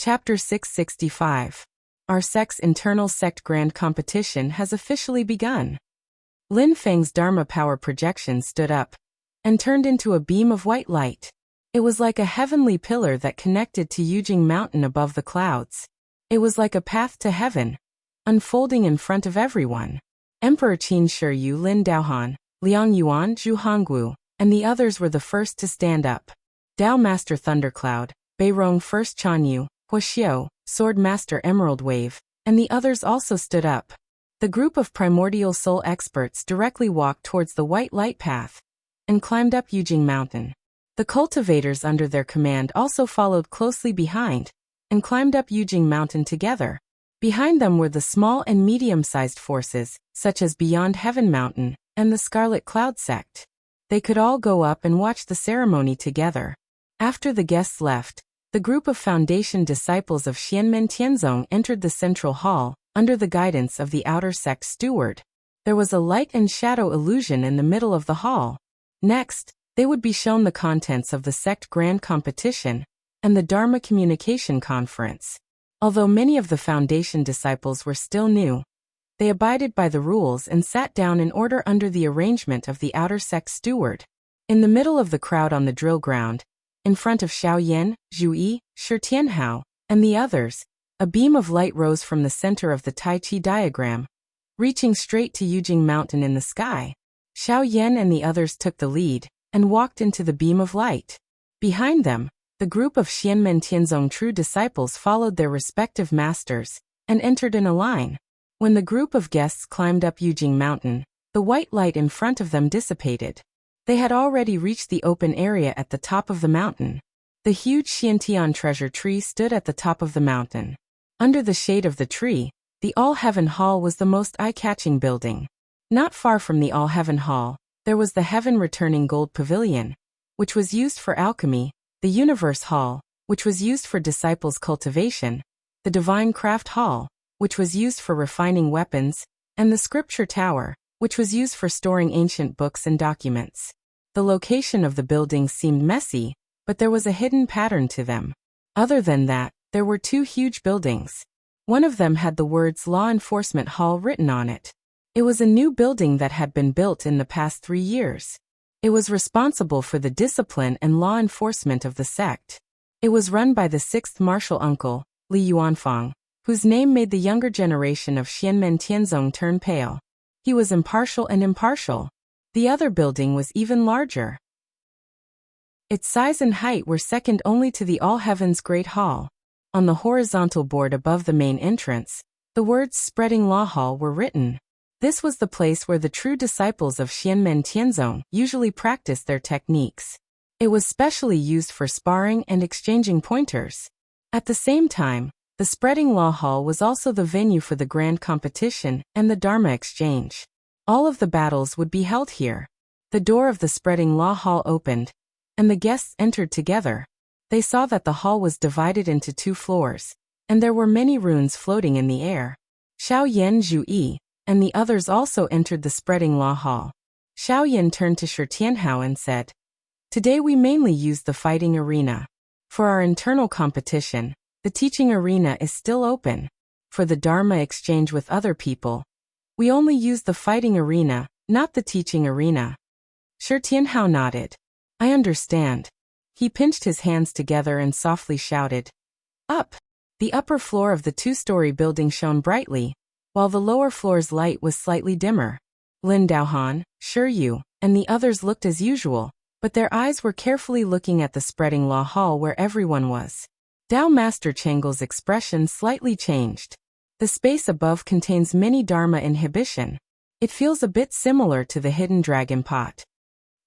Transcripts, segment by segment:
Chapter 665. Our sect's internal sect grand competition has officially begun. Lin Feng's Dharma power projection stood up and turned into a beam of white light. It was like a heavenly pillar that connected to Yujing Mountain above the clouds. It was like a path to heaven, unfolding in front of everyone. Emperor Qin Shiyu Lin Daohan, Liang Yuan Zhu Hongwu, and the others were the first to stand up. Dao Master Thundercloud, Beirong First Chanyu, Wuxia, Sword Master Emerald Wave, and the others also stood up. The group of primordial soul experts directly walked towards the white light path and climbed up Yujing Mountain. The cultivators under their command also followed closely behind and climbed up Yujing Mountain together. Behind them were the small and medium-sized forces, such as Beyond Heaven Mountain and the Scarlet Cloud Sect. They could all go up and watch the ceremony together. After the guests left, the group of Foundation disciples of Xianmen Tianzong entered the central hall, under the guidance of the outer sect steward. There was a light and shadow illusion in the middle of the hall. Next, they would be shown the contents of the sect grand competition and the Dharma communication conference. Although many of the Foundation disciples were still new, they abided by the rules and sat down in order under the arrangement of the outer sect steward. In the middle of the crowd on the drill ground, in front of Xiao Yan, Zhu Yi, Shi Tianhao, and the others, a beam of light rose from the center of the Tai Chi diagram, reaching straight to Yujing Mountain in the sky. Xiao Yan and the others took the lead and walked into the beam of light. Behind them, the group of Xianmen Tianzong true disciples followed their respective masters and entered in a line. When the group of guests climbed up Yujing Mountain, the white light in front of them dissipated. They had already reached the open area at the top of the mountain. The huge Xiantian treasure tree stood at the top of the mountain. Under the shade of the tree, the All-Heaven Hall was the most eye-catching building. Not far from the All-Heaven Hall, there was the Heaven-Returning Gold Pavilion, which was used for alchemy, the Universe Hall, which was used for disciples' cultivation, the Divine Craft Hall, which was used for refining weapons, and the Scripture Tower, which was used for storing ancient books and documents. The location of the buildings seemed messy, but there was a hidden pattern to them. Other than that, there were two huge buildings. One of them had the words Law Enforcement Hall written on it. It was a new building that had been built in the past 3 years. It was responsible for the discipline and law enforcement of the sect. It was run by the 6th martial uncle, Li Yuanfang, whose name made the younger generation of Xianmen Tianzong turn pale. He was impartial and impartial. The other building was even larger. Its size and height were second only to the All Heavens Great Hall. On the horizontal board above the main entrance, the words Spreading Law Hall were written. This was the place where the true disciples of Xianmen Tianzong usually practiced their techniques. It was specially used for sparring and exchanging pointers. At the same time, the Spreading Law Hall was also the venue for the grand competition and the Dharma exchange. All of the battles would be held here. The door of the Spreading Law Hall opened, and the guests entered together. They saw that the hall was divided into 2 floors, and there were many runes floating in the air. Xiao Yan Zhu Yi and the others also entered the Spreading Law Hall. Xiao Yan turned to Shi Tianhao and said, "Today we mainly use the fighting arena. For our internal competition, the teaching arena is still open. For the Dharma exchange with other people, we only use the fighting arena, not the teaching arena." Shi Tianhao nodded. "I understand." He pinched his hands together and softly shouted, "Up!" The upper floor of the 2-story building shone brightly, while the lower floor's light was slightly dimmer. Lin Daohan, Shi Yu, and the others looked as usual, but their eyes were carefully looking at the Spreading Law Hall where everyone was. Dao Master Chenggel's expression slightly changed. The space above contains many Dharma inhibition. It feels a bit similar to the Hidden Dragon Pot.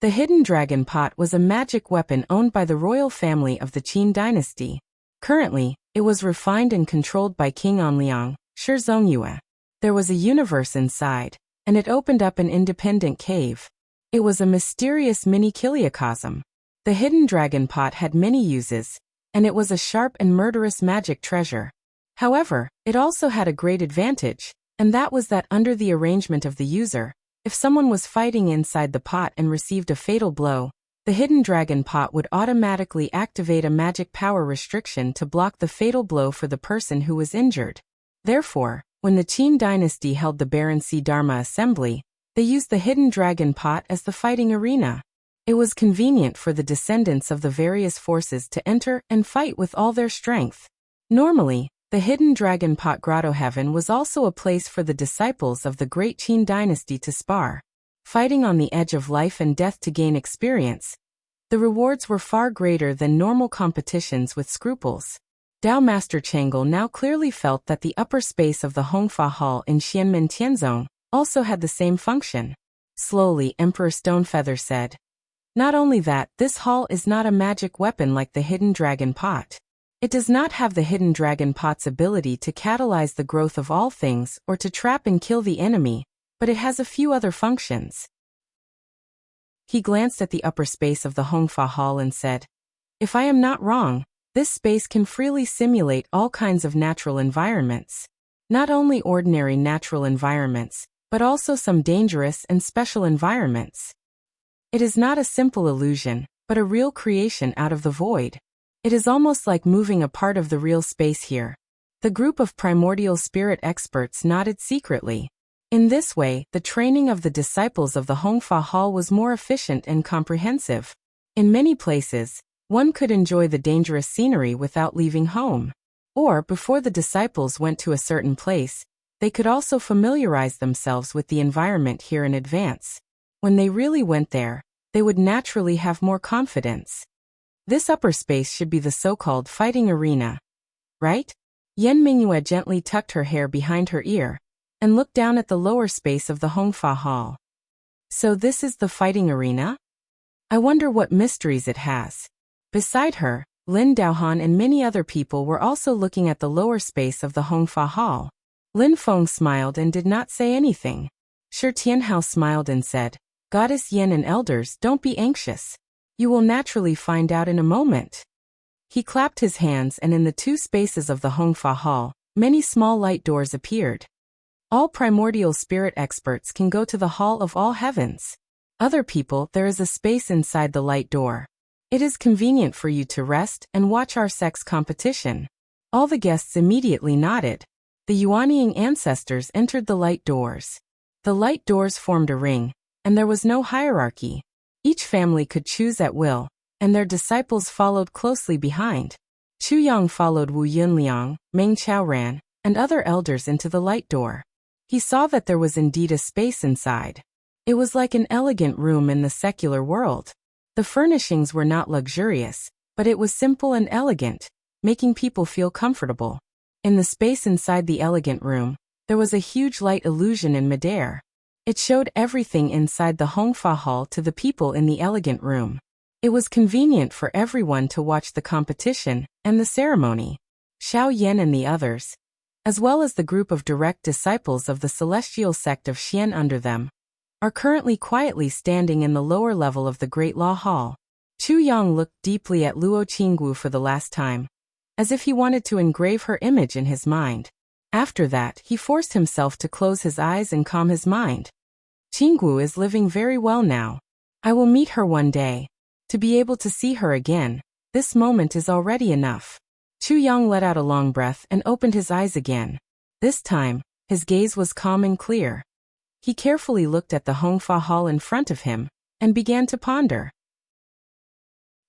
The Hidden Dragon Pot was a magic weapon owned by the royal family of the Qin dynasty. Currently, it was refined and controlled by King Anliang, Shi Zongyue. There was a universe inside, and it opened up an independent cave. It was a mysterious mini-kiliocosm. The Hidden Dragon Pot had many uses, and it was a sharp and murderous magic treasure. However, it also had a great advantage, and that was that under the arrangement of the user, if someone was fighting inside the pot and received a fatal blow, The hidden dragon pot would automatically activate a magic power restriction to block the fatal blow for the person who was injured. Therefore, when the Qin dynasty held the Baron C. Dharma assembly, they used the hidden dragon pot as the fighting arena. It was convenient for the descendants of the various forces to enter and fight with all their strength. Normally, the hidden dragon pot grotto heaven was also a place for the disciples of the great Qin dynasty to spar, fighting on the edge of life and death to gain experience. The rewards were far greater than normal competitions with scruples. Dao Master Chang'e now clearly felt that the upper space of the Hongfa Hall in Xianmen Tianzong also had the same function. Slowly, Emperor Stonefeather said, "Not only that, this hall is not a magic weapon like the hidden dragon pot. It does not have the hidden dragon pot's ability to catalyze the growth of all things or to trap and kill the enemy, but it has a few other functions." He glanced at the upper space of the Hongfa Hall and said, "If I am not wrong, this space can freely simulate all kinds of natural environments. Not only ordinary natural environments, but also some dangerous and special environments. It is not a simple illusion, but a real creation out of the void. It is almost like moving a part of the real space here." The group of primordial spirit experts nodded secretly. In this way, the training of the disciples of the Hongfa Hall was more efficient and comprehensive. In many places, one could enjoy the dangerous scenery without leaving home. Or, before the disciples went to a certain place, they could also familiarize themselves with the environment here in advance. When they really went there, they would naturally have more confidence. This upper space should be the so-called fighting arena, right? Yan Mingyue gently tucked her hair behind her ear and looked down at the lower space of the Hongfa Hall. "So this is the fighting arena? I wonder what mysteries it has." Beside her, Lin Daohan and many other people were also looking at the lower space of the Hongfa Hall. Lin Feng smiled and did not say anything. Shi Tianhao smiled and said, "Goddess Yin and elders, don't be anxious. You will naturally find out in a moment." He clapped his hands, and in the two spaces of the Hongfa Hall, many small light doors appeared. All primordial spirit experts can go to the Hall of All Heavens. Other people, there is a space inside the light door. It is convenient for you to rest and watch our sex competition. All the guests immediately nodded. The Yuanying ancestors entered the light doors. The light doors formed a ring, and there was no hierarchy. Each family could choose at will, and their disciples followed closely behind. Chu Yang followed Wu Yunliang, Meng Chaoran, and other elders into the light door. He saw that there was indeed a space inside. It was like an elegant room in the secular world. The furnishings were not luxurious, but it was simple and elegant, making people feel comfortable. In the space inside the elegant room, there was a huge light illusion in midair. It showed everything inside the Hongfa Hall to the people in the elegant room. It was convenient for everyone to watch the competition and the ceremony. Xiao Yan and the others, as well as the group of direct disciples of the celestial sect of Xian under them, are currently quietly standing in the lower level of the Great Law Hall. Chu Yang looked deeply at Luo Qinggu for the last time, as if he wanted to engrave her image in his mind. After that, he forced himself to close his eyes and calm his mind. Qinggu is living very well now. I will meet her one day. To be able to see her again, this moment is already enough. Chu Yang let out a long breath and opened his eyes again. This time, his gaze was calm and clear. He carefully looked at the Hongfa Hall in front of him and began to ponder.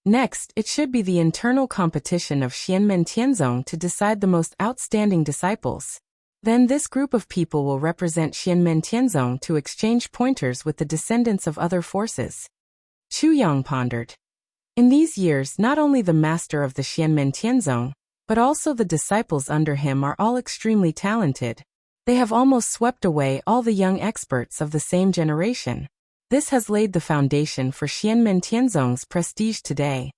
Next, it should be the internal competition of Xianmen Tianzong to decide the most outstanding disciples. Then this group of people will represent Xianmen Tianzong to exchange pointers with the descendants of other forces. Chu Yang pondered. In these years, not only the master of the Xianmen Tianzong, but also the disciples under him are all extremely talented. They have almost swept away all the young experts of the same generation. This has laid the foundation for Xianmen Tianzong's prestige today.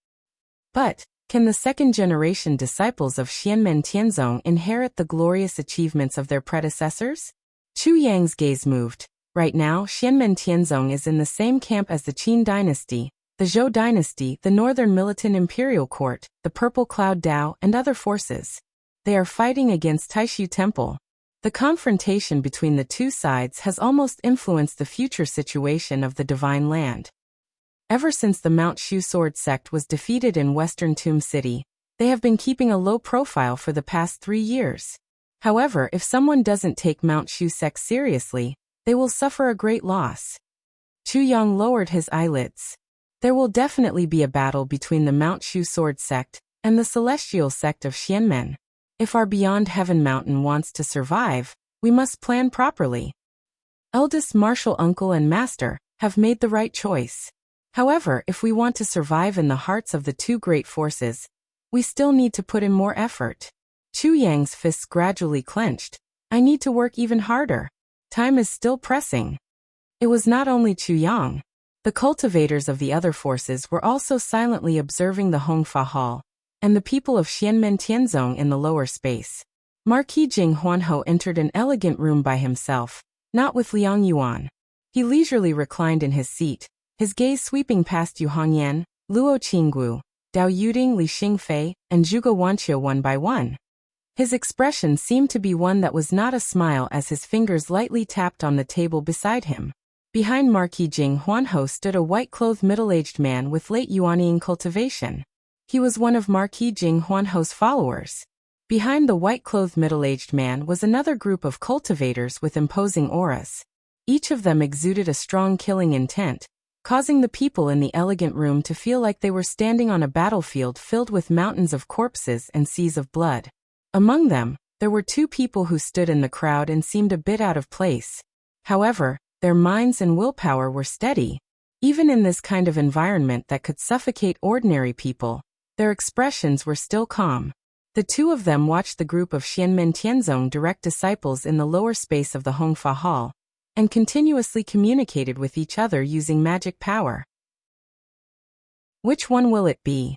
But, can the second-generation disciples of Xianmen Tianzong inherit the glorious achievements of their predecessors? Chu Yang's gaze moved. Right now, Xianmen Tianzong is in the same camp as the Qin dynasty, the Zhou dynasty, the Northern Militant Imperial Court, the Purple Cloud Dao, and other forces. They are fighting against Taishu Temple. The confrontation between the two sides has almost influenced the future situation of the Divine Land. Ever since the Mount Shu Sword sect was defeated in Western Tomb City, they have been keeping a low profile for the past 3 years. However, if someone doesn't take Mount Shu sect seriously, they will suffer a great loss. Chu Yang lowered his eyelids. There will definitely be a battle between the Mount Shu Sword sect and the celestial sect of Xianmen. If our Beyond Heaven mountain wants to survive, we must plan properly. Eldest martial uncle and master have made the right choice. However, if we want to survive in the hearts of the two great forces, we still need to put in more effort. Chu Yang's fists gradually clenched. I need to work even harder. Time is still pressing. It was not only Chu Yang. The cultivators of the other forces were also silently observing the Hongfa Hall, and the people of Xianmen Tianzong in the lower space. Marquis Jing Huanho entered an elegant room by himself, not with Liang Yuan. He leisurely reclined in his seat, his gaze sweeping past Yu Hongyan, Luo Qinggu, Dao Yuding, Li Xingfei, and Zhuge Wanqiu one by one. His expression seemed to be one that was not a smile as his fingers lightly tapped on the table beside him. Behind Marquis Jing Huanho stood a white-clothed middle-aged man with late Yuanying cultivation. He was one of Marquis Jing Huanho's followers. Behind the white-clothed middle-aged man was another group of cultivators with imposing auras. Each of them exuded a strong killing intent, causing the people in the elegant room to feel like they were standing on a battlefield filled with mountains of corpses and seas of blood. Among them, there were 2 people who stood in the crowd and seemed a bit out of place. However, their minds and willpower were steady. Even in this kind of environment that could suffocate ordinary people, their expressions were still calm. The 2 of them watched the group of Xianmen Tianzong direct disciples in the lower space of the Hongfa Hall, and continuously communicated with each other using magic power. Which one will it be?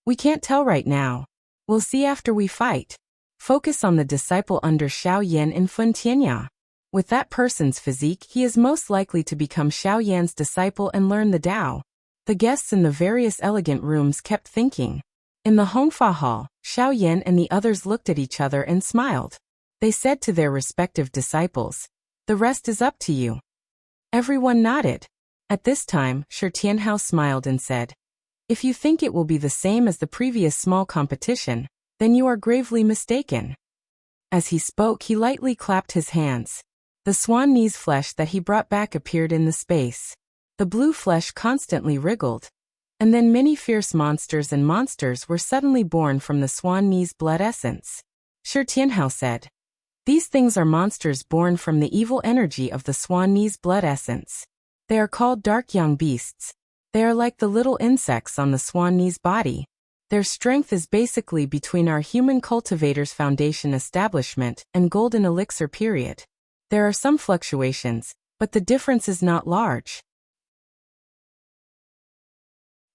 We can't tell right now. We'll see after we fight. Focus on the disciple under Xiao Yan in Fun Tianya. With that person's physique, he is most likely to become Xiao Yan's disciple and learn the Tao. The guests in the various elegant rooms kept thinking. In the Hongfa Hall, Xiao Yan and the others looked at each other and smiled. They said to their respective disciples, "The rest is up to you." Everyone nodded. At this time, Shi Tianhao smiled and said, "If you think it will be the same as the previous small competition, then you are gravely mistaken." As he spoke, he lightly clapped his hands. The swan knees flesh that he brought back appeared in the space. The blue flesh constantly wriggled. And then many fierce monsters and monsters were suddenly born from the swan knees blood essence. Shi Tianhao said, "These things are monsters born from the evil energy of the swan knees blood essence. They are called dark young beasts. They are like the little insects on the swan knees body. Their strength is basically between our human cultivators foundation establishment and golden elixir period. There are some fluctuations, but the difference is not large."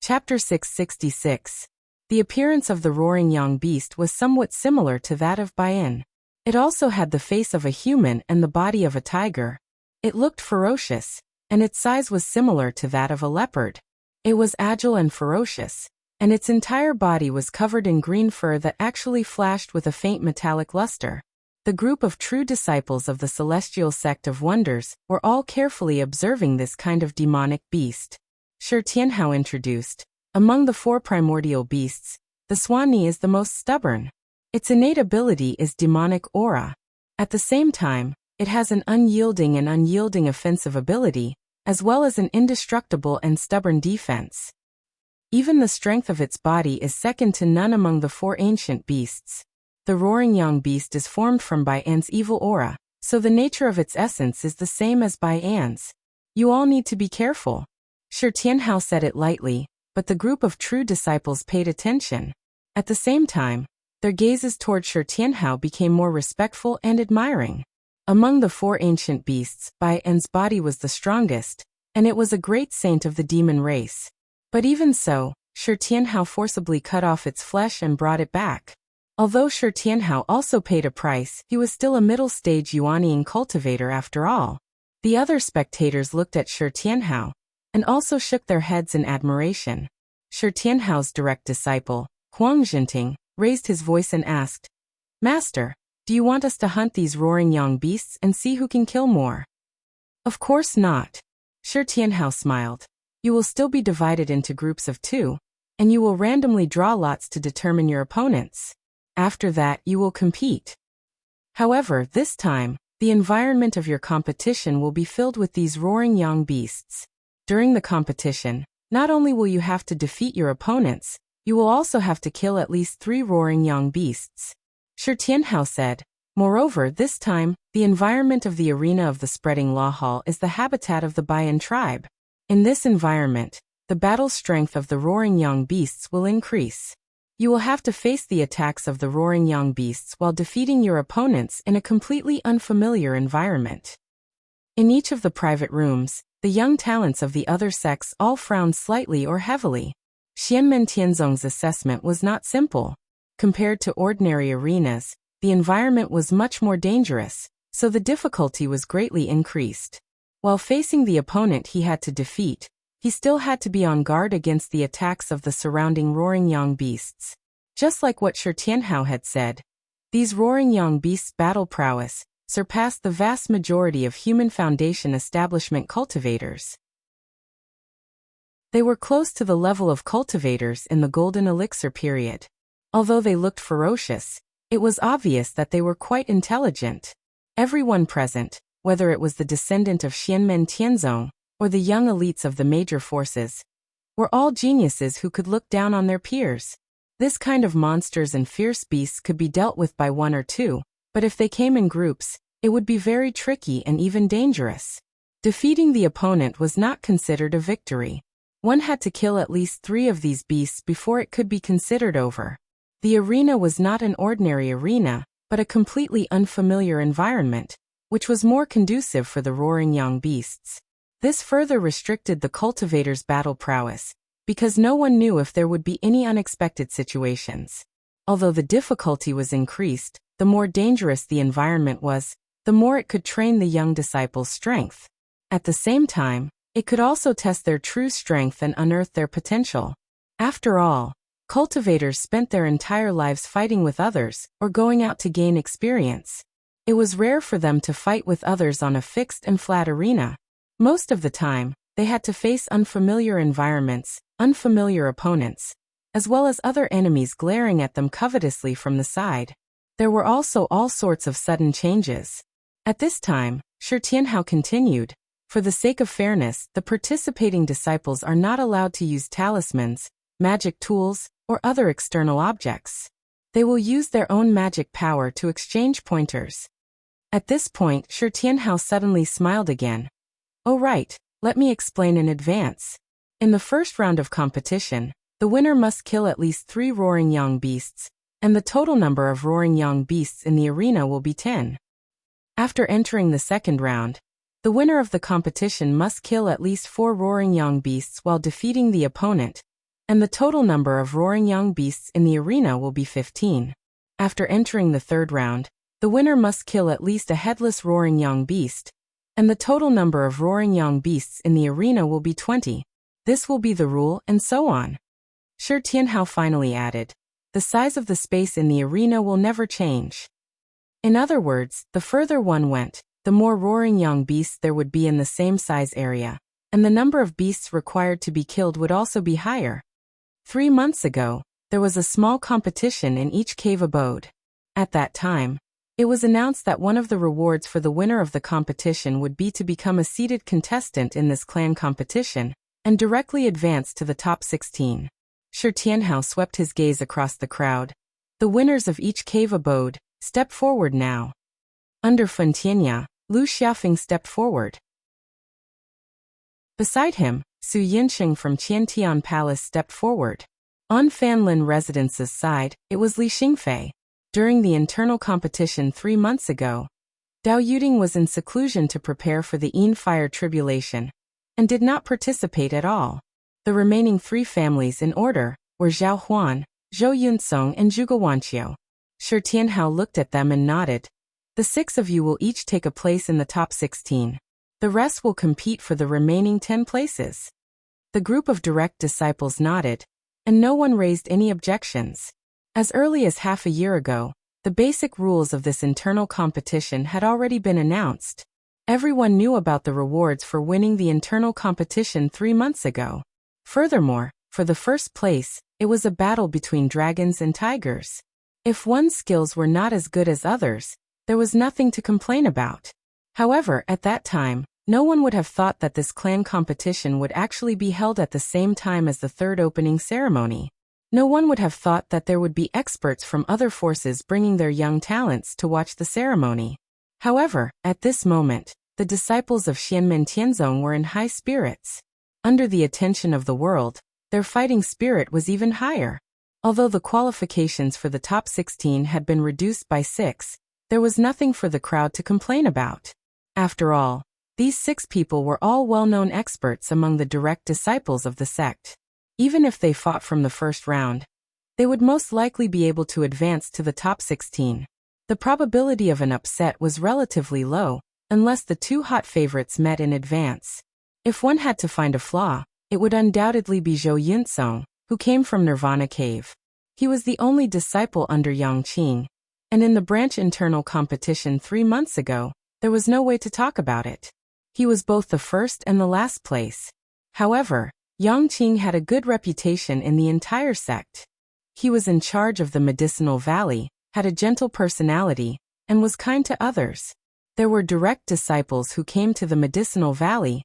Chapter 666. The appearance of the roaring young beast was somewhat similar to that of Bayan. It also had the face of a human and the body of a tiger. It looked ferocious, and its size was similar to that of a leopard. It was agile and ferocious, and its entire body was covered in green fur that actually flashed with a faint metallic luster. The group of true disciples of the celestial sect of wonders were all carefully observing this kind of demonic beast. Shi Tianhao introduced, "Among the 4 primordial beasts, the Swanee is the most stubborn. Its innate ability is demonic aura. At the same time, it has an unyielding offensive ability, as well as an indestructible and stubborn defense. Even the strength of its body is second to none among the 4 ancient beasts. The roaring young beast is formed from Bayan's evil aura, so the nature of its essence is the same as Bayan's. You all need to be careful." Shi Tianhao said it lightly, but the group of true disciples paid attention. At the same time, their gazes toward Shi Tianhao became more respectful and admiring. Among the 4 ancient beasts, Bayan's body was the strongest, and it was a great saint of the demon race. But even so, Shi Tianhao forcibly cut off its flesh and brought it back. Although Shi Tianhao also paid a price, he was still a middle-stage Yuanying cultivator after all. The other spectators looked at Shi Tianhao, and also shook their heads in admiration. Shi Tianhao's direct disciple, Huang Jinting, raised his voice and asked, "Master, do you want us to hunt these roaring young beasts and see who can kill more?" "Of course not." Shi Tianhao smiled. You will still be divided into groups of 2, and you will randomly draw lots to determine your opponents. After that, you will compete. However, this time, the environment of your competition will be filled with these roaring young beasts. During the competition, not only will you have to defeat your opponents, you will also have to kill at least 3 roaring young beasts. Shi Tianhao said. Moreover, this time, the environment of the arena of the spreading law hall is the habitat of the Bayan tribe. In this environment, the battle strength of the roaring young beasts will increase. You will have to face the attacks of the roaring young beasts while defeating your opponents in a completely unfamiliar environment. In each of the private rooms, the young talents of the other sex all frowned slightly or heavily. Xianmen Tianzong's assessment was not simple. Compared to ordinary arenas, the environment was much more dangerous, so the difficulty was greatly increased. While facing the opponent he had to defeat, he still had to be on guard against the attacks of the surrounding roaring young beasts. Just like what Shi Tianhao had said, these roaring young beasts' battle prowess surpassed the vast majority of human foundation establishment cultivators. They were close to the level of cultivators in the Golden Elixir period. Although they looked ferocious, it was obvious that they were quite intelligent. Everyone present, whether it was the descendant of Xianmen Tianzong or the young elites of the major forces, were all geniuses who could look down on their peers. This kind of monsters and fierce beasts could be dealt with by 1 or 2, but if they came in groups, it would be very tricky and even dangerous. Defeating the opponent was not considered a victory. One had to kill at least 3 of these beasts before it could be considered over. The arena was not an ordinary arena, but a completely unfamiliar environment, which was more conducive for the roaring young beasts. This further restricted the cultivators' battle prowess, because no one knew if there would be any unexpected situations. Although the difficulty was increased, the more dangerous the environment was, the more it could train the young disciples' strength. At the same time, it could also test their true strength and unearth their potential. After all, cultivators spent their entire lives fighting with others or going out to gain experience. It was rare for them to fight with others on a fixed and flat arena. Most of the time, they had to face unfamiliar environments, unfamiliar opponents, as well as other enemies glaring at them covetously from the side. There were also all sorts of sudden changes. At this time, Shi Tianhao continued, for the sake of fairness, the participating disciples are not allowed to use talismans, magic tools, or other external objects. They will use their own magic power to exchange pointers. At this point, Shi Tianhao suddenly smiled again. Oh right, let me explain in advance. In the first round of competition, the winner must kill at least 3 roaring young beasts, and the total number of roaring young beasts in the arena will be 10. After entering the second round, the winner of the competition must kill at least 4 roaring young beasts while defeating the opponent, and the total number of roaring young beasts in the arena will be 15. After entering the third round, the winner must kill at least a headless roaring young beast, and the total number of roaring young beasts in the arena will be 20. This will be the rule, and so on. Shi Tianhao finally added, the size of the space in the arena will never change. In other words, the further one went, the more roaring young beasts there would be in the same size area, and the number of beasts required to be killed would also be higher. 3 months ago, there was a small competition in each cave abode. At that time, it was announced that one of the rewards for the winner of the competition would be to become a seated contestant in this clan competition, and directly advance to the top 16. Shi Tianhao swept his gaze across the crowd. The winners of each cave abode, step forward now. Under Fontiania, Lu Xiaofeng stepped forward. Beside him, Su Yinsheng from Qiantian Palace stepped forward. On Fanlin Residence's side, it was Li Xingfei. During the internal competition 3 months ago, Dao Yuding was in seclusion to prepare for the Yin Fire Tribulation, and did not participate at all. The remaining 3 families in order were Zhao Huan, Zhou Yunsong and Zhuge Wanqiu. Shi Tianhao looked at them and nodded. The 6 of you will each take a place in the top 16. The rest will compete for the remaining 10 places. The group of direct disciples nodded, and no one raised any objections. As early as half a year ago, the basic rules of this internal competition had already been announced. Everyone knew about the rewards for winning the internal competition 3 months ago. Furthermore, for the first place, it was a battle between dragons and tigers. If one's skills were not as good as others, there was nothing to complain about. However, at that time, no one would have thought that this clan competition would actually be held at the same time as the third opening ceremony. No one would have thought that there would be experts from other forces bringing their young talents to watch the ceremony. However, at this moment, the disciples of Xianmen Tianzong were in high spirits. Under the attention of the world, their fighting spirit was even higher. Although the qualifications for the top 16 had been reduced by 6, there was nothing for the crowd to complain about. After all, these 6 people were all well-known experts among the direct disciples of the sect. Even if they fought from the first round, they would most likely be able to advance to the top 16. The probability of an upset was relatively low, unless the 2 hot favorites met in advance. If one had to find a flaw, it would undoubtedly be Zhou Yunsong, who came from Nirvana Cave. He was the only disciple under Yang Qing, and in the branch internal competition 3 months ago, there was no way to talk about it. He was both the first and the last place. However, Yang Qing had a good reputation in the entire sect. He was in charge of the medicinal valley, had a gentle personality, and was kind to others. There were direct disciples who came to the medicinal valley,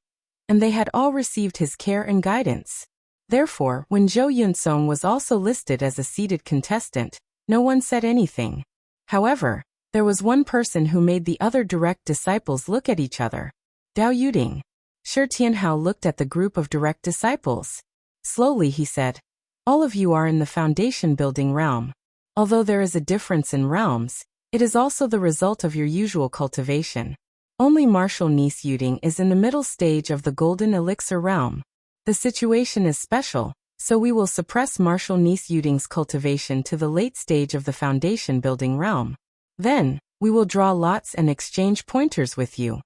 and they had all received his care and guidance. Therefore, when Zhou Yunsong was also listed as a seated contestant, no one said anything. However, there was one person who made the other direct disciples look at each other. Dao Yuding. Shi Tianhao looked at the group of direct disciples. Slowly he said, "All of you are in the foundation-building realm. Although there is a difference in realms, it is also the result of your usual cultivation. Only Marshal Niece Yuding is in the middle stage of the Golden Elixir realm. The situation is special, so we will suppress Marshal Niece Yuding's cultivation to the late stage of the foundation-building realm. Then, we will draw lots and exchange pointers with you."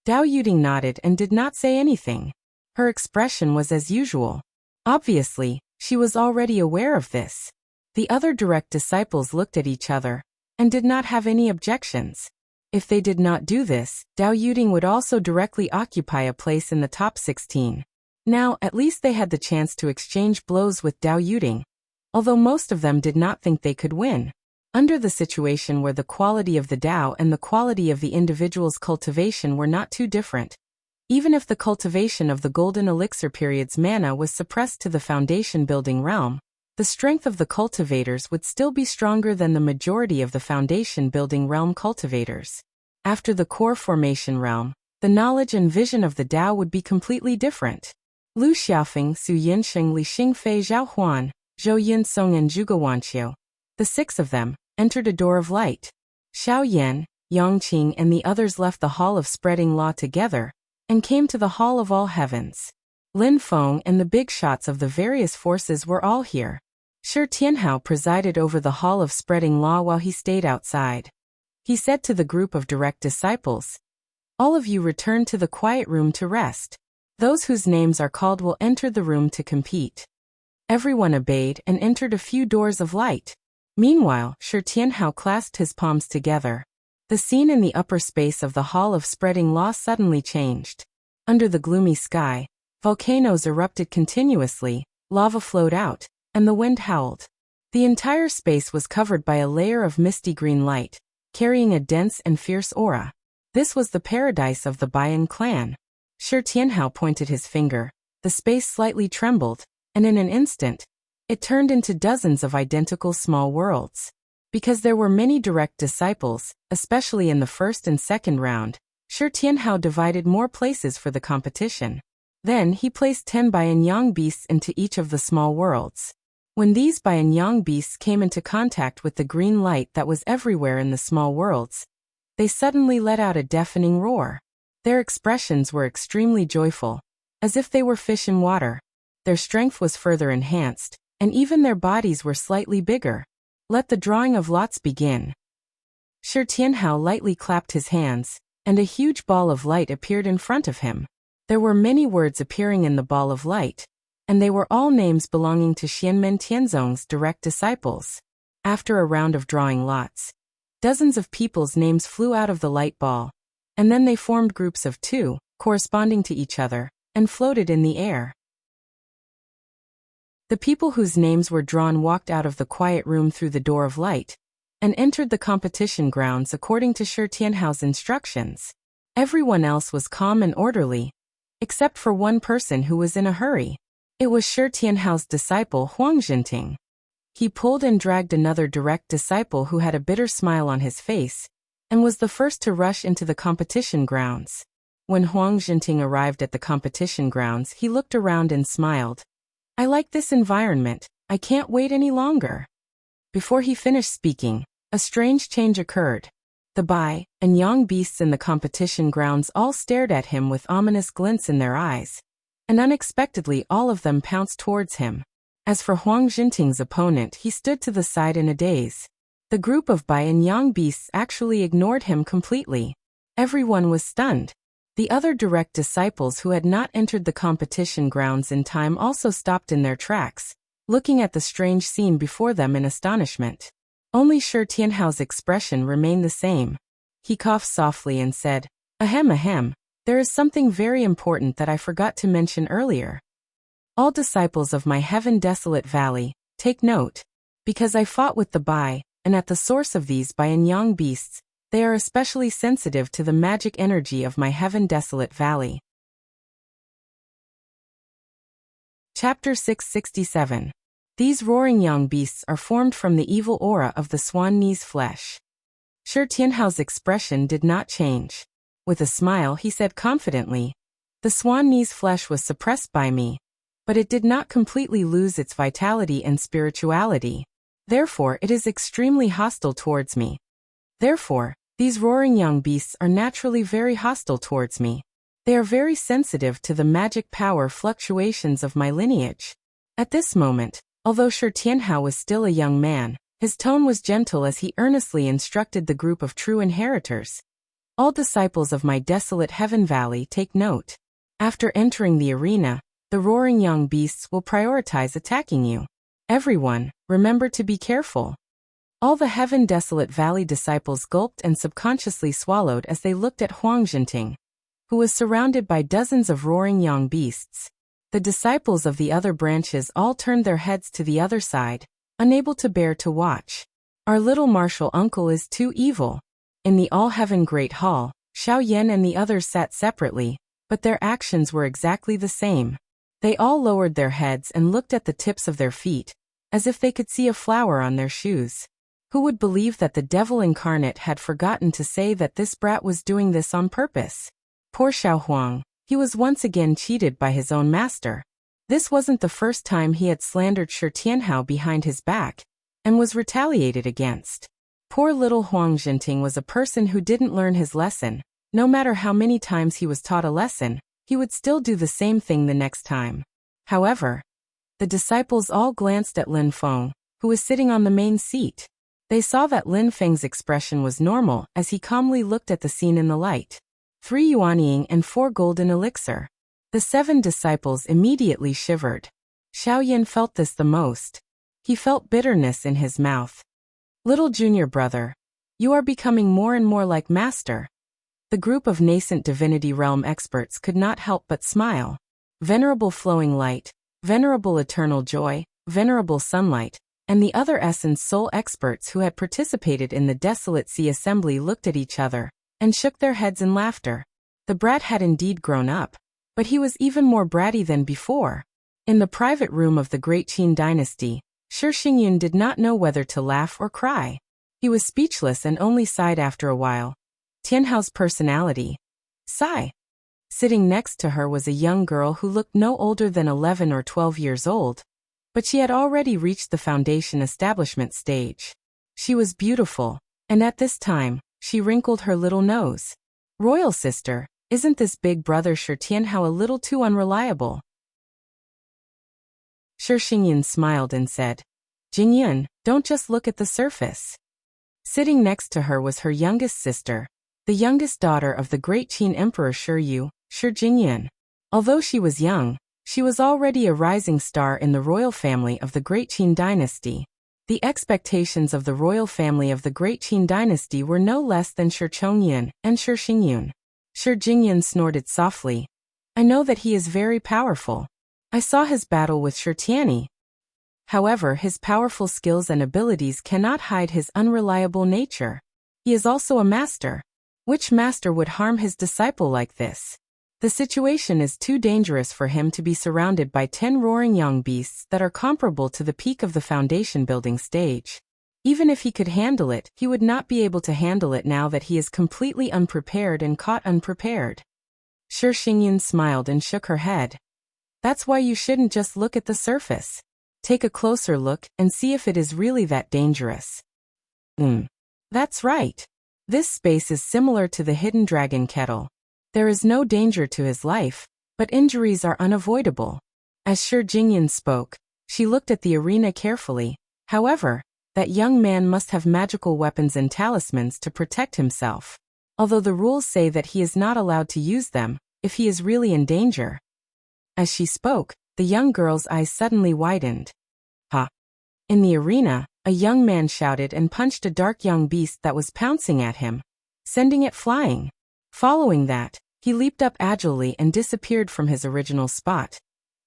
Dao Yuding nodded and did not say anything. Her expression was as usual. Obviously, she was already aware of this. The other direct disciples looked at each other and did not have any objections. If they did not do this, Dao Yuding would also directly occupy a place in the top 16. Now, at least they had the chance to exchange blows with Dao Yuding, although most of them did not think they could win. Under the situation where the quality of the Dao and the quality of the individual's cultivation were not too different, even if the cultivation of the Golden Elixir period's mana was suppressed to the foundation-building realm, the strength of the cultivators would still be stronger than the majority of the foundation-building realm cultivators. After the core formation realm, the knowledge and vision of the Dao would be completely different. Lu Xiaofeng, Su Yinsheng, Li Xingfei, Zhao Huan, Zhou Yunsong and Zhuge Wanqiu, the 6 of them, entered a door of light. Xiao Yan, Yang Qing and the others left the Hall of Spreading Law together, and came to the Hall of All Heavens. Lin Feng and the big shots of the various forces were all here. Shi Tianhao presided over the Hall of Spreading Law while he stayed outside. He said to the group of direct disciples, "All of you return to the quiet room to rest. Those whose names are called will enter the room to compete." Everyone obeyed and entered a few doors of light. Meanwhile, Shi Tianhao clasped his palms together. The scene in the upper space of the Hall of Spreading Law suddenly changed. Under the gloomy sky, volcanoes erupted continuously, lava flowed out, and the wind howled. The entire space was covered by a layer of misty green light, carrying a dense and fierce aura. This was the paradise of the Bayan clan. Shi Tianhao pointed his finger. The space slightly trembled, and in an instant, it turned into dozens of identical small worlds. Because there were many direct disciples, especially in the first and second round, Shi Tianhao divided more places for the competition. Then he placed 10 Bianyang beasts into each of the small worlds. When these Bianyang beasts came into contact with the green light that was everywhere in the small worlds, they suddenly let out a deafening roar. Their expressions were extremely joyful, as if they were fish in water. Their strength was further enhanced, and even their bodies were slightly bigger. Let the drawing of lots begin. Shi Tianhao lightly clapped his hands, and a huge ball of light appeared in front of him. There were many words appearing in the ball of light, and they were all names belonging to Xianmen Tianzong's direct disciples. After a round of drawing lots, Dozens of people's names flew out of the light ball, and then they formed groups of 2, corresponding to each other, and floated in the air. The people whose names were drawn walked out of the quiet room through the door of light, and entered the competition grounds according to Shi Tianhao's instructions. Everyone else was calm and orderly, except for one person who was in a hurry. It was Shi Tianhao's disciple Huang Jinting. He pulled and dragged another direct disciple who had a bitter smile on his face, and was the first to rush into the competition grounds. When Huang Jinting arrived at the competition grounds, he looked around and smiled. "I like this environment, I can't wait any longer." Before he finished speaking, a strange change occurred. The Bai and Yang beasts in the competition grounds all stared at him with ominous glints in their eyes, and unexpectedly all of them pounced towards him. As for Huang Jinting's opponent, he stood to the side in a daze. The group of Bai and Yang beasts actually ignored him completely. Everyone was stunned. The other direct disciples who had not entered the competition grounds in time also stopped in their tracks, looking at the strange scene before them in astonishment. Only Shi Tianhao's expression remained the same. He coughed softly and said, "Ahem ahem, there is something very important that I forgot to mention earlier. All disciples of my heaven-desolate valley, take note. Because I fought with the Bai, and at the source of these Bai and Yang beasts, they are especially sensitive to the magic energy of my heaven-desolate valley." Chapter 667. These roaring Yang beasts are formed from the evil aura of the swan knee's flesh. Shi Tianhao's expression did not change. With a smile, he said confidently, "The swan knee's flesh was suppressed by me, but it did not completely lose its vitality and spirituality. Therefore, it is extremely hostile towards me. Therefore, these roaring young beasts are naturally very hostile towards me. They are very sensitive to the magic power fluctuations of my lineage." At this moment, although Shi Tianhao was still a young man, his tone was gentle as he earnestly instructed the group of true inheritors. "All disciples of my desolate heaven valley, take note. After entering the arena, the roaring young beasts will prioritize attacking you. Everyone, remember to be careful." All the heaven desolate valley disciples gulped and subconsciously swallowed as they looked at Huang Jinting, who was surrounded by dozens of roaring young beasts. The disciples of the other branches all turned their heads to the other side, unable to bear to watch. "Our little martial uncle is too evil." In the all-heaven Great Hall, Xiao Yan and the others sat separately, but their actions were exactly the same. They all lowered their heads and looked at the tips of their feet, as if they could see a flower on their shoes. Who would believe that the devil incarnate had forgotten to say that this brat was doing this on purpose? Poor Xiao Huang, he was once again cheated by his own master. This wasn't the first time he had slandered Shi Tianhao behind his back, and was retaliated against. Poor little Huang Jinting was a person who didn't learn his lesson. No matter how many times he was taught a lesson, he would still do the same thing the next time. However, the disciples all glanced at Lin Feng, who was sitting on the main seat. They saw that Lin Feng's expression was normal as he calmly looked at the scene in the light. 3 yuanying and 4 golden elixir. The 7 disciples immediately shivered. Xiao Yan felt this the most. He felt bitterness in his mouth. "Little junior brother, you are becoming more and more like master." The group of nascent divinity realm experts could not help but smile. Venerable flowing light, venerable eternal joy, venerable sunlight, and the other essence soul experts who had participated in the Desolate Sea Assembly looked at each other, and shook their heads in laughter. The brat had indeed grown up, but he was even more bratty than before. In the private room of the Great Qin dynasty, Shi Xingyun did not know whether to laugh or cry. He was speechless and only sighed after a while. Tianhao's personality. Sigh. Sitting next to her was a young girl who looked no older than 11 or 12 years old, but she had already reached the foundation establishment stage. She was beautiful, and at this time, she wrinkled her little nose. "Royal sister, isn't this big brother Shi Tianhao a little too unreliable?" Shi Xingyun smiled and said, "Jingyun, don't just look at the surface." Sitting next to her was her youngest sister, the youngest daughter of the great Qin Emperor Shi Yu, Shi Jingyun. Although she was young, she was already a rising star in the royal family of the Great Qin dynasty. The expectations of the royal family of the Great Qin dynasty were no less than Shi Chongyun and Shi Xingyun. Shi Jingyun snorted softly. I know that he is very powerful. I saw his battle with Shi Tianyi. However, his powerful skills and abilities cannot hide his unreliable nature. He is also a master. Which master would harm his disciple like this? The situation is too dangerous for him to be surrounded by 10 roaring young beasts that are comparable to the peak of the foundation building stage. Even if he could handle it, he would not be able to handle it now that he is completely unprepared and caught unprepared. Shi Xingyun smiled and shook her head. That's why you shouldn't just look at the surface. Take a closer look and see if it is really that dangerous. That's right. This space is similar to the hidden dragon kettle. There is no danger to his life, but injuries are unavoidable. As Shi Jingyun spoke, she looked at the arena carefully. However, that young man must have magical weapons and talismans to protect himself. Although the rules say that he is not allowed to use them, if he is really in danger. As she spoke, the young girl's eyes suddenly widened. Ha! In the arena, a young man shouted and punched a dark young beast that was pouncing at him, sending it flying. Following that, he leaped up agilely and disappeared from his original spot,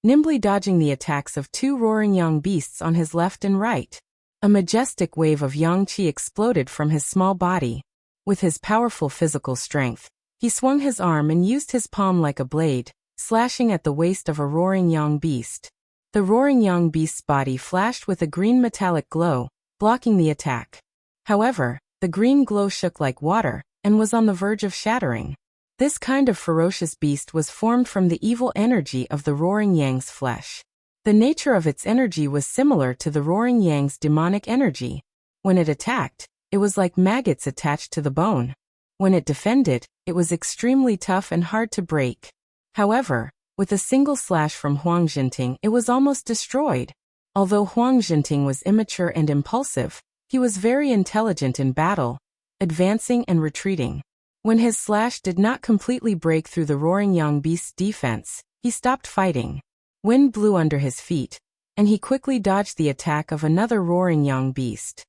nimbly dodging the attacks of 2 roaring young beasts on his left and right. A majestic wave of yang qi exploded from his small body. With his powerful physical strength, he swung his arm and used his palm like a blade, slashing at the waist of a roaring young beast. The roaring young beast's body flashed with a green metallic glow, blocking the attack. However, the green glow shook like water, and was on the verge of shattering. This kind of ferocious beast was formed from the evil energy of the roaring yang's flesh. The nature of its energy was similar to the roaring yang's demonic energy. When it attacked, it was like maggots attached to the bone. When it defended, it was extremely tough and hard to break. However, with a single slash from Huang Jinting, it was almost destroyed. Although Huang Jinting was immature and impulsive, he was very intelligent in battle, advancing and retreating. When his slash did not completely break through the roaring young beast's defense, he stopped fighting. Wind blew under his feet, and he quickly dodged the attack of another roaring young beast.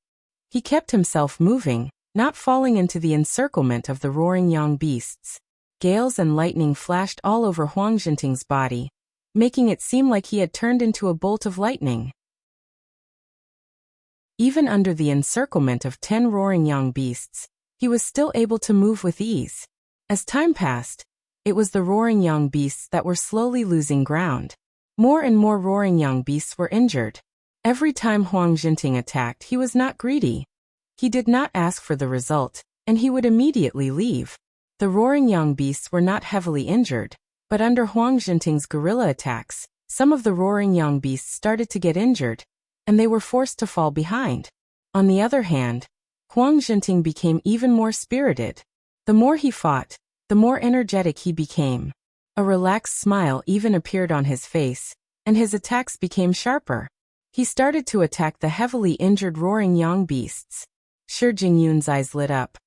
He kept himself moving, not falling into the encirclement of the roaring young beasts. Gales and lightning flashed all over Huang Jinting's body, making it seem like he had turned into a bolt of lightning. Even under the encirclement of 10 roaring young beasts, he was still able to move with ease. As time passed, it was the roaring young beasts that were slowly losing ground. More and more roaring young beasts were injured. Every time Huang Jinting attacked, he was not greedy. He did not ask for the result, and he would immediately leave. The roaring young beasts were not heavily injured, but under Huang Jinting's guerrilla attacks, some of the roaring young beasts started to get injured, and they were forced to fall behind. On the other hand, Huang Jinting became even more spirited. The more he fought, the more energetic he became. A relaxed smile even appeared on his face, and his attacks became sharper. He started to attack the heavily injured roaring young beasts. Shi Jingyun's eyes lit up.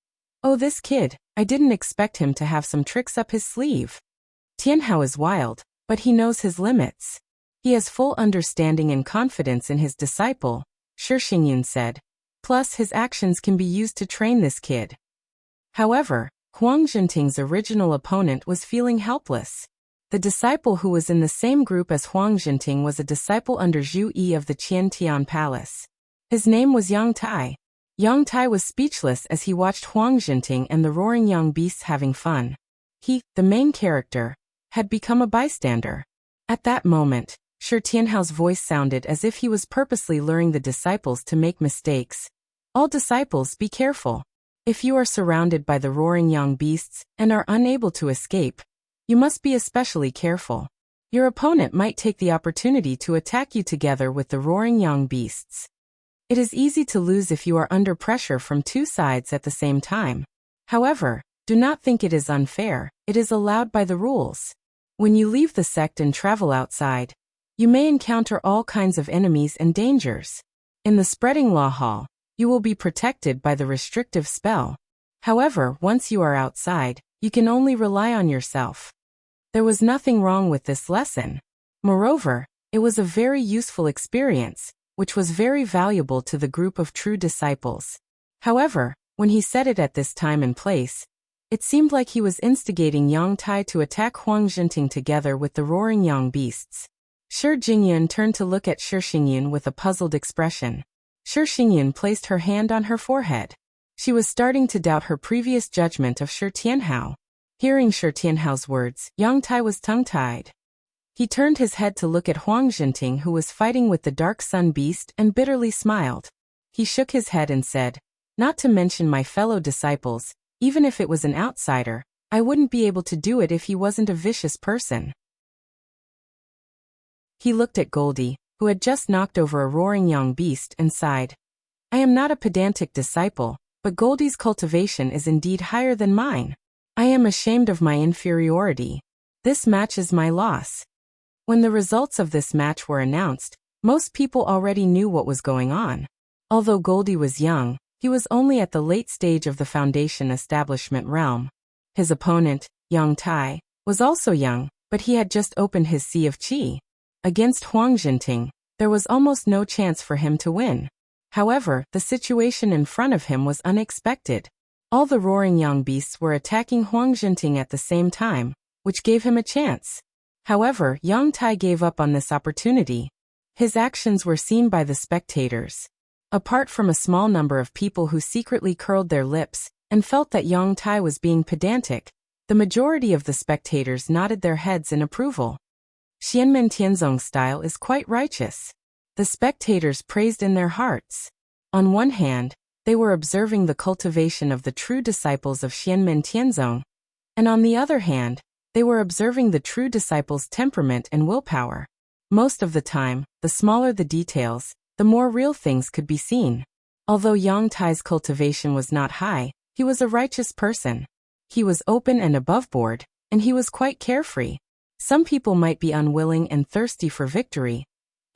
Oh, this kid, I didn't expect him to have some tricks up his sleeve. Tianhao is wild, but he knows his limits. He has full understanding and confidence in his disciple, Shi Xingyun said. Plus, his actions can be used to train this kid. However, Huang Jinting's original opponent was feeling helpless. The disciple who was in the same group as Huang Jinting was a disciple under Zhu Yi of the Qiantian Palace. His name was Yang Tai. Yang Tai was speechless as he watched Huang Jinting and the roaring young beasts having fun. He, the main character, had become a bystander. At that moment, Shi Tianhao's voice sounded as if he was purposely luring the disciples to make mistakes. All disciples, be careful. If you are surrounded by the roaring young beasts and are unable to escape, you must be especially careful. Your opponent might take the opportunity to attack you together with the roaring young beasts. It is easy to lose if you are under pressure from 2 sides at the same time. However, do not think it is unfair, it is allowed by the rules. When you leave the sect and travel outside, you may encounter all kinds of enemies and dangers. In the spreading law hall, you will be protected by the restrictive spell. However, once you are outside, you can only rely on yourself. There was nothing wrong with this lesson. Moreover, it was a very useful experience, which was very valuable to the group of true disciples. However, when he said it at this time and place, it seemed like he was instigating Yang Tai to attack Huang Jinting together with the roaring yang beasts. Shi Jingyun turned to look at Shi Xingyun with a puzzled expression. Shi Xingyun placed her hand on her forehead. She was starting to doubt her previous judgment of Shi Tianhao. Hearing Shi Tianhao's words, Yang Tai was tongue-tied. He turned his head to look at Huang Jinting, who was fighting with the Dark Sun Beast, and bitterly smiled. He shook his head and said, "Not to mention my fellow disciples, even if it was an outsider, I wouldn't be able to do it if he wasn't a vicious person." He looked at Goldie, who had just knocked over a roaring young beast, and sighed. "I am not a pedantic disciple, but Goldie's cultivation is indeed higher than mine. I am ashamed of my inferiority. This match is my loss." When the results of this match were announced, most people already knew what was going on. Although Goldie was young, he was only at the late stage of the foundation establishment realm. His opponent, Yang Tai, was also young, but he had just opened his Sea of Qi. Against Huang Jinting, there was almost no chance for him to win. However, the situation in front of him was unexpected. All the roaring young beasts were attacking Huang Jinting at the same time, which gave him a chance. However, Yang Tai gave up on this opportunity. His actions were seen by the spectators. Apart from a small number of people who secretly curled their lips and felt that Yang Tai was being pedantic, the majority of the spectators nodded their heads in approval. Xianmen Tianzong's style is quite righteous. The spectators praised in their hearts. On one hand, they were observing the cultivation of the true disciples of Xianmen Tianzong, and on the other hand, they were observing the true disciples' temperament and willpower. Most of the time, the smaller the details, the more real things could be seen. Although Yang Tai's cultivation was not high, he was a righteous person. He was open and aboveboard, and he was quite carefree. Some people might be unwilling and thirsty for victory,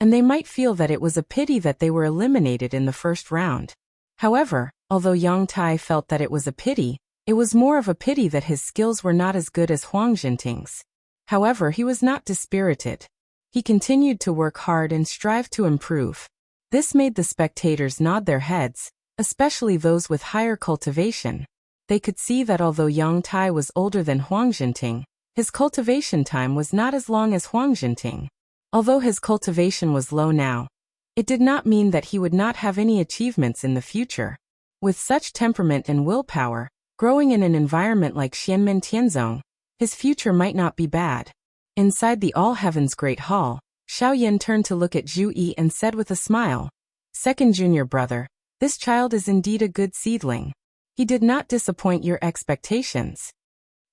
and they might feel that it was a pity that they were eliminated in the first round. However, although Yang Tai felt that it was a pity, it was more of a pity that his skills were not as good as Huang Jinting's. However, he was not dispirited. He continued to work hard and strive to improve. This made the spectators nod their heads, especially those with higher cultivation. They could see that although Yang Tai was older than Huang Jinting, his cultivation time was not as long as Huang Jinting. Although his cultivation was low now, it did not mean that he would not have any achievements in the future. With such temperament and willpower, growing in an environment like Xianmen Tianzong, his future might not be bad. Inside the All Heavens Great Hall, Xiaoyan turned to look at Zhu Yi and said with a smile, "Second junior brother, this child is indeed a good seedling. He did not disappoint your expectations."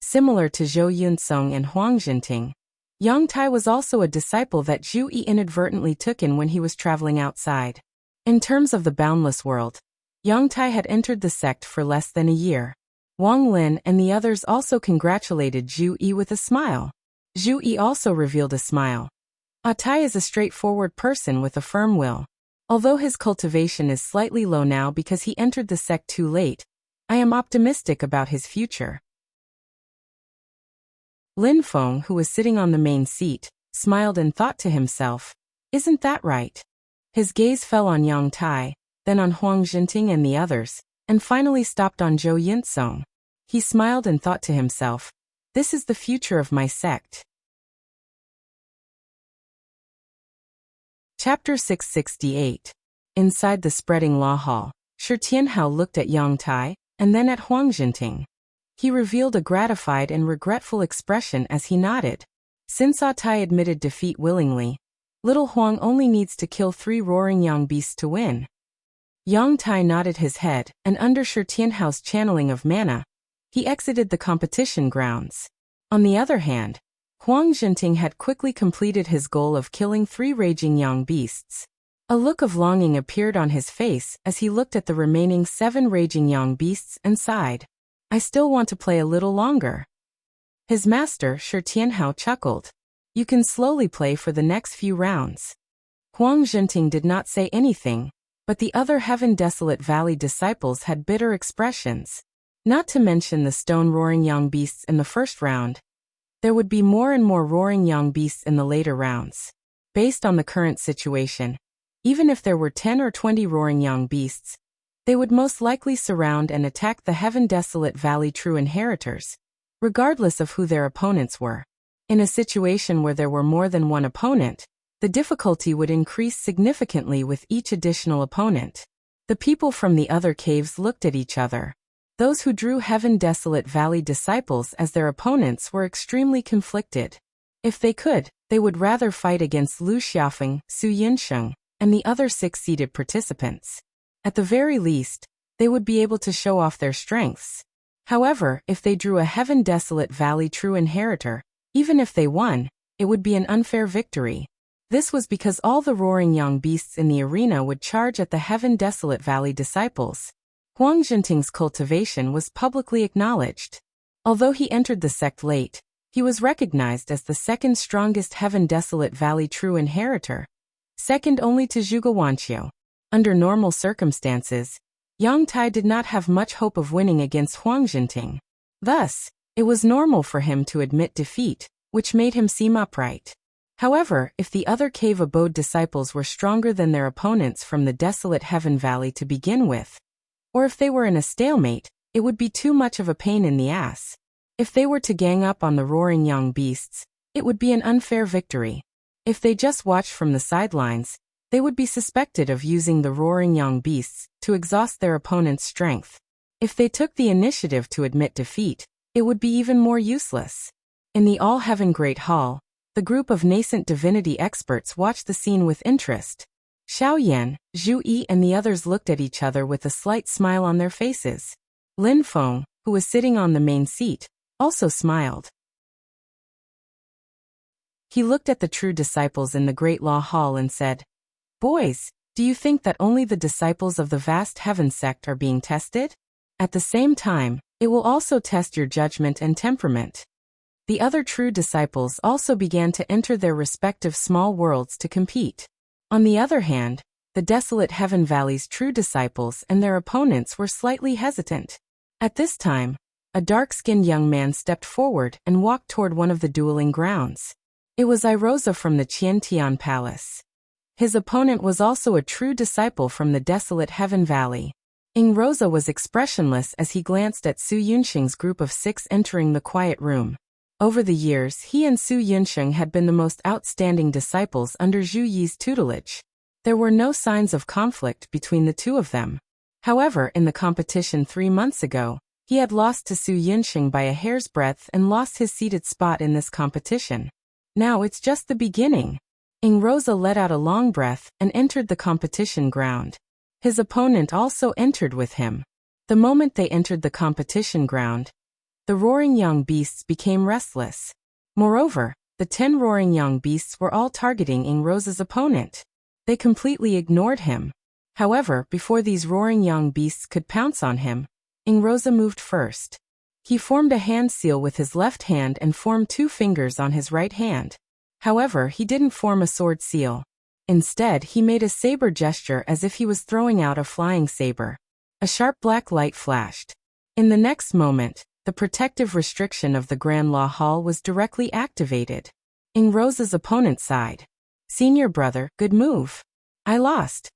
Similar to Zhou Yunsong and Huang Jinting, Yang Tai was also a disciple that Zhu Yi inadvertently took in when he was traveling outside. In terms of the boundless world, Yang Tai had entered the sect for less than a year. Wang Lin and the others also congratulated Zhu Yi with a smile. Zhu Yi also revealed a smile. Tai is a straightforward person with a firm will. Although his cultivation is slightly low now because he entered the sect too late, I am optimistic about his future. Lin Feng, who was sitting on the main seat, smiled and thought to himself, "Isn't that right?" His gaze fell on Yang Tai, then on Huang Jinting and the others, and finally stopped on Zhou Yunsong. He smiled and thought to himself, "This is the future of my sect." Chapter 668. Inside the spreading law hall, Shi Tianhao looked at Yang Tai, and then at Huang Jinting. He revealed a gratified and regretful expression as he nodded. Since Tai admitted defeat willingly, little Huang only needs to kill 3 roaring young beasts to win. Yang Tai nodded his head, and under Shi Tianhao's channeling of mana, he exited the competition grounds. On the other hand, Huang Jinting had quickly completed his goal of killing 3 raging young beasts. A look of longing appeared on his face as he looked at the remaining 7 raging young beasts and sighed. "I still want to play a little longer." His master, Shi Tianhao, chuckled. "You can slowly play for the next few rounds." Huang Jinting did not say anything, but the other Heaven Desolate Valley disciples had bitter expressions. Not to mention the stone roaring young beasts in the first round. There would be more and more roaring young beasts in the later rounds. Based on the current situation, Even if there were 10 or 20 roaring young beasts, they would most likely surround and attack the Heaven Desolate Valley true inheritors, regardless of who their opponents were. In a situation where there were more than one opponent, the difficulty would increase significantly with each additional opponent. The people from the other caves looked at each other. Those who drew Heaven Desolate Valley disciples as their opponents were extremely conflicted. If they could, they would rather fight against Lu Xiaofeng, Su Yunsheng, and the other 6 seeded participants. At the very least, they would be able to show off their strengths. However, if they drew a Heaven Desolate Valley true inheritor, even if they won, it would be an unfair victory. This was because all the roaring young beasts in the arena would charge at the Heaven Desolate Valley disciples. Huang Jinting's cultivation was publicly acknowledged. Although he entered the sect late, he was recognized as the second strongest Heaven Desolate Valley true inheritor, second only to Zhuge Wanqiu. Under normal circumstances, Yang Tai did not have much hope of winning against Huang Jinting. Thus, it was normal for him to admit defeat, which made him seem upright. However, if the other cave abode disciples were stronger than their opponents from the Desolate Heaven Valley to begin with, or if they were in a stalemate, it would be too much of a pain in the ass. If they were to gang up on the roaring young beasts, it would be an unfair victory. If they just watched from the sidelines, they would be suspected of using the roaring young beasts to exhaust their opponent's strength. If they took the initiative to admit defeat, it would be even more useless. In the All-Heaven Great Hall, the group of nascent divinity experts watched the scene with interest. Xiao Yan, Zhu Yi and the others looked at each other with a slight smile on their faces. Lin Feng, who was sitting on the main seat, also smiled. He looked at the true disciples in the Great Law Hall and said, "Boys, do you think that only the disciples of the vast heaven sect are being tested? At the same time, it will also test your judgment and temperament." The other true disciples also began to enter their respective small worlds to compete. On the other hand, the Desolate Heaven Valley's true disciples and their opponents were slightly hesitant. At this time, a dark-skinned young man stepped forward and walked toward one of the dueling grounds. It was Irosa from the Qiantian Palace. His opponent was also a true disciple from the Desolate Heaven Valley. Rosa was expressionless as he glanced at Su Yunsheng's group of 6 entering the quiet room. Over the years, he and Su Yunsheng had been the most outstanding disciples under Zhu Yi's tutelage. There were no signs of conflict between the two of them. However, in the competition 3 months ago, he had lost to Su Yunsheng by a hair's breadth and lost his seated spot in this competition. Now it's just the beginning. Rosa let out a long breath and entered the competition ground. His opponent also entered with him. The moment they entered the competition ground, the roaring young beasts became restless. Moreover, the 10 roaring young beasts were all targeting Rosa's opponent. They completely ignored him. However, before these roaring young beasts could pounce on him, Rosa moved first. He formed a hand seal with his left hand and formed 2 fingers on his right hand. However, he didn't form a sword seal. Instead, he made a saber gesture as if he was throwing out a flying saber. A sharp black light flashed. In the next moment, the protective restriction of the Grand Law Hall was directly activated. Rosa's opponent sighed. "Senior brother, good move. I lost."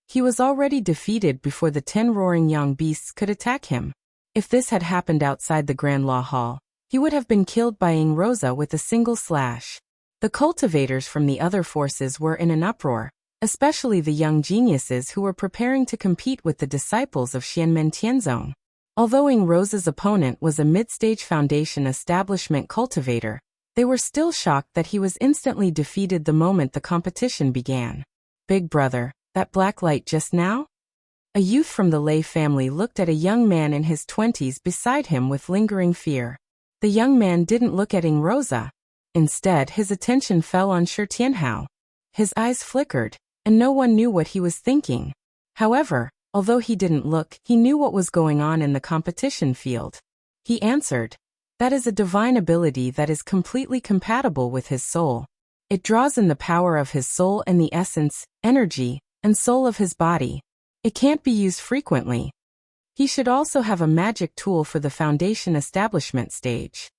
He was already defeated before the 10 roaring young beasts could attack him. If this had happened outside the Grand Law Hall, he would have been killed by Rosa with a single slash. The cultivators from the other forces were in an uproar, especially the young geniuses who were preparing to compete with the disciples of Xianmen Tianzong. Although Rosa's opponent was a mid-stage foundation establishment cultivator, they were still shocked that he was instantly defeated the moment the competition began. "Big brother, that black light just now?" A youth from the Lei family looked at a young man in his 20s beside him with lingering fear. The young man didn't look at Rosa. Instead, his attention fell on Shi Tianhao. His eyes flickered, and no one knew what he was thinking. However, although he didn't look, he knew what was going on in the competition field. He answered, "That is a divine ability that is completely compatible with his soul. It draws in the power of his soul and the essence, energy, and soul of his body. It can't be used frequently. He should also have a magic tool for the foundation establishment stage."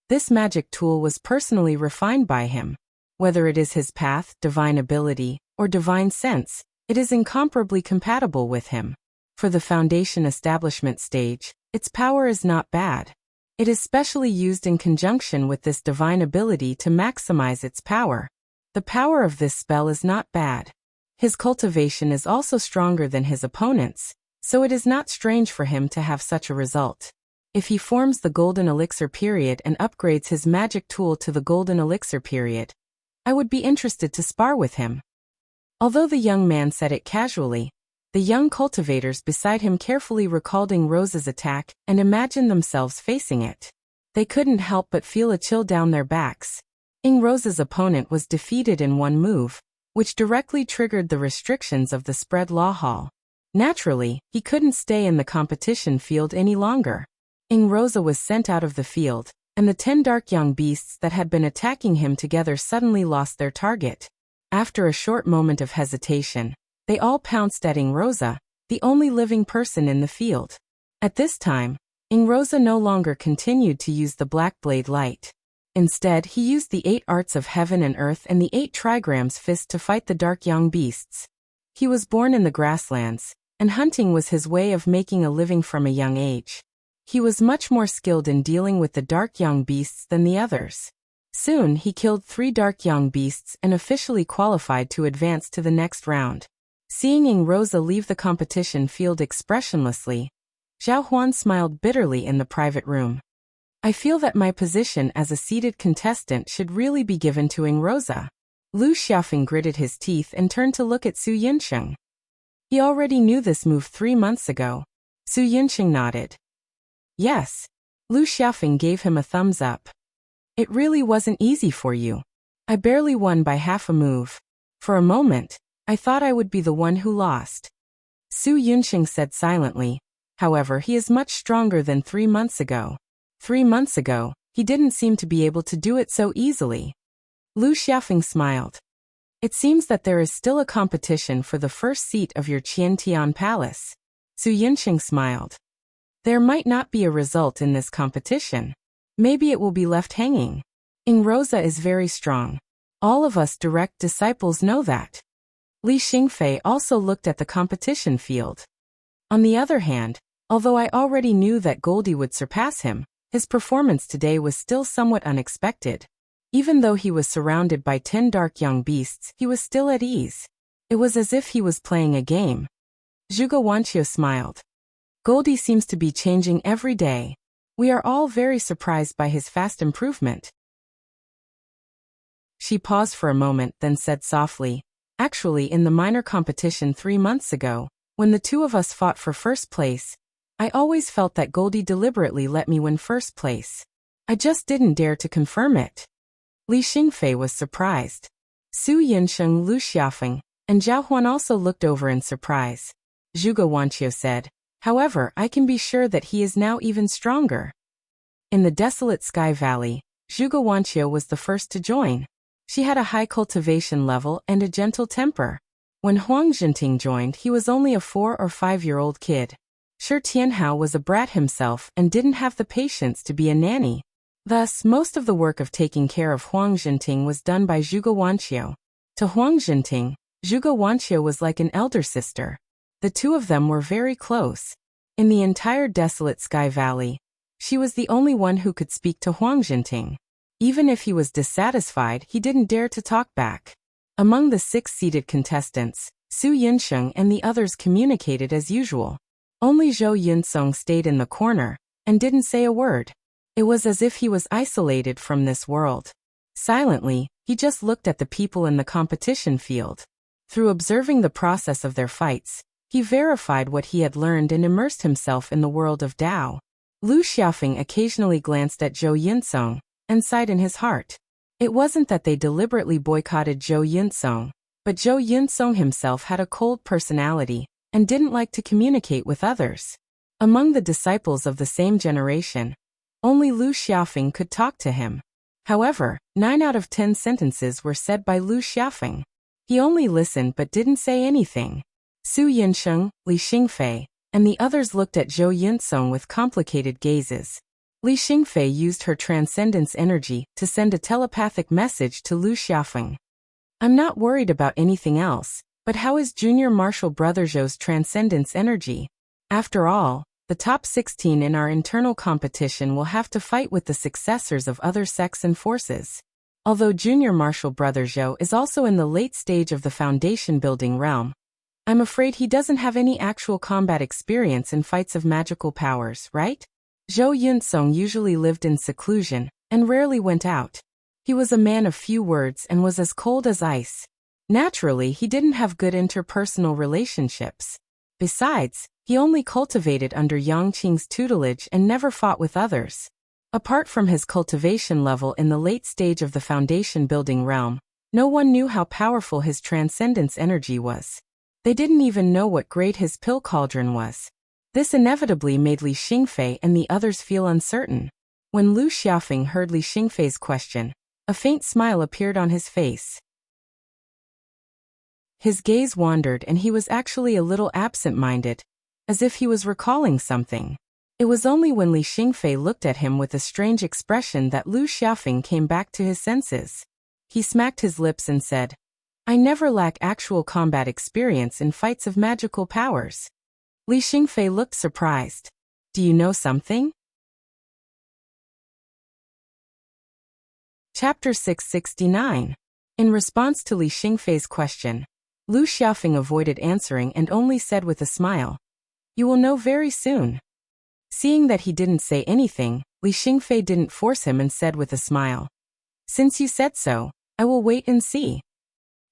This magic tool was personally refined by him. Whether it is his path, divine ability, or divine sense, it is incomparably compatible with him. For the foundation establishment stage, its power is not bad. It is specially used in conjunction with this divine ability to maximize its power. The power of this spell is not bad. His cultivation is also stronger than his opponent's, so it is not strange for him to have such a result. If he forms the Golden Elixir period and upgrades his magic tool to the Golden Elixir period, I would be interested to spar with him. Although the young man said it casually, the young cultivators beside him carefully recalled Rosa's attack and imagined themselves facing it. They couldn't help but feel a chill down their backs. Rosa's opponent was defeated in one move, which directly triggered the restrictions of the spread law hall. Naturally, he couldn't stay in the competition field any longer. Rosa was sent out of the field, and the 10 dark young beasts that had been attacking him together suddenly lost their target. After a short moment of hesitation, they all pounced at Rosa, the only living person in the field. At this time, Rosa no longer continued to use the Black Blade Light. Instead, he used the 8 arts of heaven and earth and the 8 trigrams fist to fight the dark young beasts. He was born in the grasslands, and hunting was his way of making a living from a young age. He was much more skilled in dealing with the dark young beasts than the others. Soon he killed 3 dark young beasts and officially qualified to advance to the next round. Seeing Rosa leave the competition field expressionlessly, Zhao Huan smiled bitterly in the private room. I feel that my position as a seated contestant should really be given to Rosa. Lu Xiaofeng gritted his teeth and turned to look at Su Yinsheng. He already knew this move 3 months ago. Su Yinsheng nodded. Yes. Lu Xiaofeng gave him a thumbs up. It really wasn't easy for you. I barely won by half a move. For a moment, I thought I would be the one who lost. Su Yinsheng said silently. However, he is much stronger than 3 months ago. 3 months ago, he didn't seem to be able to do it so easily. Lu Xiaofeng smiled. It seems that there is still a competition for the first seat of your Qiantian Palace. Su Yinsheng smiled. There might not be a result in this competition. Maybe it will be left hanging. Rosa is very strong. All of us direct disciples know that. Li Xingfei also looked at the competition field. On the other hand, although I already knew that Goldie would surpass him, his performance today was still somewhat unexpected. Even though he was surrounded by 10 dark young beasts, he was still at ease. It was as if he was playing a game. Zhuge Wanqiu smiled. Goldie seems to be changing every day. We are all very surprised by his fast improvement. She paused for a moment, then said softly, Actually, in the minor competition 3 months ago, when the 2 of us fought for first place, I always felt that Goldie deliberately let me win first place. I just didn't dare to confirm it. Li Xingfei was surprised. Su Yinsheng, Lu Xiaofeng, and Zhao Huan also looked over in surprise. Zhuge Wanqiu said, However, I can be sure that he is now even stronger. In the desolate Sky Valley, Zhuge Wanqiu was the first to join. She had a high cultivation level and a gentle temper. When Huang Zhenting joined, he was only a 4 or 5-year-old kid. Shi Tianhao was a brat himself and didn't have the patience to be a nanny. Thus, most of the work of taking care of Huang Zhenting was done by Zhuge Wanqiu. To Huang Zhenting, Zhuge Wanqiu was like an elder sister. The 2 of them were very close. In the entire desolate Sky Valley, she was the only one who could speak to Huang Zhenting. Even if he was dissatisfied, he didn't dare to talk back. Among the 6 seated contestants, Su Yinsheng and the others communicated as usual. Only Zhou Yunsong stayed in the corner and didn't say a word. It was as if he was isolated from this world. Silently, he just looked at the people in the competition field. Through observing the process of their fights, he verified what he had learned and immersed himself in the world of Tao. Lu Xiaofeng occasionally glanced at Zhou Yunsong and sighed in his heart. It wasn't that they deliberately boycotted Zhou Yunsong, but Zhou Yunsong himself had a cold personality and didn't like to communicate with others. Among the disciples of the same generation, only Lu Xiaofeng could talk to him. However, 9 out of 10 sentences were said by Lu Xiaofeng. He only listened but didn't say anything. Su Yinsheng, Li Xingfei, and the others looked at Zhou Yunsong with complicated gazes. Li Xingfei used her transcendence energy to send a telepathic message to Lu Xiaofeng. I'm not worried about anything else, but how is Junior Martial Brother Zhou's transcendence energy? After all, the top 16 in our internal competition will have to fight with the successors of other sects and forces. Although Junior Martial Brother Zhou is also in the late stage of the foundation building realm, I'm afraid he doesn't have any actual combat experience in fights of magical powers, right? Zhou Yunsong usually lived in seclusion and rarely went out. He was a man of few words and was as cold as ice. Naturally, he didn't have good interpersonal relationships. Besides, he only cultivated under Yang Qing's tutelage and never fought with others. Apart from his cultivation level in the late stage of the foundation building realm, no one knew how powerful his transcendence energy was. They didn't even know what grade his pill cauldron was. This inevitably made Li Xingfei and the others feel uncertain. When Lu Xiaofeng heard Li Xingfei's question, a faint smile appeared on his face. His gaze wandered and he was actually a little absent-minded, as if he was recalling something. It was only when Li Xingfei looked at him with a strange expression that Lu Xiaofeng came back to his senses. He smacked his lips and said, I never lack actual combat experience in fights of magical powers. Li Xingfei looked surprised. Do you know something? Chapter 669. In response to Li Xingfei's question, Lu Xiaofeng avoided answering and only said with a smile, You will know very soon. Seeing that he didn't say anything, Li Xingfei didn't force him and said with a smile, Since you said so, I will wait and see.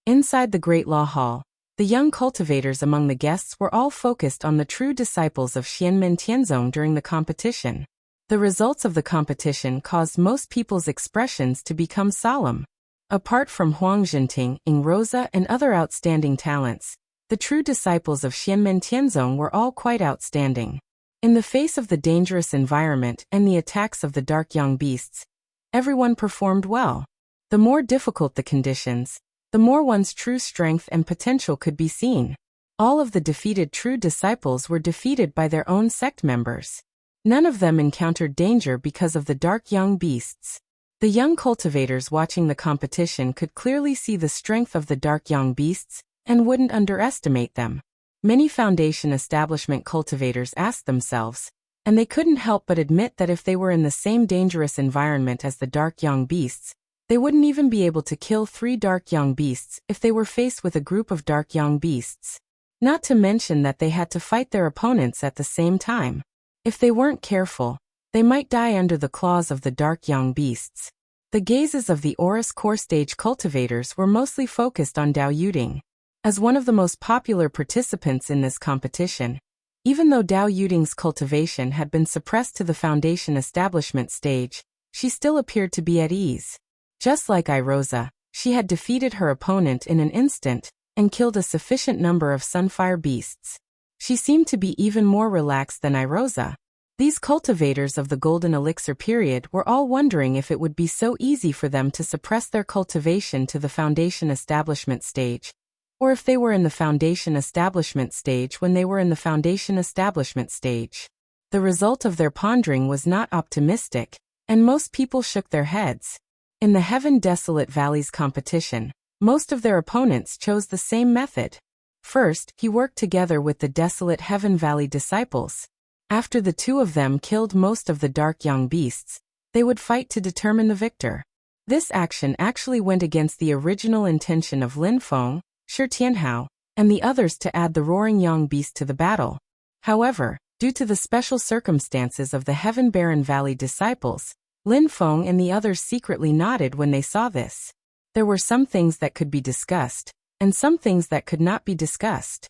Inside the Great Law Hall, the young cultivators among the guests were all focused on the true disciples of Xianmen Tianzong during the competition. The results of the competition caused most people's expressions to become solemn. Apart from Huang Zhenting, Ying Rosa, and other outstanding talents, the true disciples of Xianmen Tianzong were all quite outstanding. In the face of the dangerous environment and the attacks of the dark young beasts, everyone performed well. The more difficult the conditions, the more one's true strength and potential could be seen. All of the defeated true disciples were defeated by their own sect members. None of them encountered danger because of the dark young beasts. The young cultivators watching the competition could clearly see the strength of the dark young beasts and wouldn't underestimate them. Many foundation establishment cultivators asked themselves, and they couldn't help but admit that if they were in the same dangerous environment as the dark young beasts, they wouldn't even be able to kill 3 dark young beasts if they were faced with a group of dark young beasts. Not to mention that they had to fight their opponents at the same time. If they weren't careful, they might die under the claws of the dark young beasts. The gazes of the Oris core stage cultivators were mostly focused on Dao Yuding. As one of the most popular participants in this competition, even though Dao Yuding's cultivation had been suppressed to the foundation establishment stage, she still appeared to be at ease. Just like Irosa, she had defeated her opponent in an instant and killed a sufficient number of Sunfire beasts. She seemed to be even more relaxed than Irosa. These cultivators of the Golden Elixir period were all wondering if it would be so easy for them to suppress their cultivation to the foundation establishment stage, or if they were in the foundation establishment stage when they were in the foundation establishment stage. The result of their pondering was not optimistic, and most people shook their heads. In the Heaven Desolate Valleys competition, most of their opponents chose the same method. First, he worked together with the Desolate Heaven Valley disciples. After the two of them killed most of the dark young beasts, they would fight to determine the victor. This action actually went against the original intention of Lin Feng, Shi Tianhao, and the others to add the roaring young beast to the battle. However, due to the special circumstances of the Heaven Barren Valley disciples, Lin Feng and the others secretly nodded when they saw this. There were some things that could be discussed, and some things that could not be discussed.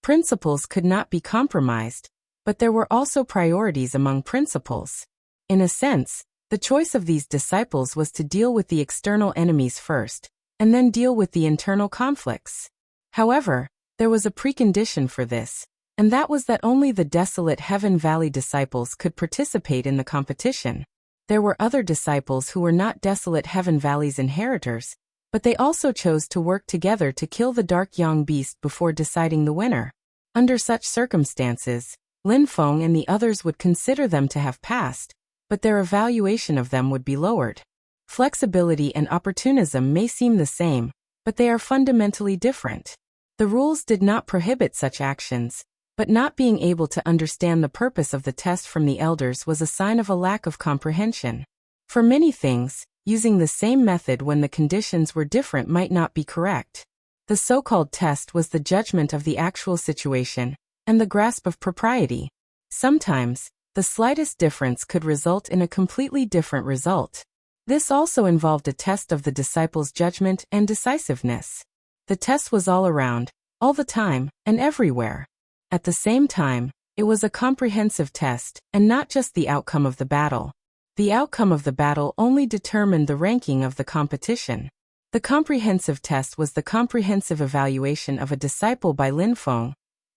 Principles could not be compromised, but there were also priorities among principles. In a sense, the choice of these disciples was to deal with the external enemies first, and then deal with the internal conflicts. However, there was a precondition for this, and that was that only the Desolate Heaven Valley disciples could participate in the competition. There were other disciples who were not Desolate Heaven Valley's inheritors, but they also chose to work together to kill the dark young beast before deciding the winner. Under such circumstances, Lin Feng and the others would consider them to have passed, but their evaluation of them would be lowered. Flexibility and opportunism may seem the same, but they are fundamentally different. The rules did not prohibit such actions, but not being able to understand the purpose of the test from the elders was a sign of a lack of comprehension. For many things, using the same method when the conditions were different might not be correct. The so-called test was the judgment of the actual situation and the grasp of propriety. Sometimes, the slightest difference could result in a completely different result. This also involved a test of the disciples' judgment and decisiveness. The test was all around, all the time, and everywhere. At the same time, it was a comprehensive test, and not just the outcome of the battle. The outcome of the battle only determined the ranking of the competition. The comprehensive test was the comprehensive evaluation of a disciple by Lin Feng,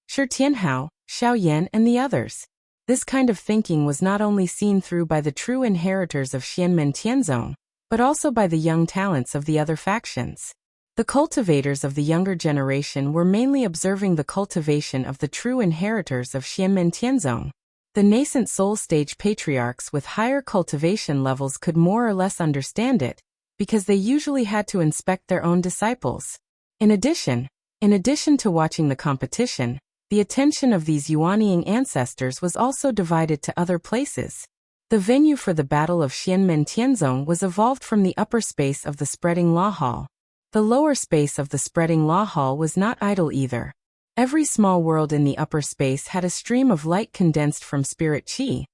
Shi Tianhao, Xiao Yan and the others. This kind of thinking was not only seen through by the true inheritors of Xianmen Tianzong, but also by the young talents of the other factions. The cultivators of the younger generation were mainly observing the cultivation of the true inheritors of Xianmen Tianzong. The nascent soul stage patriarchs with higher cultivation levels could more or less understand it, because they usually had to inspect their own disciples. In addition to watching the competition, the attention of these Yuanying ancestors was also divided to other places. The venue for the Battle of Xianmen Tianzong was evolved from the upper space of the Spreading Law Hall. The lower space of the Spreading Law Hall was not idle either. Every small world in the upper space had a stream of light condensed from spirit qi,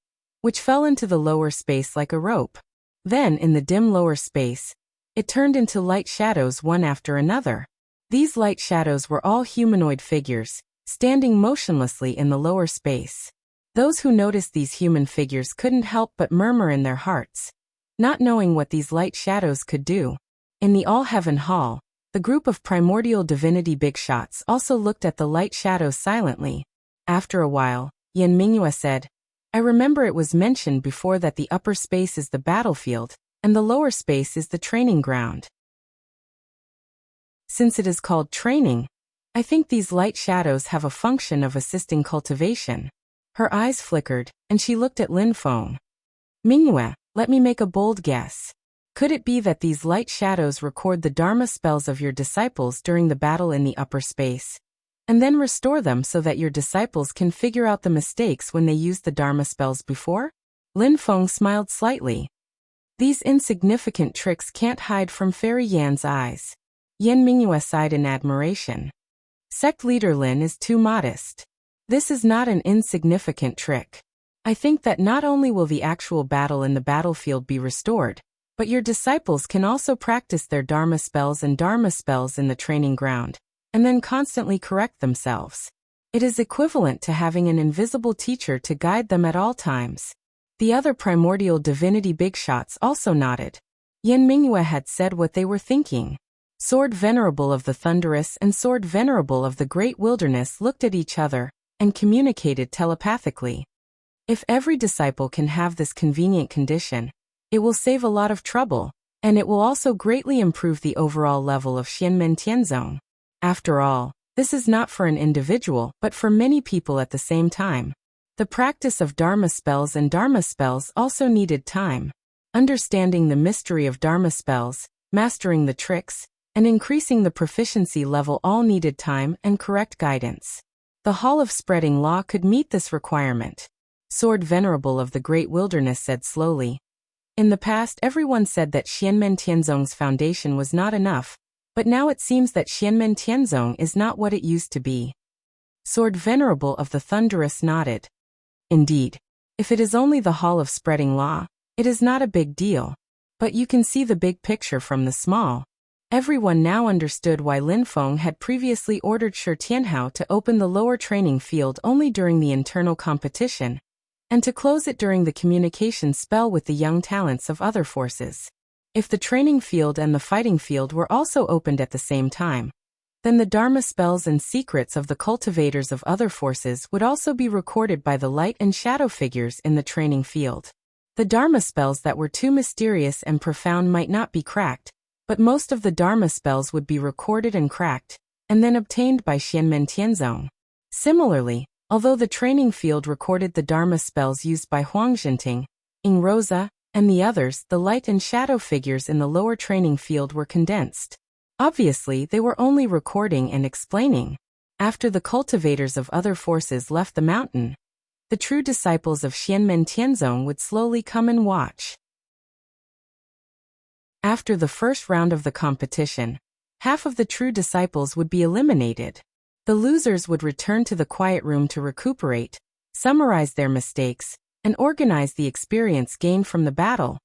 which fell into the lower space like a rope. Then, in the dim lower space, it turned into light shadows one after another. These light shadows were all humanoid figures, standing motionlessly in the lower space. Those who noticed these human figures couldn't help but murmur in their hearts, not knowing what these light shadows could do. In the All-Heaven Hall, the group of primordial divinity big shots also looked at the light shadows silently. After a while, Yan Mingyue said, "I remember it was mentioned before that the upper space is the battlefield, and the lower space is the training ground. Since it is called training, I think these light shadows have a function of assisting cultivation." Her eyes flickered, and she looked at Lin Feng. "Mingyue, let me make a bold guess. Could it be that these light shadows record the Dharma spells of your disciples during the battle in the upper space, and then restore them so that your disciples can figure out the mistakes when they used the Dharma spells before?" Lin Feng smiled slightly. "These insignificant tricks can't hide from Fairy Yan's eyes." Yan Mingyue sighed in admiration. "Sect leader Lin is too modest. This is not an insignificant trick. I think that not only will the actual battle in the battlefield be restored, but your disciples can also practice their Dharma spells and Dharma spells in the training ground, and then constantly correct themselves. It is equivalent to having an invisible teacher to guide them at all times." The other primordial divinity big shots also nodded. Yan Mingyue had said what they were thinking. Sword Venerable of the Thunderous and Sword Venerable of the Great Wilderness looked at each other and communicated telepathically. If every disciple can have this convenient condition, it will save a lot of trouble, and it will also greatly improve the overall level of Xianmen Tianzong. After all, this is not for an individual, but for many people at the same time. The practice of Dharma spells and Dharma spells also needed time. Understanding the mystery of Dharma spells, mastering the tricks, and increasing the proficiency level all needed time and correct guidance. The Hall of Spreading Law could meet this requirement. Sword Venerable of the Great Wilderness said slowly. "In the past everyone said that Xianmen Tianzong's foundation was not enough, but now it seems that Xianmen Tianzong is not what it used to be." Sword Venerable of the Thunderous nodded. "Indeed. If it is only the Hall of Spreading Law, it is not a big deal. But you can see the big picture from the small." Everyone now understood why Lin Feng had previously ordered Shi Tianhao to open the lower training field only during the internal competition, and to close it during the communication spell with the young talents of other forces. If the training field and the fighting field were also opened at the same time, then the Dharma spells and secrets of the cultivators of other forces would also be recorded by the light and shadow figures in the training field. The Dharma spells that were too mysterious and profound might not be cracked, but most of the Dharma spells would be recorded and cracked, and then obtained by Xianmen Tianzong. Similarly, Although the training field recorded the Dharma spells used by Huang Jinting, Ing Rosa, and the others, the light and shadow figures in the lower training field were condensed. Obviously, they were only recording and explaining. After the cultivators of other forces left the mountain, the true disciples of Xianmen Tianzong would slowly come and watch. After the first round of the competition, half of the true disciples would be eliminated. The losers would return to the quiet room to recuperate, summarize their mistakes, and organize the experience gained from the battle,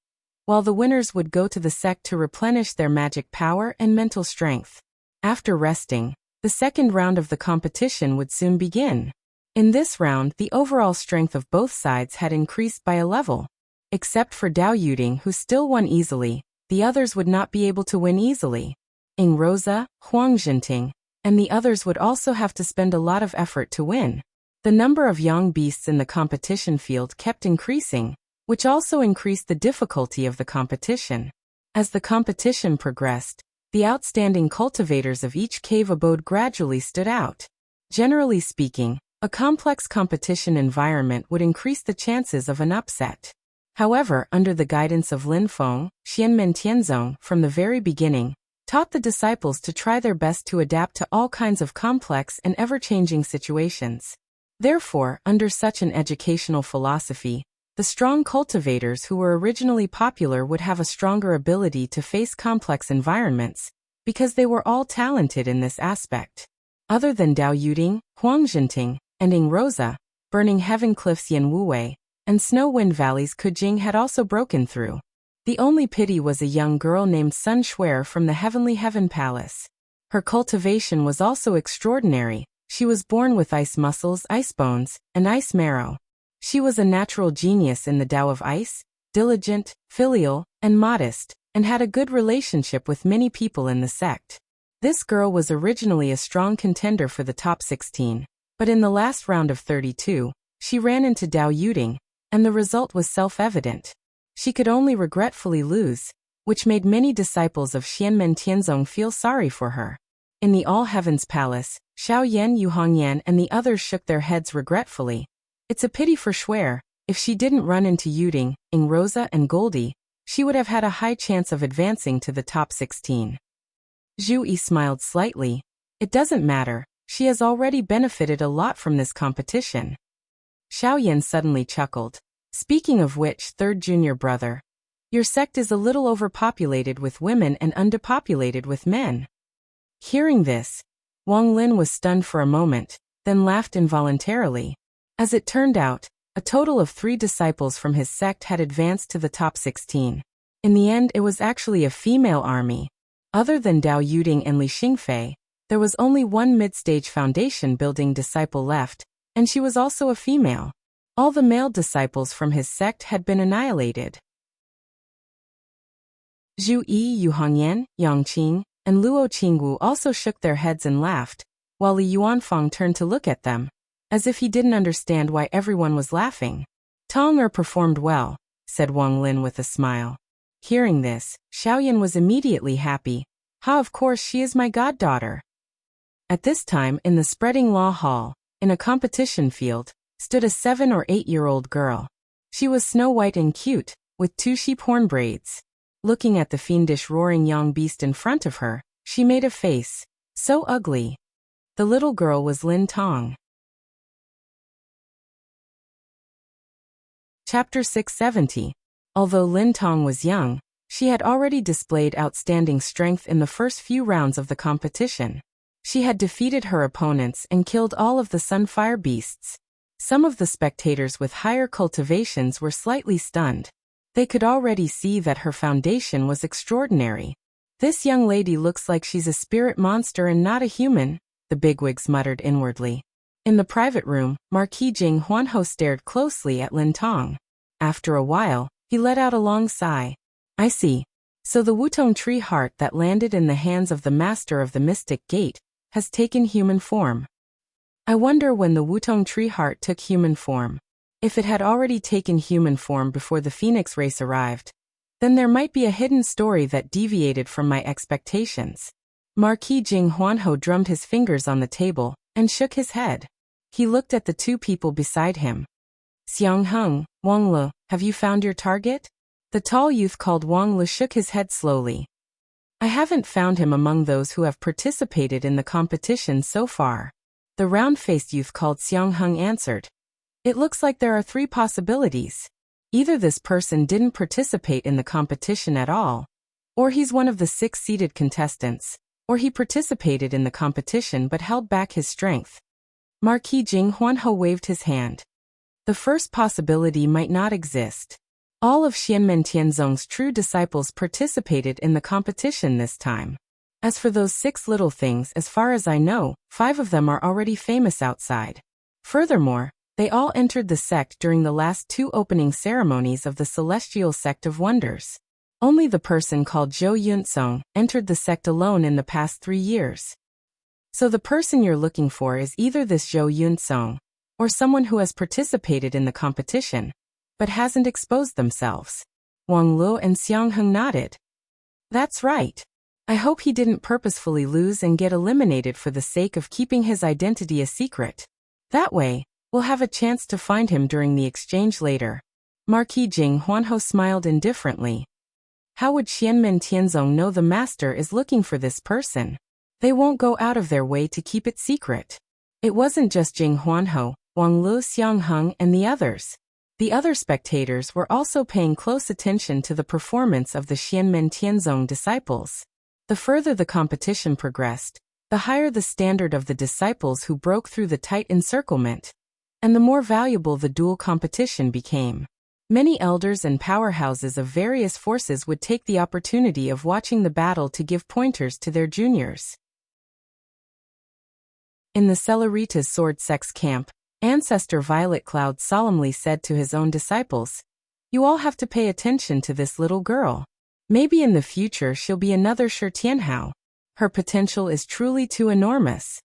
while the winners would go to the sect to replenish their magic power and mental strength. After resting, the second round of the competition would soon begin. In this round, the overall strength of both sides had increased by a level. Except for Dao Yuding, who still won easily, the others would not be able to win easily. Ing Rosa, Huang Jinting, and the others would also have to spend a lot of effort to win. The number of young beasts in the competition field kept increasing, which also increased the difficulty of the competition. As the competition progressed, the outstanding cultivators of each cave abode gradually stood out. Generally speaking, a complex competition environment would increase the chances of an upset. However, under the guidance of Lin Feng, Xianmen Tianzong, from the very beginning, taught the disciples to try their best to adapt to all kinds of complex and ever-changing situations. Therefore, under such an educational philosophy, the strong cultivators who were originally popular would have a stronger ability to face complex environments, because they were all talented in this aspect. Other than Dao Yuding, Huang Jinting, and Ing Rosa, Burning Heaven Cliffs Yan Wuwei, and Snow Wind Valleys Kujing had also broken through. The only pity was a young girl named Sun Shuer from the Heavenly Heaven Palace. Her cultivation was also extraordinary. She was born with ice muscles, ice bones, and ice marrow. She was a natural genius in the Tao of Ice, diligent, filial, and modest, and had a good relationship with many people in the sect. This girl was originally a strong contender for the top 16, but in the last round of 32, she ran into Dao Yuding, and the result was self-evident. She could only regretfully lose, which made many disciples of Xianmen Tianzong feel sorry for her. In the All Heavens Palace, Xiao Yan, Yuhongyan, and the others shook their heads regretfully. It's a pity for Shuer. If she didn't run into Yuding, Ing Rosa, and Goldie, she would have had a high chance of advancing to the top 16. Zhu Yi smiled slightly. It doesn't matter, she has already benefited a lot from this competition. Xiao Yan suddenly chuckled. Speaking of which, third junior brother, your sect is a little overpopulated with women and underpopulated with men. Hearing this, Wang Lin was stunned for a moment, then laughed involuntarily. As it turned out, a total of 3 disciples from his sect had advanced to the top 16. In the end, it was actually a female army. Other than Dao Yuding and Li Xingfei, there was only one mid-stage foundation building disciple left, and she was also a female. All the male disciples from his sect had been annihilated. Zhu Yi, Yuhongyan, Yangqing, and Luo Qingwu also shook their heads and laughed, while Li Yuanfang turned to look at them, as if he didn't understand why everyone was laughing. Tong Er performed well, said Wang Lin with a smile. Hearing this, Xiaoyan was immediately happy. Ha, of course she is my goddaughter. At this time, in the Spreading Law Hall, in a competition field, stood a 7 or 8-year-old girl. She was snow white and cute, with 2 sheep horn braids. Looking at the fiendish roaring young beast in front of her, she made a face, so ugly. The little girl was Lin Tong. Chapter 670. Although Lin Tong was young, she had already displayed outstanding strength in the first few rounds of the competition. She had defeated her opponents and killed all of the Sunfire beasts. Some of the spectators with higher cultivations were slightly stunned. They could already see that her foundation was extraordinary. This young lady looks like she's a spirit monster and not a human, the bigwigs muttered inwardly. In the private room, Marquis Jing Huanho stared closely at Lin Tong. After a while, he let out a long sigh. I see. So the Wutong tree heart that landed in the hands of the master of the Mystic Gate has taken human form. I wonder when the Wutong tree heart took human form. If it had already taken human form before the Phoenix race arrived, then there might be a hidden story that deviated from my expectations. Marquis Jing Huanho drummed his fingers on the table and shook his head. He looked at the two people beside him. Xiang Heng, Wang Le, have you found your target? The tall youth called Wang Le shook his head slowly. I haven't found him among those who have participated in the competition so far. The round-faced youth called Xiang Heng answered. It looks like there are three possibilities. Either this person didn't participate in the competition at all, or he's one of the 6 seeded contestants, or he participated in the competition but held back his strength. Marquis Jing Huanho waved his hand. The first possibility might not exist. All of Xianmen Tianzong's true disciples participated in the competition this time. As for those 6 little things, as far as I know, 5 of them are already famous outside. Furthermore, they all entered the sect during the last 2 opening ceremonies of the Celestial Sect of Wonders. Only the person called Zhou Yunsong entered the sect alone in the past 3 years. So the person you're looking for is either this Zhou Yunsong, or someone who has participated in the competition, but hasn't exposed themselves. Wang Luo and Xiang Heng nodded. That's right. I hope he didn't purposefully lose and get eliminated for the sake of keeping his identity a secret. That way, we'll have a chance to find him during the exchange later. Marquis Jing Huanho smiled indifferently. How would Xianmen Tianzong know the master is looking for this person? They won't go out of their way to keep it secret. It wasn't just Jing Huanho, Wang Lu, Xiang Heng, and the others. The other spectators were also paying close attention to the performance of the Xianmen Tianzong disciples. The further the competition progressed, the higher the standard of the disciples who broke through the tight encirclement, and the more valuable the duel competition became. Many elders and powerhouses of various forces would take the opportunity of watching the battle to give pointers to their juniors. In the Celeritas Sword Sect's camp, Ancestor Violet Cloud solemnly said to his own disciples, "You all have to pay attention to this little girl. Maybe in the future she'll be another Shi Tianhao. Her potential is truly too enormous."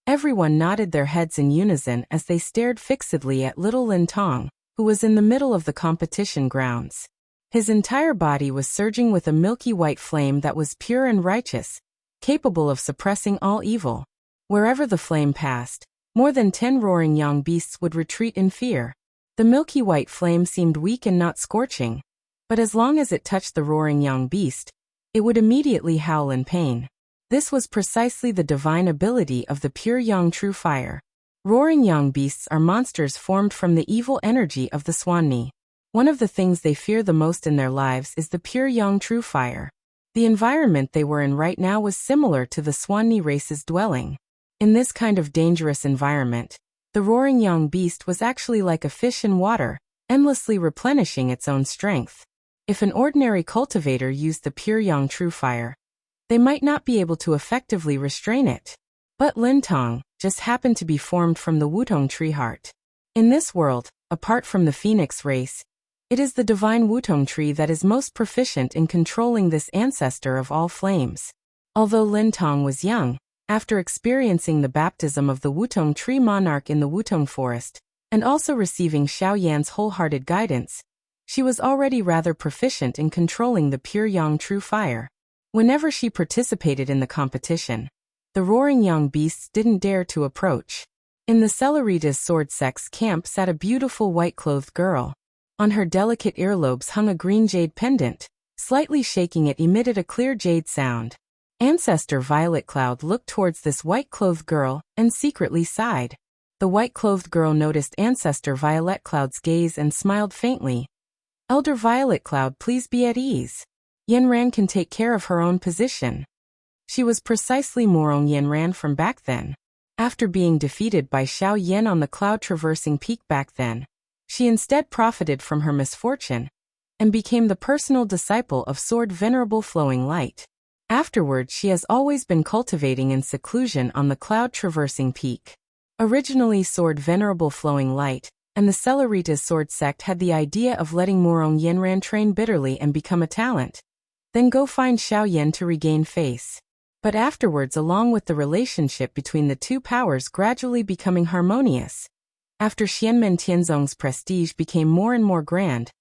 Everyone nodded their heads in unison as they stared fixedly at little Lin Tong, who was in the middle of the competition grounds. His entire body was surging with a milky white flame that was pure and righteous, capable of suppressing all evil. Wherever the flame passed, more than 10 roaring young beasts would retreat in fear. The milky white flame seemed weak and not scorching, but as long as it touched the roaring young beast, it would immediately howl in pain. This was precisely the divine ability of the pure young true fire. Roaring young beasts are monsters formed from the evil energy of the Swanni. One of the things they fear the most in their lives is the pure young true fire. The environment they were in right now was similar to the Swanni race's dwelling. In this kind of dangerous environment, the roaring young beast was actually like a fish in water, endlessly replenishing its own strength. If an ordinary cultivator used the pure young true fire, they might not be able to effectively restrain it. But Lin Tong just happened to be formed from the Wutong tree heart. In this world, apart from the phoenix race, it is the divine Wutong tree that is most proficient in controlling this ancestor of all flames. Although Lin Tong was young, after experiencing the baptism of the Wutong tree monarch in the Wutong forest, and also receiving Xiao Yan's wholehearted guidance, she was already rather proficient in controlling the pure yang true fire. Whenever she participated in the competition, the roaring young beasts didn't dare to approach. In the Celeritas Sword Sect's camp sat a beautiful white-clothed girl. On her delicate earlobes hung a green jade pendant. Slightly shaking it emitted a clear jade sound. Ancestor Violet Cloud looked towards this white-clothed girl and secretly sighed. The white-clothed girl noticed Ancestor Violet Cloud's gaze and smiled faintly. "Elder Violet Cloud, please be at ease. Yanran can take care of her own position." She was precisely Morong Yanran from back then. After being defeated by Xiao Yan on the cloud-traversing peak back then, she instead profited from her misfortune and became the personal disciple of Sword Venerable Flowing Light. Afterward, she has always been cultivating in seclusion on the cloud-traversing peak. Originally Sword Venerable Flowing Light, and the Celeritas Sword Sect had the idea of letting Morong Yanran train bitterly and become a talent, then go find Xiao Yan to regain face. But afterwards, along with the relationship between the two powers gradually becoming harmonious, after Xianmen Tianzong's prestige became more and more grand,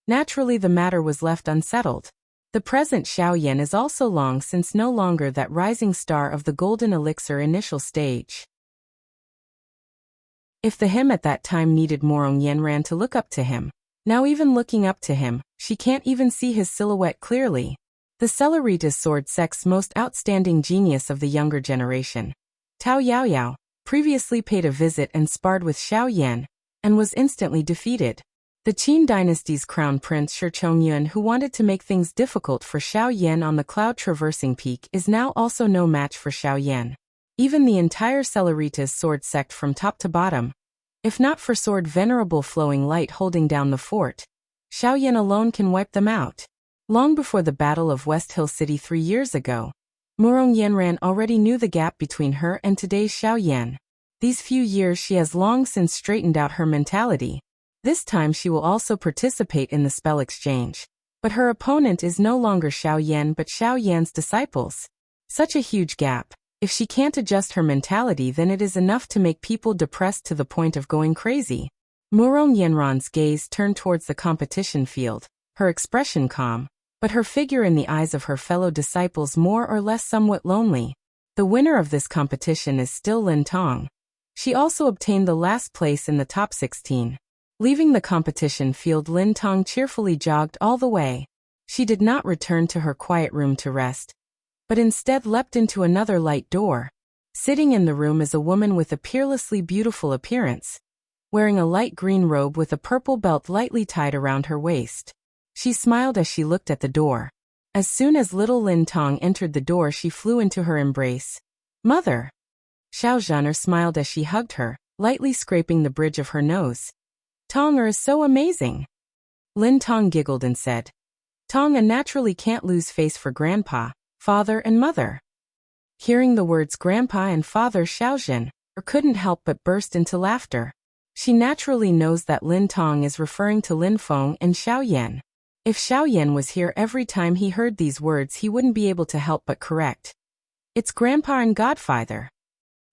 naturally the matter was left unsettled. The present Xiao Yan is also long since no longer that rising star of the golden elixir initial stage. If the him at that time needed Morong Yenran to look up to him, now even looking up to him, she can't even see his silhouette clearly. The Celeritas sword sect's most outstanding genius of the younger generation, Tao Yaoyao, previously paid a visit and sparred with Xiao Yan, and was instantly defeated. The Qin dynasty's crown prince Shi Chongyun, who wanted to make things difficult for Xiao Yan on the cloud-traversing peak, is now also no match for Xiao Yan. Even the entire Celeritas sword sect from top to bottom, if not for sword venerable flowing light holding down the fort, Xiao Yan alone can wipe them out. Long before the Battle of West Hill City 3 years ago, Morong Yenran already knew the gap between her and today's Xiao Yan. These few years she has long since straightened out her mentality. This time she will also participate in the spell exchange. But her opponent is no longer Xiao Yan but Xiao Yan's disciples. Such a huge gap. If she can't adjust her mentality, then it is enough to make people depressed to the point of going crazy. Morong Yenran's gaze turned towards the competition field, her expression calm, but her figure in the eyes of her fellow disciples more or less somewhat lonely. The winner of this competition is still Lin Tong. She also obtained the last place in the top 16. Leaving the competition field, Lin Tong cheerfully jogged all the way. She did not return to her quiet room to rest, but instead leapt into another light door. Sitting in the room is a woman with a peerlessly beautiful appearance, wearing a light green robe with a purple belt lightly tied around her waist. She smiled as she looked at the door. As soon as little Lin Tong entered the door, she flew into her embrace. "Mother!" Xiao Zhaner smiled as she hugged her, lightly scraping the bridge of her nose. "Tong is so amazing." Lin Tong giggled and said, "Tong naturally can't lose face for grandpa, father and mother." Hearing the words grandpa and father, Xiao Zhan couldn't help but burst into laughter. She naturally knows that Lin Tong is referring to Lin Feng and Xiao Yan. If Xiao Yan was here every time he heard these words, he wouldn't be able to help but correct. "It's grandpa and godfather.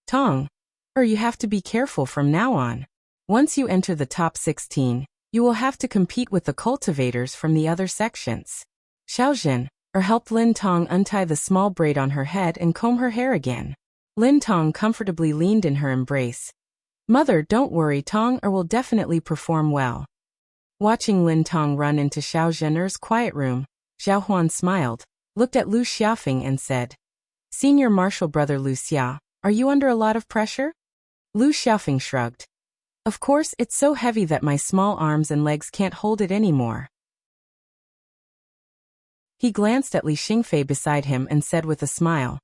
Tong, you have to be careful from now on. Once you enter the top 16, you will have to compete with the cultivators from the other sections." Xiao Zhan helped Lin Tong untie the small braid on her head and comb her hair again. Lin Tong comfortably leaned in her embrace. "Mother, don't worry, Tong will definitely perform well." Watching Lin Tong run into Xiao Zhaner's quiet room, Zhao Huan smiled, looked at Lu Xiaofeng and said, "Senior Marshal Brother Lu Xia, are you under a lot of pressure?" Lu Xiaofeng shrugged. "Of course, it's so heavy that my small arms and legs can't hold it anymore." He glanced at Li Xingfei beside him and said with a smile,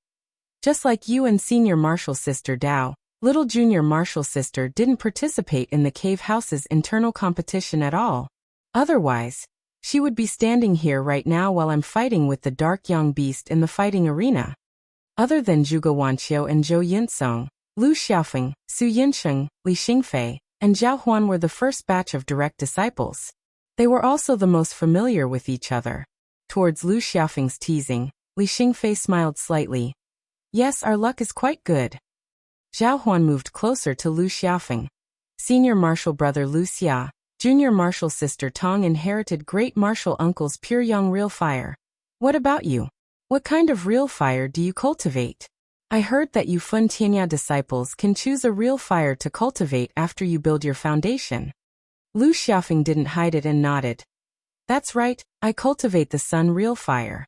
"Just like you and Senior Marshal Sister Dao, little Junior Marshal Sister didn't participate in the cave house's internal competition at all. Otherwise, she would be standing here right now while I'm fighting with the dark young beast in the fighting arena." Other than Zhuge Wanqiu and Zhou Yinsong, Lu Xiaofeng, Su Yinsheng, Li Xingfei, and Zhao Huan were the first batch of direct disciples. They were also the most familiar with each other. Towards Lu Xiaofeng's teasing, Li Xingfei smiled slightly. "Yes, our luck is quite good." Zhao Huan moved closer to Lu Xiaofeng. "Senior Marshal Brother Lu Xia, Junior Marshal Sister Tong inherited Great Marshal Uncle's pure young real fire. What about you? What kind of real fire do you cultivate? I heard that you Fun Tianya disciples can choose a real fire to cultivate after you build your foundation." Lu Xiaofeng didn't hide it and nodded. "That's right, I cultivate the Sun real fire."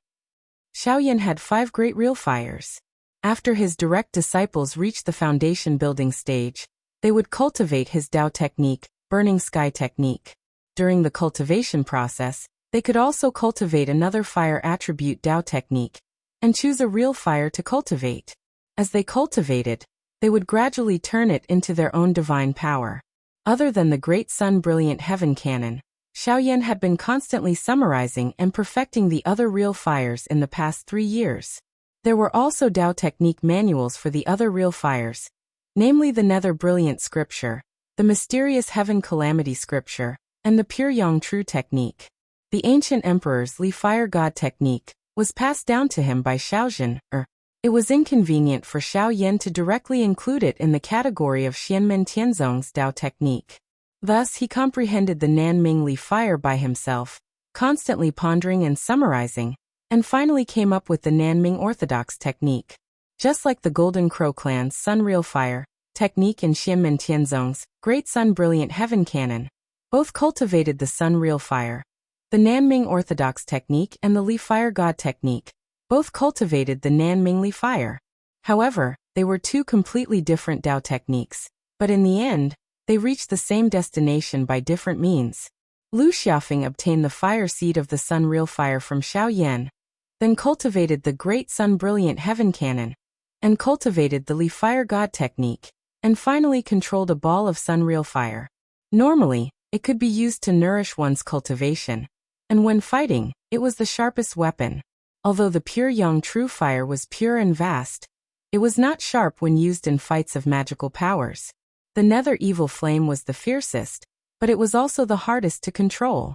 Xiao Yan had 5 great real fires. After his direct disciples reached the foundation building stage, they would cultivate his Dao technique, Burning Sky technique. During the cultivation process, they could also cultivate another fire attribute Dao technique, and choose a real fire to cultivate. As they cultivated, they would gradually turn it into their own divine power. Other than the Great Sun Brilliant Heaven Canon, Xiao Yan had been constantly summarizing and perfecting the other real fires in the past 3 years. There were also Dao technique manuals for the other real fires, namely the Nether Brilliant Scripture, the Mysterious Heaven Calamity Scripture, and the Pure Yang True technique. The ancient emperor's Li Fire God technique was passed down to him by Xiao Zhan. It was inconvenient for Xiao Yan to directly include it in the category of Xianmen Tianzong's Dao technique. Thus, he comprehended the Nanming Li Fire by himself, constantly pondering and summarizing, and finally came up with the Nanming Orthodox technique. Just like the Golden Crow clan's Sun Real Fire, technique and Xianmen Tianzong's Great Sun Brilliant Heaven Cannon. Both cultivated the Sun Real Fire. The Nanming Orthodox technique and the Li Fire God technique. Both cultivated the Nanming Li Fire. However, they were two completely different Dao techniques. But in the end, they reached the same destination by different means. Lu Xiaofeng obtained the fire seed of the Sun Real Fire from Xiao Yan, then cultivated the Great Sun Brilliant Heaven Cannon, and cultivated the Li Fire God technique, and finally controlled a ball of Sun Real Fire. Normally, it could be used to nourish one's cultivation, and when fighting, it was the sharpest weapon. Although the pure Yang True Fire was pure and vast, it was not sharp when used in fights of magical powers. The Nether Evil Flame was the fiercest, but it was also the hardest to control.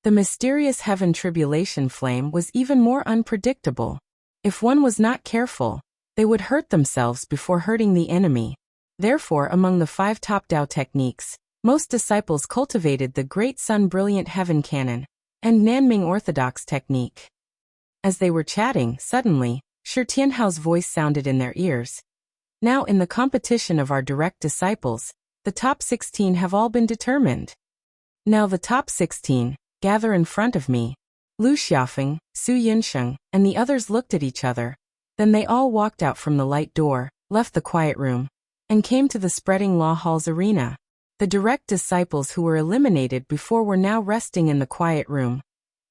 The mysterious Heaven Tribulation Flame was even more unpredictable. If one was not careful, they would hurt themselves before hurting the enemy. Therefore, among the 5 top Dao techniques, most disciples cultivated the Great Sun Brilliant Heaven Cannon and Nanming Orthodox technique. As they were chatting, suddenly, Shi Tianhao's voice sounded in their ears. Now in the competition of our direct disciples, the top 16 have all been determined. Now the top 16, gather in front of me. Lu Xiaofeng, Su Yunsheng, and the others looked at each other. Then they all walked out from the light door, left the quiet room, and came to the Spreading Law Hall's arena. The direct disciples who were eliminated before were now resting in the quiet room,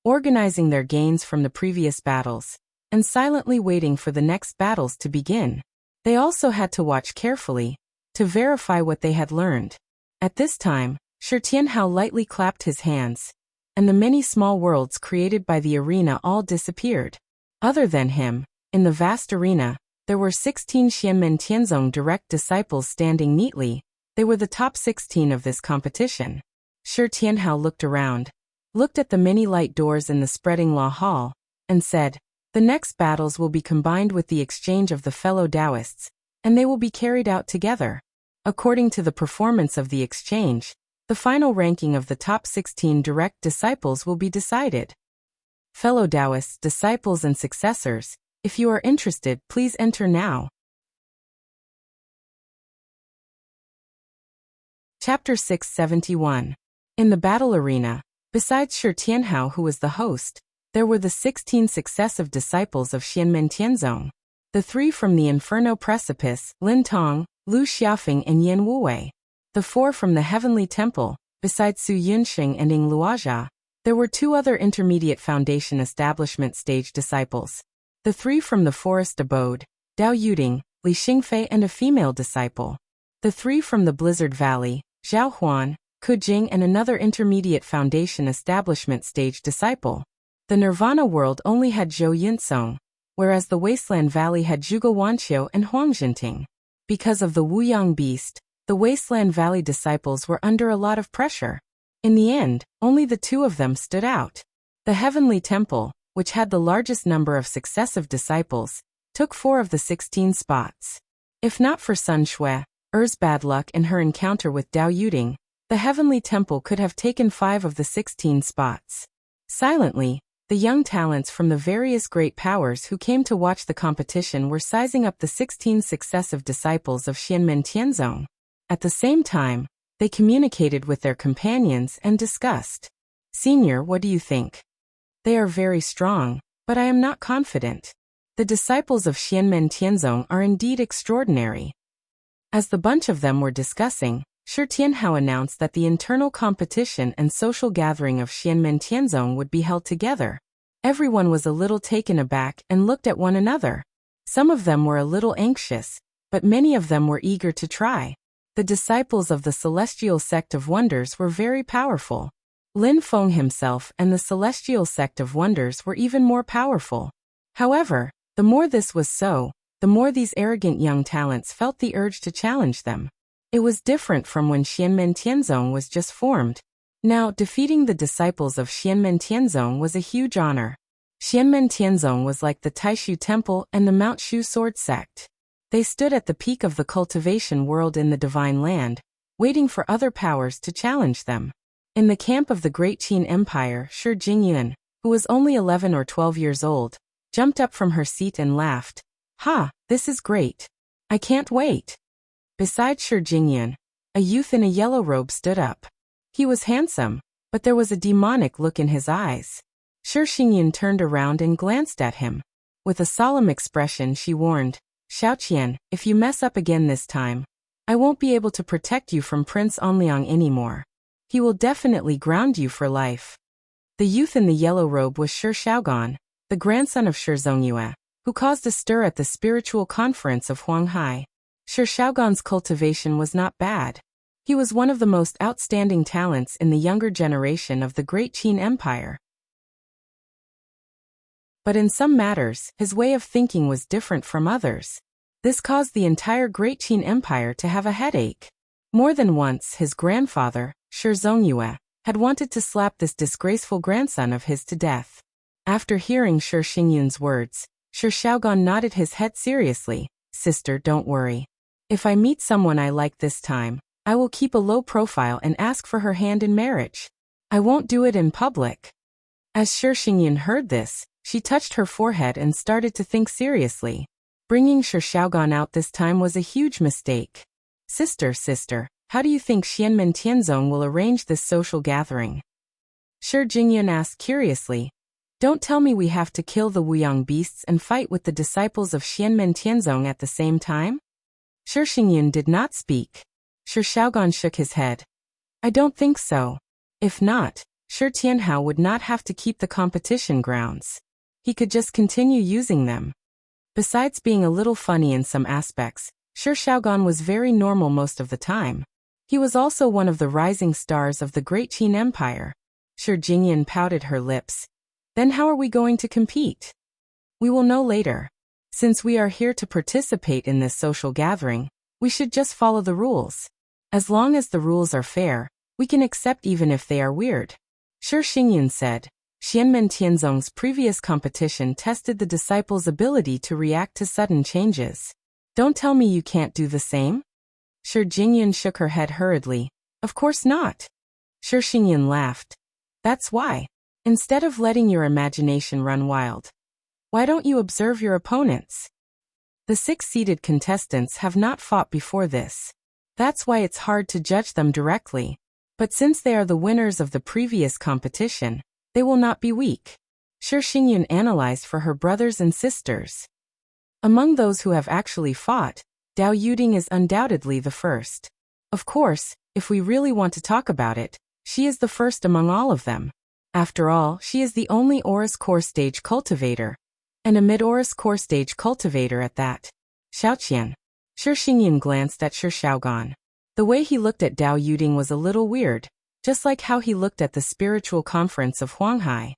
organizing their gains from the previous battles, and silently waiting for the next battles to begin. They also had to watch carefully, to verify what they had learned. At this time, Shi Tianhao lightly clapped his hands, and the many small worlds created by the arena all disappeared. Other than him, in the vast arena, there were 16 Xianmen Tianzong direct disciples standing neatly. They were the top 16 of this competition. Shi Tianhao looked around, looked at the many light doors in the Spreading Law Hall, and said, "The next battles will be combined with the exchange of the fellow Taoists, and they will be carried out together. According to the performance of the exchange, the final ranking of the top 16 direct disciples will be decided. Fellow Taoists, disciples and successors, if you are interested, please enter now." Chapter 671. In the battle arena, besides Shi Tianhao who was the host, there were the 16 successive disciples of Xianmen Tianzong. The 3 from the Inferno Precipice, Lin Tong, Lu Xiaofeng and Yan Wuwei. The 4 from the Heavenly Temple, besides Su Yunsheng and Ying Luozha. There were 2 other intermediate foundation establishment stage disciples. The 3 from the Forest Abode, Dao Yuding, Li Xingfei and a female disciple. The 3 from the Blizzard Valley, Zhao Huan, Ku Jing and another intermediate foundation establishment stage disciple. The Nirvana world only had Zhou Yunsong, whereas the Wasteland Valley had Zhuge Wanqiu and Huang Jinting. Because of the Wuyang Beast, the Wasteland Valley disciples were under a lot of pressure. In the end, only the 2 of them stood out. The Heavenly Temple, which had the largest number of successive disciples, took 4 of the 16 spots. If not for Sun Shui, Er's bad luck and her encounter with Dao Yuding, the Heavenly Temple could have taken 5 of the 16 spots. Silently, the young talents from the various great powers who came to watch the competition were sizing up the 16 successive disciples of Xianmen Tianzong. At the same time, they communicated with their companions and discussed. "Senior, what do you think? They are very strong, but I am not confident. The disciples of Xianmen Tianzong are indeed extraordinary." As the bunch of them were discussing, Shi Tianhao announced that the internal competition and social gathering of Xianmen Tianzong would be held together. Everyone was a little taken aback and looked at one another. Some of them were a little anxious, but many of them were eager to try. The disciples of the Celestial Sect of Wonders were very powerful. Lin Feng himself and the Celestial Sect of Wonders were even more powerful. However, the more this was so, the more these arrogant young talents felt the urge to challenge them. It was different from when Xianmen Tianzong was just formed. Now, defeating the disciples of Xianmen Tianzong was a huge honor. Xianmen Tianzong was like the Taishu Temple and the Mount Shu Sword Sect. They stood at the peak of the cultivation world in the Divine Land, waiting for other powers to challenge them. In the camp of the Great Qin Empire, Shi Jingyuan, who was only 11 or 12 years old, jumped up from her seat and laughed. "Ha, this is great. I can't wait. Beside Shi Jingyun, a youth in a yellow robe stood up. He was handsome, but there was a demonic look in his eyes. Shi Jingyun turned around and glanced at him. With a solemn expression she warned, Xiaoqian, if you mess up again this time, I won't be able to protect you from Prince Onliang anymore. He will definitely ground you for life. The youth in the yellow robe was Shi Xiaogan, the grandson of Shi Zongyue, who caused a stir at the spiritual conference of Huanghai. Shi Xiaogan's cultivation was not bad. He was one of the most outstanding talents in the younger generation of the Great Qin Empire. But in some matters, his way of thinking was different from others. This caused the entire Great Qin Empire to have a headache. More than once his grandfather, Shi Zongyue, had wanted to slap this disgraceful grandson of his to death. After hearing Shi Jingyun's words, Shi Xiaogan nodded his head seriously. Sister, don't worry. If I meet someone I like this time, I will keep a low profile and ask for her hand in marriage. I won't do it in public. As Shi Jingyun heard this, she touched her forehead and started to think seriously. Bringing Shi Xiaogan out this time was a huge mistake. Sister, how do you think Xianmen Tianzong will arrange this social gathering? Shi Jingyun asked curiously. Don't tell me we have to kill the Wuyang beasts and fight with the disciples of Xianmen Tianzong at the same time? Shi Jingyun did not speak. Shi Xiaogan shook his head. I don't think so. If not, Shi Tianhao would not have to keep the competition grounds. He could just continue using them. Besides being a little funny in some aspects, Shi Xiaogan was very normal most of the time. He was also one of the rising stars of the Great Qin Empire. Shi Jingyun pouted her lips. Then how are we going to compete? We will know later. Since we are here to participate in this social gathering, we should just follow the rules. As long as the rules are fair, we can accept even if they are weird. Shi Jingyun said. Xianmen Tianzong's previous competition tested the disciples' ability to react to sudden changes. Don't tell me you can't do the same? Shi Jingyun shook her head hurriedly. Of course not. Shi Jingyun laughed. That's why. Instead of letting your imagination run wild, why don't you observe your opponents? The 6 seeded contestants have not fought before this. That's why it's hard to judge them directly. But since they are the winners of the previous competition, they will not be weak. Shi Jingyun analyzed for her brothers and sisters. Among those who have actually fought, Dao Yuding is undoubtedly the first. Of course, if we really want to talk about it, she is the first among all of them. After all, she is the only Aurus Core Stage cultivator, and a mid-Aurus Core Stage cultivator at that. Xiaoqian. Shi Jingyun glanced at Shi Xiaogan. The way he looked at Dao Yuding was a little weird, just like how he looked at the spiritual conference of Huanghai.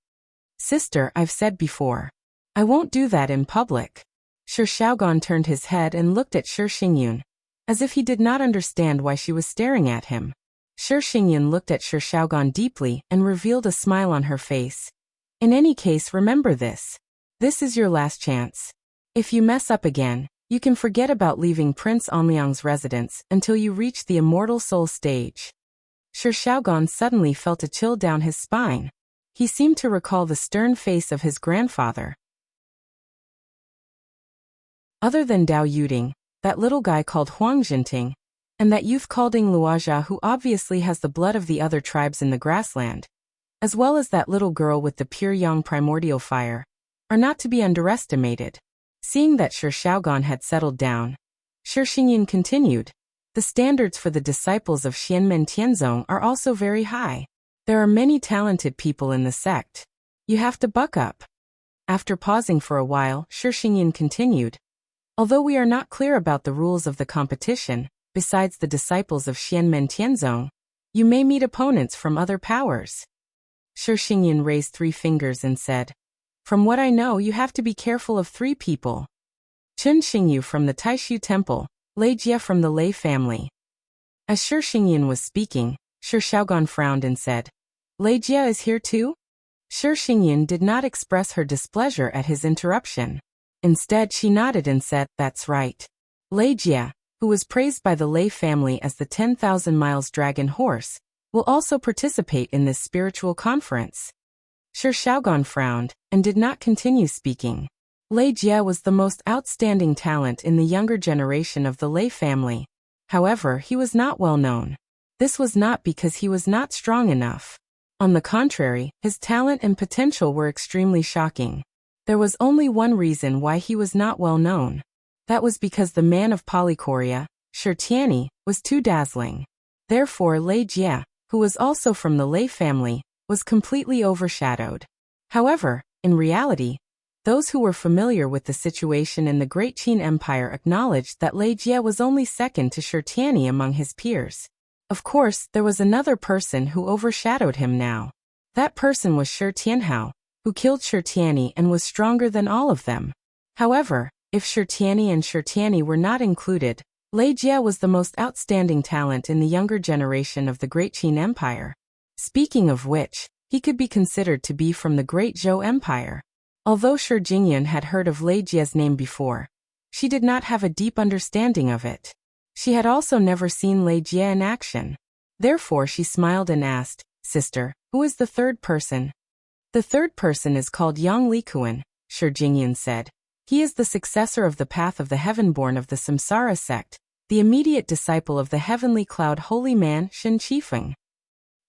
Sister, I've said before. I won't do that in public. Shi Xiaogan turned his head and looked at Shi Jingyun, as if he did not understand why she was staring at him. Shi Jingyun looked at Shi Xiaogan deeply and revealed a smile on her face. In any case, remember this. This is your last chance. If you mess up again, you can forget about leaving Prince Onliang's residence until you reach the Immortal Soul stage. Shi Xiaogan suddenly felt a chill down his spine. He seemed to recall the stern face of his grandfather. Other than Dao Yuding, that little guy called Huang Jinting, and that youth called Ing Luojia who obviously has the blood of the other tribes in the grassland, as well as that little girl with the pure yang primordial fire, are not to be underestimated. Seeing that Shi Xiaogan had settled down, Shi Jingyun continued. The standards for the disciples of Xianmen Tianzong are also very high. There are many talented people in the sect. You have to buck up. After pausing for a while, Shi Jingyun continued. Although we are not clear about the rules of the competition, besides the disciples of Xianmen Tianzong, you may meet opponents from other powers. Shi Jingyun raised 3 fingers and said, From what I know, you have to be careful of 3 people. Chun Xingyu from the Taishu Temple, Lei Jie from the Lei family. As Shi Jingyun was speaking, Shi Xiaogan frowned and said, Lei Jie is here too? Shi Jingyun did not express her displeasure at his interruption. Instead, she nodded and said, That's right. Lei Jie, who was praised by the Lei family as the 10,000 miles dragon horse, will also participate in this spiritual conference. Shi Xiaogan frowned and did not continue speaking. Lei Jie was the most outstanding talent in the younger generation of the Lei family. However, he was not well known. This was not because he was not strong enough. On the contrary, his talent and potential were extremely shocking. There was only one reason why he was not well known. That was because the man of Polychoria, Shi Tianyi, was too dazzling. Therefore Lei Jie, who was also from the Lei family, was completely overshadowed. However, in reality, those who were familiar with the situation in the Great Qin Empire acknowledged that Lei Jie was only second to Shi Tianyi among his peers. Of course, there was another person who overshadowed him now. That person was Shi Tianhao, who killed Shi Tianyi and was stronger than all of them. However, if Shi Tianyi and Shi Tianyi were not included, Lei Jie was the most outstanding talent in the younger generation of the Great Qin Empire. Speaking of which, he could be considered to be from the Great Zhou Empire. Although Shi Jingyun had heard of Lei Jie's name before, she did not have a deep understanding of it. She had also never seen Lei Jie in action. Therefore she smiled and asked, "Sister, who is the third person?" "The third person is called Yang Likuan," Shi Jingyun said. "He is the successor of the path of the heavenborn of the Samsara sect, the immediate disciple of the heavenly cloud holy man Shin Qifeng."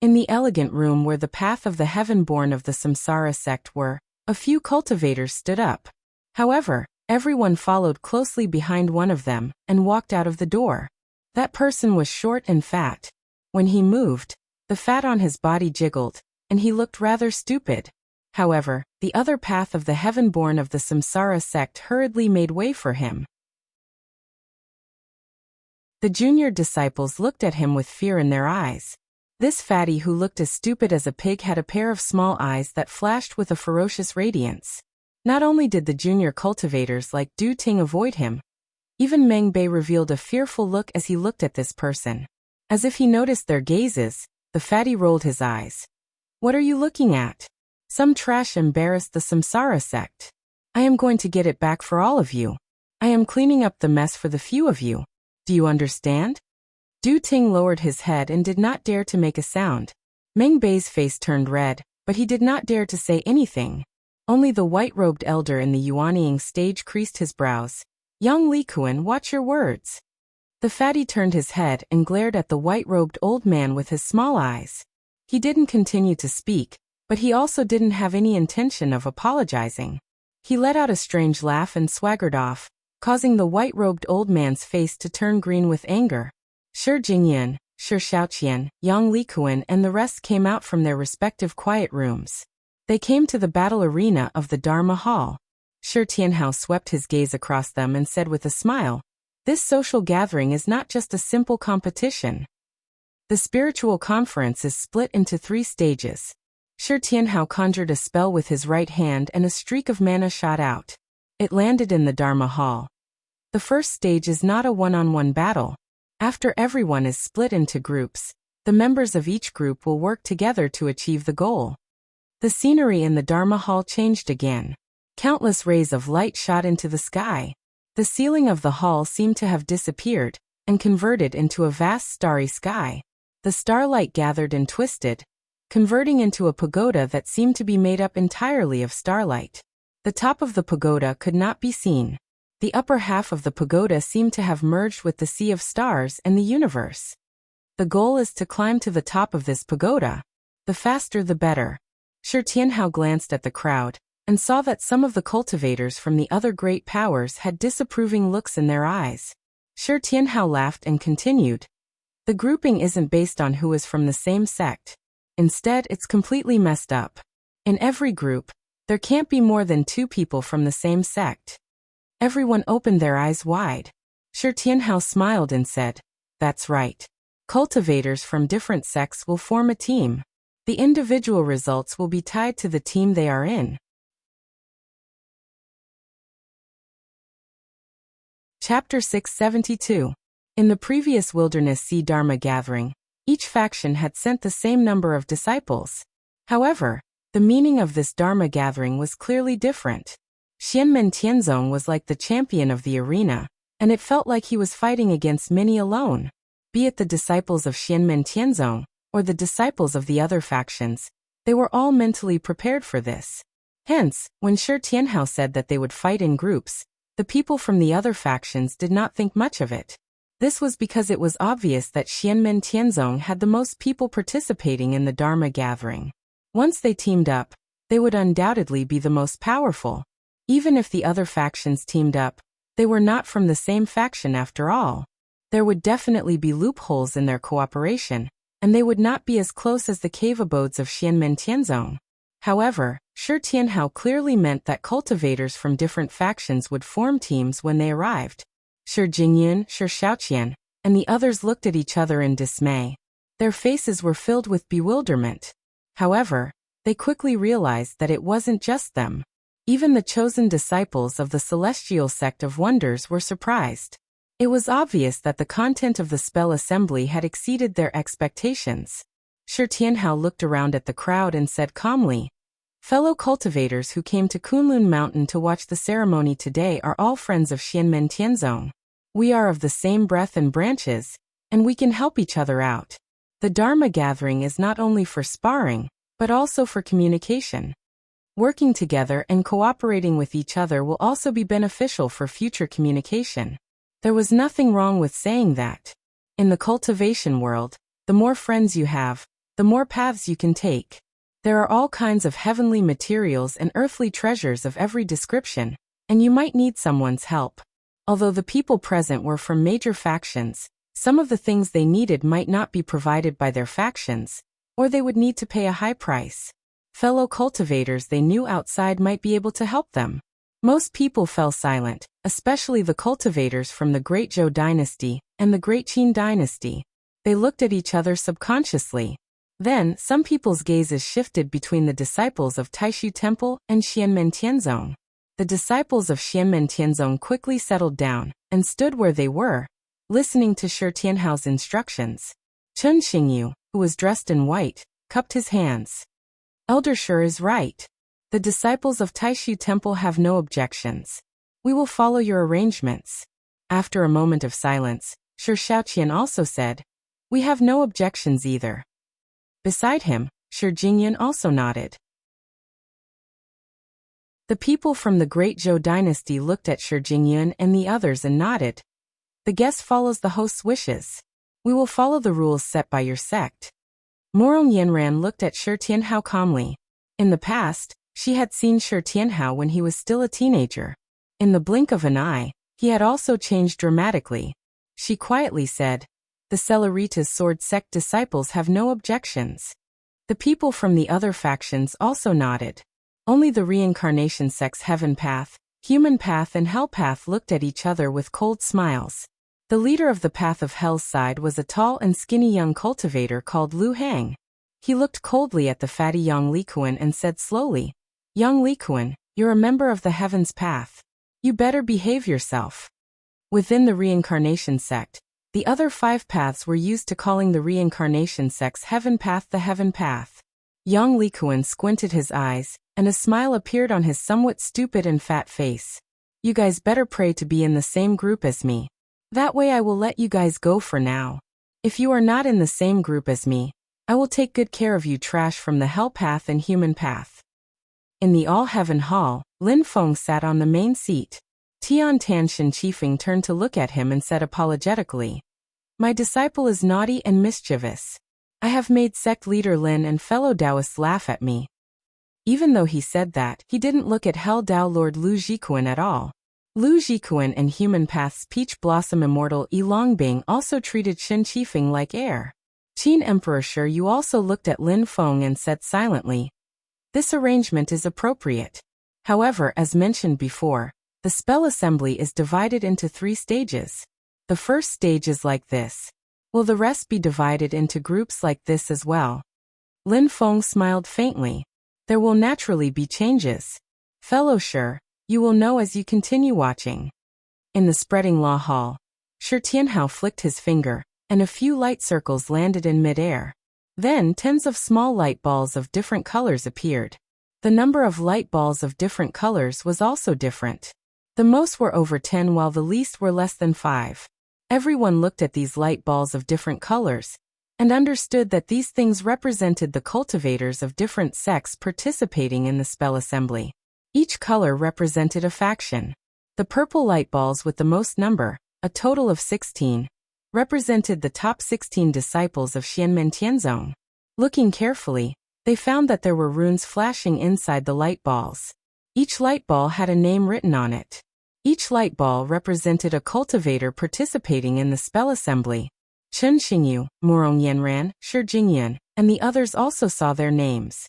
In the elegant room where the path of the heavenborn of the Samsara sect were, a few cultivators stood up. However, everyone followed closely behind one of them and walked out of the door. That person was short and fat. When he moved, the fat on his body jiggled, and he looked rather stupid. However, the other path of the heavenborn of the Samsara sect hurriedly made way for him. The junior disciples looked at him with fear in their eyes. This fatty who looked as stupid as a pig had a pair of small eyes that flashed with a ferocious radiance. Not only did the junior cultivators like Du Ting avoid him, even Meng Bei revealed a fearful look as he looked at this person. As if he noticed their gazes, the fatty rolled his eyes. "What are you looking at? Some trash embarrassed the Samsara sect. I am going to get it back for all of you. I am cleaning up the mess for the few of you. Do you understand?" Du Ting lowered his head and did not dare to make a sound. Meng Bei's face turned red, but he did not dare to say anything. Only the white-robed elder in the Yuanying stage creased his brows. "Young Likuan, watch your words." The fatty turned his head and glared at the white-robed old man with his small eyes. He didn't continue to speak, but he also didn't have any intention of apologizing. He let out a strange laugh and swaggered off, causing the white-robed old man's face to turn green with anger. Shi Jingyun, Shi Shaoqian, Yang Likuan and the rest came out from their respective quiet rooms. They came to the battle arena of the Dharma Hall. Shi Tianhao swept his gaze across them and said with a smile, "This social gathering is not just a simple competition. The spiritual conference is split into 3 stages." Shi Tianhao conjured a spell with his right hand and a streak of mana shot out. It landed in the Dharma Hall. The first stage is not a one-on-one battle. After everyone is split into groups, the members of each group will work together to achieve the goal. The scenery in the Dharma Hall changed again. Countless rays of light shot into the sky. The ceiling of the hall seemed to have disappeared and converted into a vast starry sky. The starlight gathered and twisted, converting into a pagoda that seemed to be made up entirely of starlight. The top of the pagoda could not be seen. The upper half of the pagoda seemed to have merged with the sea of stars and the universe. The goal is to climb to the top of this pagoda. The faster the better. Shi Tianhao glanced at the crowd and saw that some of the cultivators from the other great powers had disapproving looks in their eyes. Shi Tianhao laughed and continued, "The grouping isn't based on who is from the same sect. Instead, it's completely messed up. In every group, there can't be more than 2 people from the same sect." Everyone opened their eyes wide. Shi Tianhao smiled and said, "That's right. Cultivators from different sects will form a team. The individual results will be tied to the team they are in." Chapter 672. In the previous Wilderness Sea Dharma gathering, each faction had sent the same number of disciples. However, the meaning of this Dharma gathering was clearly different. Xianmen Tianzong was like the champion of the arena, and it felt like he was fighting against many alone. Be it the disciples of Xianmen Tianzong, or the disciples of the other factions, they were all mentally prepared for this. Hence, when Shi Tianhao said that they would fight in groups, the people from the other factions did not think much of it. This was because it was obvious that Xianmen Tianzong had the most people participating in the Dharma gathering. Once they teamed up, they would undoubtedly be the most powerful. Even if the other factions teamed up, they were not from the same faction after all. There would definitely be loopholes in their cooperation, and they would not be as close as the cave abodes of Xianmen Tianzong. However, Shi Tianhao clearly meant that cultivators from different factions would form teams when they arrived. Shi Jingyun, Shi Shaoqian, and the others looked at each other in dismay. Their faces were filled with bewilderment. However, they quickly realized that it wasn't just them. Even the chosen disciples of the celestial sect of wonders were surprised. It was obvious that the content of the spell assembly had exceeded their expectations. Shi Tianhao looked around at the crowd and said calmly, "Fellow cultivators who came to Kunlun Mountain to watch the ceremony today are all friends of Xianmen Tianzong. We are of the same breath and branches, and we can help each other out. The Dharma gathering is not only for sparring, but also for communication. Working together and cooperating with each other will also be beneficial for future communication." There was nothing wrong with saying that. In the cultivation world, the more friends you have, the more paths you can take. There are all kinds of heavenly materials and earthly treasures of every description, and you might need someone's help. Although the people present were from major factions, some of the things they needed might not be provided by their factions, or they would need to pay a high price. Fellow cultivators they knew outside might be able to help them. Most people fell silent, especially the cultivators from the Great Zhou dynasty and the Great Qin dynasty. They looked at each other subconsciously. Then, some people's gazes shifted between the disciples of Taishu Temple and Xianmen Tianzong. The disciples of Xianmen Tianzong quickly settled down and stood where they were, listening to Shi Tianhao's instructions. Chen Xingyu, who was dressed in white, cupped his hands. "Elder Shi is right. The disciples of Taishu Temple have no objections. We will follow your arrangements." After a moment of silence, Shi Shaoqian also said, "We have no objections either." Beside him, Shi Jingyun also nodded. The people from the Great Zhou dynasty looked at Shi Jingyun and the others and nodded. "The guest follows the host's wishes. We will follow the rules set by your sect." Morong Yanran looked at Shi Tianhao calmly. In the past, she had seen Shi Tianhao when he was still a teenager. In the blink of an eye, he had also changed dramatically. She quietly said, "The Celeritas Sword Sect disciples have no objections." The people from the other factions also nodded. Only the reincarnation sect's Heaven Path, Human Path and Hell Path looked at each other with cold smiles. The leader of the Path of Hell's side was a tall and skinny young cultivator called Lu Hang. He looked coldly at the fatty young Likuan and said slowly, "Young Likuan, you're a member of the Heaven's Path. You better behave yourself." Within the reincarnation sect, the other 5 paths were used to calling the reincarnation sect's Heaven Path the Heaven Path. Young Likuan squinted his eyes, and a smile appeared on his somewhat stupid and fat face. "You guys better pray to be in the same group as me. That way I will let you guys go for now. If you are not in the same group as me, I will take good care of you trash from the Hell Path and Human Path." In the All-Heaven Hall, Lin Feng sat on the main seat. Tian Tan Shin Qifeng turned to look at him and said apologetically, "My disciple is naughty and mischievous. I have made sect leader Lin and fellow Taoists laugh at me." Even though he said that, he didn't look at Hell Dao Lord Lu Jikuan at all. Lu Jikuan and Human Path's Peach Blossom Immortal Yi Longbing also treated Shin Qifeng like air. Qin Emperor Shi Yu also looked at Lin Feng and said silently, "This arrangement is appropriate." However, as mentioned before, the spell assembly is divided into 3 stages. The first stage is like this. Will the rest be divided into groups like this as well? Lin Feng smiled faintly. There will naturally be changes. Fellow Shi, you will know as you continue watching. In the Spreading Law Hall, Shi Tianhao flicked his finger, and a few light circles landed in midair. Then tens of small light balls of different colors appeared. The number of light balls of different colors was also different. The most were over 10 while the least were less than 5. Everyone looked at these light balls of different colors, and understood that these things represented the cultivators of different sects participating in the spell assembly. Each color represented a faction. The purple light balls with the most number, a total of 16, represented the top 16 disciples of Xianmen Tianzong. Looking carefully, they found that there were runes flashing inside the light balls. Each light ball had a name written on it. Each light ball represented a cultivator participating in the spell assembly. Chen Xingyu, Morong Yanran, Shi Jingyan, and the others also saw their names.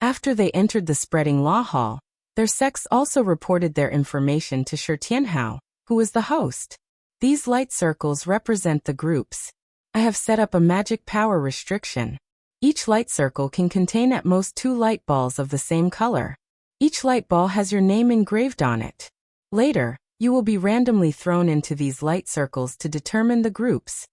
After they entered the spreading law hall, their sects also reported their information to Shi Tianhao, who was the host. These light circles represent the groups. I have set up a magic power restriction. Each light circle can contain at most 2 light balls of the same color. Each light ball has your name engraved on it. Later, you will be randomly thrown into these light circles to determine the groups.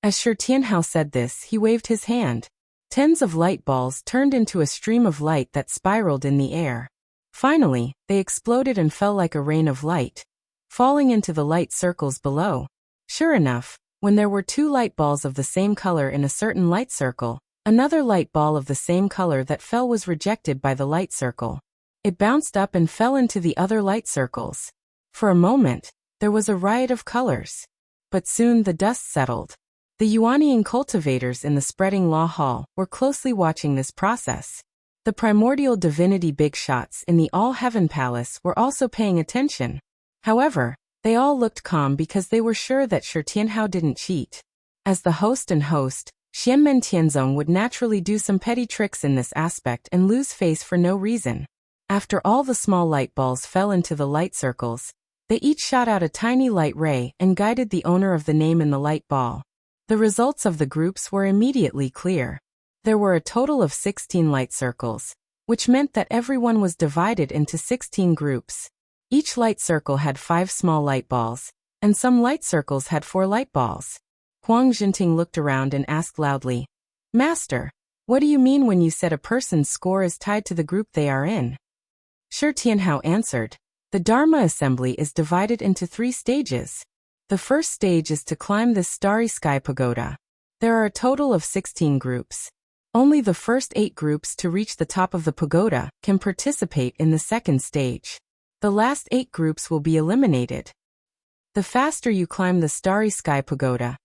As Shi Tianhao said this, he waved his hand. Tens of light balls turned into a stream of light that spiraled in the air. Finally, they exploded and fell like a rain of light, falling into the light circles below. Sure enough, when there were 2 light balls of the same color in a certain light circle, another light ball of the same color that fell was rejected by the light circle. It bounced up and fell into the other light circles. For a moment, there was a riot of colors. But soon the dust settled. The Yuanying cultivators in the spreading law hall were closely watching this process. The primordial divinity big shots in the All-Heaven Palace were also paying attention. However, they all looked calm because they were sure that Shi Tianhao didn't cheat. As the host and host, Xianmen Tianzong would naturally do some petty tricks in this aspect and lose face for no reason. After all the small light balls fell into the light circles, they each shot out a tiny light ray and guided the owner of the name in the light ball. The results of the groups were immediately clear. There were a total of 16 light circles, which meant that everyone was divided into 16 groups. Each light circle had 5 small light balls, and some light circles had 4 light balls. Huang Jinting looked around and asked loudly, "Master, what do you mean when you said a person's score is tied to the group they are in?" Shi Tianhao answered, "The Dharma assembly is divided into 3 stages. The first stage is to climb this starry sky pagoda. There are a total of 16 groups. Only the first 8 groups to reach the top of the pagoda can participate in the second stage. The last 8 groups will be eliminated. The faster you climb the starry sky pagoda,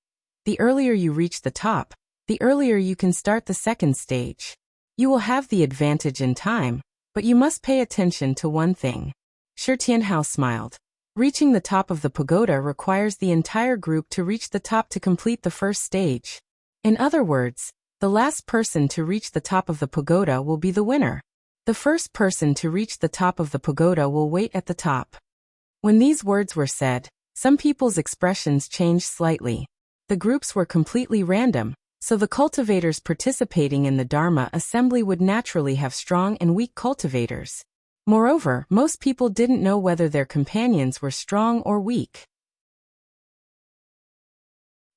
the earlier you reach the top, the earlier you can start the second stage. You will have the advantage in time, but you must pay attention to one thing." Shi Tianhao smiled. Reaching the top of the pagoda requires the entire group to reach the top to complete the first stage. In other words, the last person to reach the top of the pagoda will be the winner. The first person to reach the top of the pagoda will wait at the top. When these words were said, some people's expressions changed slightly. The groups were completely random, so the cultivators participating in the Dharma assembly would naturally have strong and weak cultivators. Moreover, most people didn't know whether their companions were strong or weak.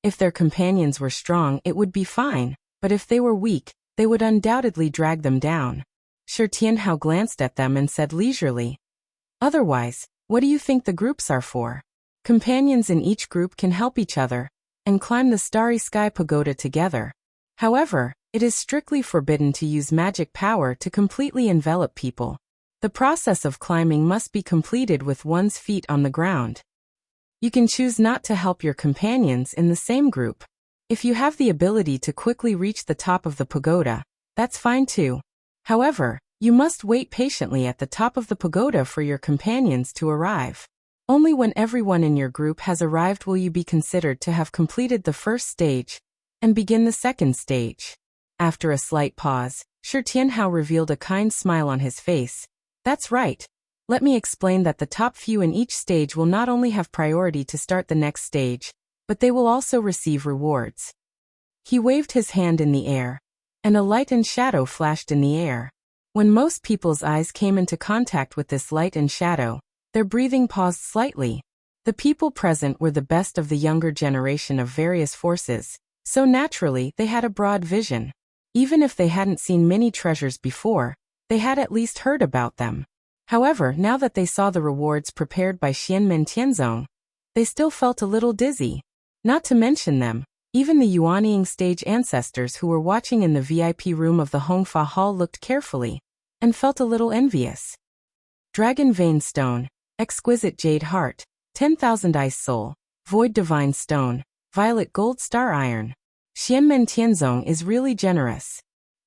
If their companions were strong, it would be fine, but if they were weak, they would undoubtedly drag them down. Shi Tianhao glanced at them and said leisurely, "Otherwise, what do you think the groups are for? Companions in each group can help each other and climb the starry sky pagoda together. However, it is strictly forbidden to use magic power to completely envelop people. The process of climbing must be completed with one's feet on the ground. You can choose not to help your companions in the same group. If you have the ability to quickly reach the top of the pagoda, that's fine too. However, you must wait patiently at the top of the pagoda for your companions to arrive. Only when everyone in your group has arrived will you be considered to have completed the first stage and begin the second stage." After a slight pause, Shi Tianhao revealed a kind smile on his face. "That's right. Let me explain that the top few in each stage will not only have priority to start the next stage, but they will also receive rewards." He waved his hand in the air, and a light and shadow flashed in the air. When most people's eyes came into contact with this light and shadow, their breathing paused slightly. The people present were the best of the younger generation of various forces, so naturally they had a broad vision. Even if they hadn't seen many treasures before, they had at least heard about them. However, now that they saw the rewards prepared by Xianmen Tianzong, they still felt a little dizzy. Not to mention them, even the Yuanying stage ancestors who were watching in the VIP room of the Hongfa Hall looked carefully. and felt a little envious. Dragon Vein Stone, Exquisite Jade Heart, 10,000 Ice Soul, Void Divine Stone, Violet Gold Star Iron. Xianmen Tianzong is really generous.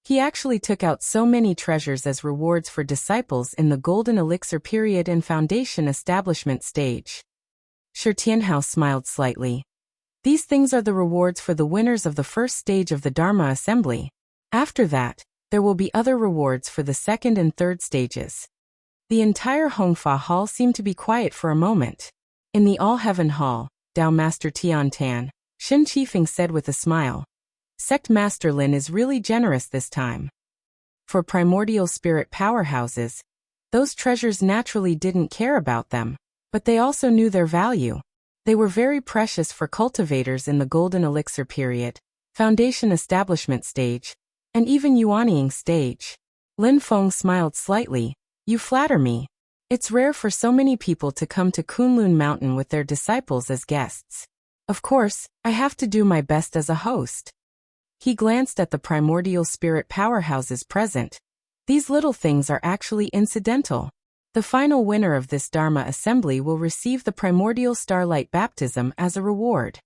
He actually took out so many treasures as rewards for disciples in the Golden Elixir period and Foundation establishment stage. Shi Tianhao smiled slightly. These things are the rewards for the winners of the first stage of the Dharma Assembly. After that, there will be other rewards for the second and third stages. The entire Hongfa Hall seemed to be quiet for a moment. In the All-Heaven Hall, Dao Master Tian Tan, Shen Qifeng said with a smile. Sect Master Lin is really generous this time. For primordial spirit powerhouses, those treasures naturally didn't care about them, but they also knew their value. They were very precious for cultivators in the Golden Elixir period, Foundation establishment stage, and even Yuanying stage. Lin Feng smiled slightly. You flatter me. It's rare for so many people to come to Kunlun Mountain with their disciples as guests. Of course, I have to do my best as a host. He glanced at the primordial spirit powerhouses present. These little things are actually incidental. The final winner of this Dharma assembly will receive the primordial starlight baptism as a reward.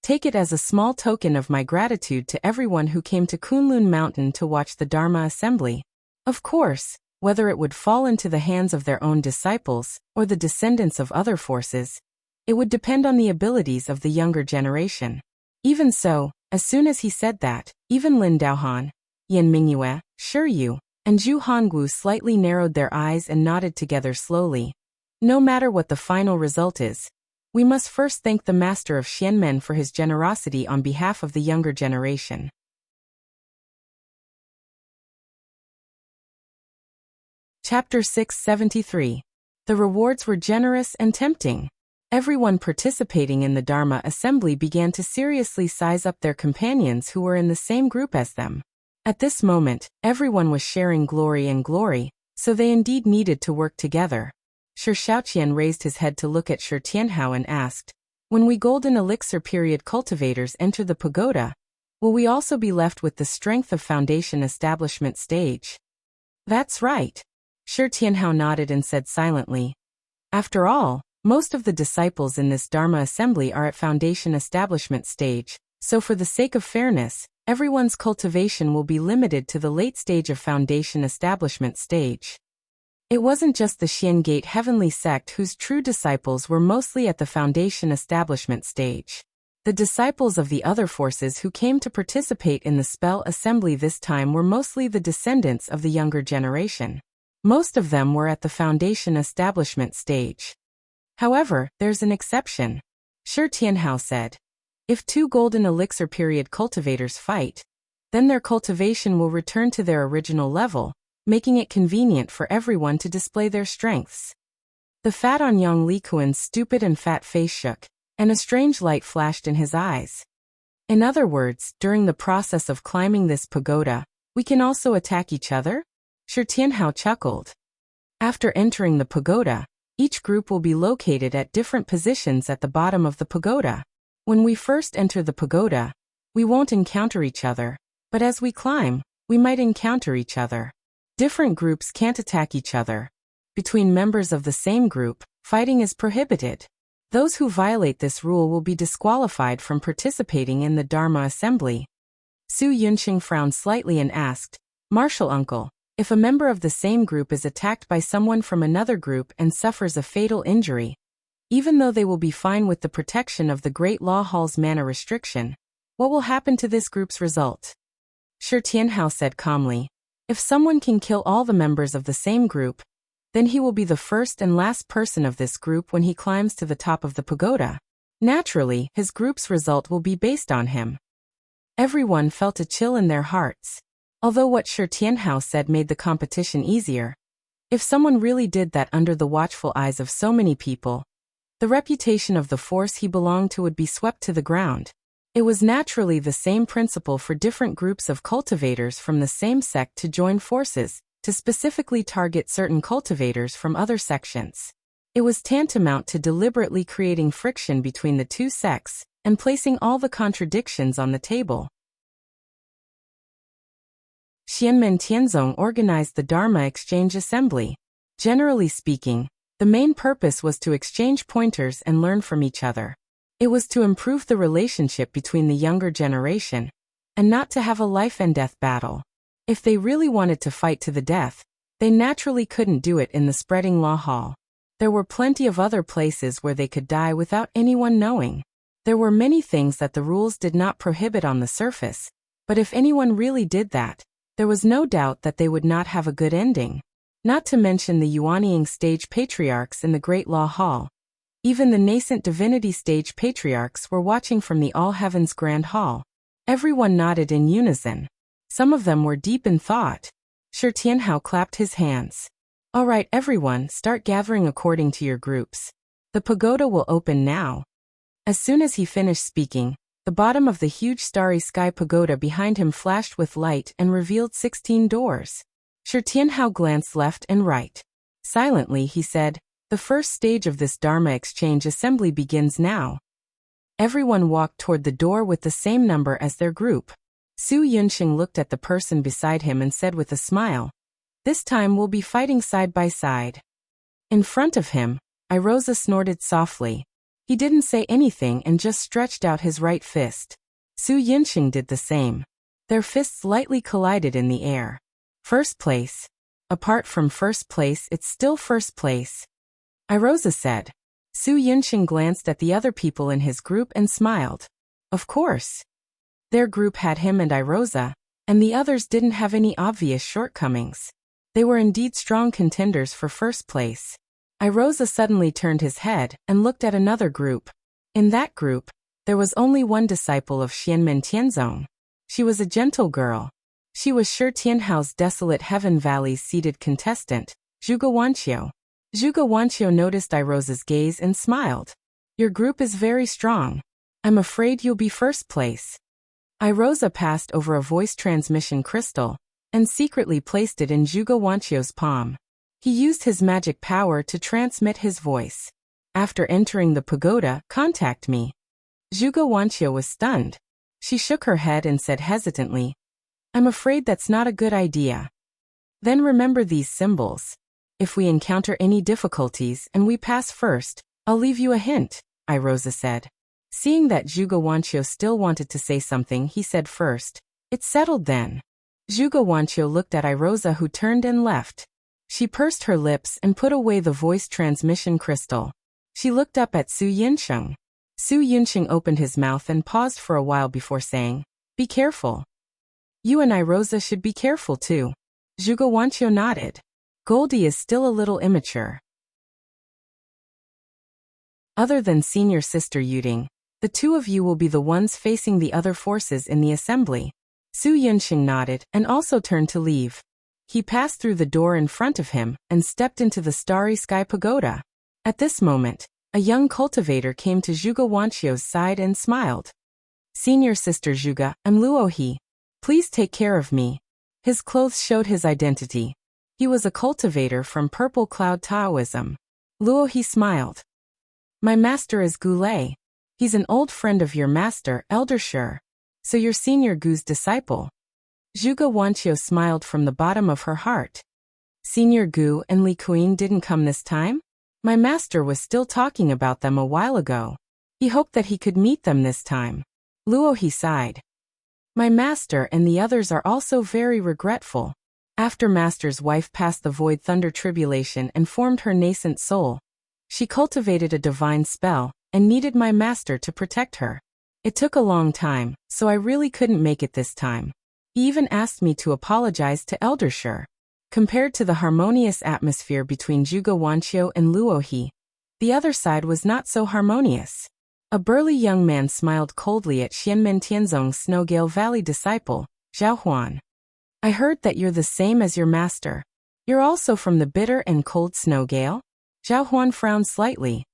Take it as a small token of my gratitude to everyone who came to Kunlun Mountain to watch the Dharma assembly. Of course, whether it would fall into the hands of their own disciples or the descendants of other forces, it would depend on the abilities of the younger generation. Even so, as soon as he said that, even Lin Daohan, Yan Mingyue, Shi Yu, and Zhu Hongwu slightly narrowed their eyes and nodded together slowly. No matter what the final result is, we must first thank the master of Xianmen for his generosity on behalf of the younger generation. Chapter 673. The rewards were generous and tempting. Everyone participating in the Dharma assembly began to seriously size up their companions who were in the same group as them. At this moment, everyone was sharing glory, so they indeed needed to work together. Shi Shaoqian raised his head to look at Shi Tianhao and asked, when we Golden Elixir period cultivators enter the pagoda, will we also be left with the strength of Foundation establishment stage? That's right. Shi Tianhao nodded and said silently. After all, most of the disciples in this Dharma assembly are at Foundation establishment stage, so for the sake of fairness, everyone's cultivation will be limited to the late stage of Foundation establishment stage. It wasn't just the Xian Gate Heavenly Sect whose true disciples were mostly at the Foundation establishment stage. The disciples of the other forces who came to participate in the spell assembly this time were mostly the descendants of the younger generation. Most of them were at the Foundation establishment stage. However, there's an exception. Shi Tianhao said. If two Golden Elixir period cultivators fight, then their cultivation will return to their original level, making it convenient for everyone to display their strengths. The fat on Yang Likuan's stupid and fat face shook, and a strange light flashed in his eyes. In other words, during the process of climbing this pagoda, we can also attack each other? Shi Tianhao chuckled. After entering the pagoda, each group will be located at different positions at the bottom of the pagoda. When we first enter the pagoda, we won't encounter each other, but as we climb, we might encounter each other. Different groups can't attack each other. Between members of the same group, fighting is prohibited. Those who violate this rule will be disqualified from participating in the Dharma assembly. Su Yunqing frowned slightly and asked, Martial Uncle, if a member of the same group is attacked by someone from another group and suffers a fatal injury, even though they will be fine with the protection of the Great Law Hall's mana restriction, what will happen to this group's result? Shi Tianhao said calmly, if someone can kill all the members of the same group, then he will be the first and last person of this group when he climbs to the top of the pagoda. Naturally, his group's result will be based on him. Everyone felt a chill in their hearts. Although what Shi Tianhao said made the competition easier, if someone really did that under the watchful eyes of so many people, the reputation of the force he belonged to would be swept to the ground. It was naturally the same principle for different groups of cultivators from the same sect to join forces, to specifically target certain cultivators from other sections. It was tantamount to deliberately creating friction between the two sects, and placing all the contradictions on the table. Xianmen Tianzong organized the Dharma Exchange Assembly. Generally speaking, the main purpose was to exchange pointers and learn from each other. It was to improve the relationship between the younger generation, and not to have a life and death battle. If they really wanted to fight to the death, they naturally couldn't do it in the Spreading Law Hall. There were plenty of other places where they could die without anyone knowing. There were many things that the rules did not prohibit on the surface, but if anyone really did that, there was no doubt that they would not have a good ending. Not to mention the Yuanying stage patriarchs in the Great Law Hall. Even the nascent divinity stage patriarchs were watching from the All Heavens Grand Hall. Everyone nodded in unison. Some of them were deep in thought. Shi Tianhao clapped his hands. All right, everyone, start gathering according to your groups. The pagoda will open now. As soon as he finished speaking, the bottom of the huge starry sky pagoda behind him flashed with light and revealed 16 doors. Shi Tianhao glanced left and right. Silently, he said, "The first stage of this Dharma Exchange Assembly begins now." Everyone walked toward the door with the same number as their group. Su Yunxing looked at the person beside him and said with a smile, "This time we'll be fighting side by side." In front of him, Irosa snorted softly. He didn't say anything and just stretched out his right fist. Su Yunxing did the same. Their fists lightly collided in the air. First place. Apart from first place, it's still first place, Irosa said. Su Yunxing glanced at the other people in his group and smiled. Of course. Their group had him and Irosa, and the others didn't have any obvious shortcomings. They were indeed strong contenders for first place. Irosa suddenly turned his head and looked at another group. In that group, there was only one disciple of Xianmen Tianzong. She was a gentle girl. She was Shi Tianhao's desolate Heaven Valley's seated contestant, Zhuge Wanqiu. Zhuge Wanqiu noticed Irosa's gaze and smiled. Your group is very strong. I'm afraid you'll be first place. Irosa passed over a voice transmission crystal and secretly placed it in Zhuge Wanqiu's palm. He used his magic power to transmit his voice. After entering the pagoda, contact me. Zhuge Wanqiu was stunned. She shook her head and said hesitantly, I'm afraid that's not a good idea. Then remember these symbols. If we encounter any difficulties and we pass first, I'll leave you a hint, Irosa said. Seeing that Zhuge Wanqiu still wanted to say something, he said first, It's settled then. Zhuge Wanqiu looked at Irosa, who turned and left. She pursed her lips and put away the voice transmission crystal. She looked up at Su Yunxing. Su Yunxing opened his mouth and paused for a while before saying, Be careful. You and Irosa should be careful too. Zhuge Wanqiu nodded. Goldie is still a little immature. Other than senior sister Yuding, the two of you will be the ones facing the other forces in the assembly. Su Yunxing nodded and also turned to leave. He passed through the door in front of him and stepped into the starry sky pagoda. At this moment, a young cultivator came to Zhuge Wanqiu's side and smiled. Senior sister Zhuge, I'm Luohe. Please take care of me. His clothes showed his identity. He was a cultivator from Purple Cloud Taoism. Luohe smiled. My master is Gulei. He's an old friend of your master, Elder Shi. So you're Senior Gu's disciple. Zhuge Wanqiu smiled from the bottom of her heart. Senior Gu and Li Kuing didn't come this time? My master was still talking about them a while ago. He hoped that he could meet them this time. Luohe sighed. My master and the others are also very regretful. After master's wife passed the void thunder tribulation and formed her nascent soul, she cultivated a divine spell and needed my master to protect her. It took a long time, so I really couldn't make it this time. He even asked me to apologize to Elder Shi. Compared to the harmonious atmosphere between Zhuge Wanqiu and Luohe, the other side was not so harmonious. A burly young man smiled coldly at Xianmen Tianzong's Snowgale Valley disciple, Zhao Huan. I heard that you're the same as your master. You're also from the bitter and cold Snowgale? Zhao Huan frowned slightly.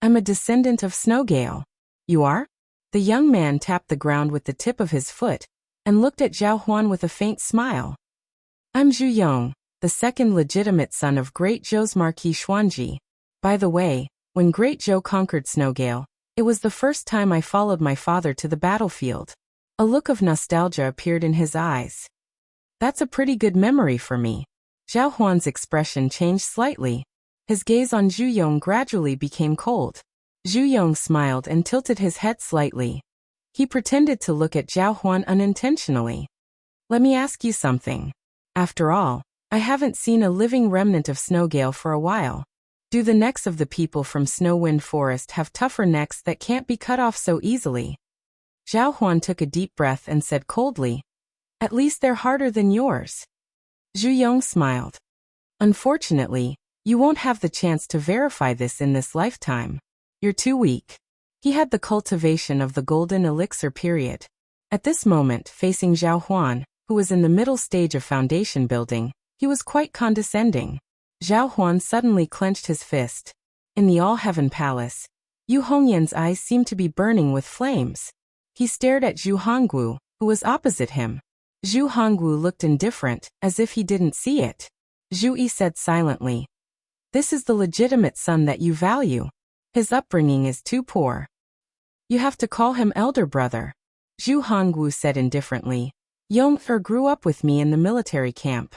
I'm a descendant of Snowgale. You are? The young man tapped the ground with the tip of his foot and looked at Zhao Huan with a faint smile. I'm Zhu Yong, the second legitimate son of Great Zhou's Marquis Xuanji. By the way, when Great Zhou conquered Snowgale, it was the first time I followed my father to the battlefield. A look of nostalgia appeared in his eyes. That's a pretty good memory for me. Zhao Huan's expression changed slightly. His gaze on Zhu Yong gradually became cold. Zhu Yong smiled and tilted his head slightly. He pretended to look at Zhao Huan unintentionally. Let me ask you something. After all, I haven't seen a living remnant of Snowgale for a while. Do the necks of the people from Snowwind Forest have tougher necks that can't be cut off so easily? Zhao Huan took a deep breath and said coldly, At least they're harder than yours. Zhu Yong smiled. Unfortunately, you won't have the chance to verify this in this lifetime. You're too weak. He had the cultivation of the golden elixir period. At this moment, facing Zhao Huan, who was in the middle stage of foundation building, he was quite condescending. Zhao Huan suddenly clenched his fist. In the All-Heaven Palace, Yu Hongyan's eyes seemed to be burning with flames. He stared at Zhu Hongwu, who was opposite him. Zhu Hongwu looked indifferent, as if he didn't see it. Zhu Yi said silently, This is the legitimate son that you value. His upbringing is too poor. You have to call him elder brother. Zhu Hongwu said indifferently. Yong-er grew up with me in the military camp.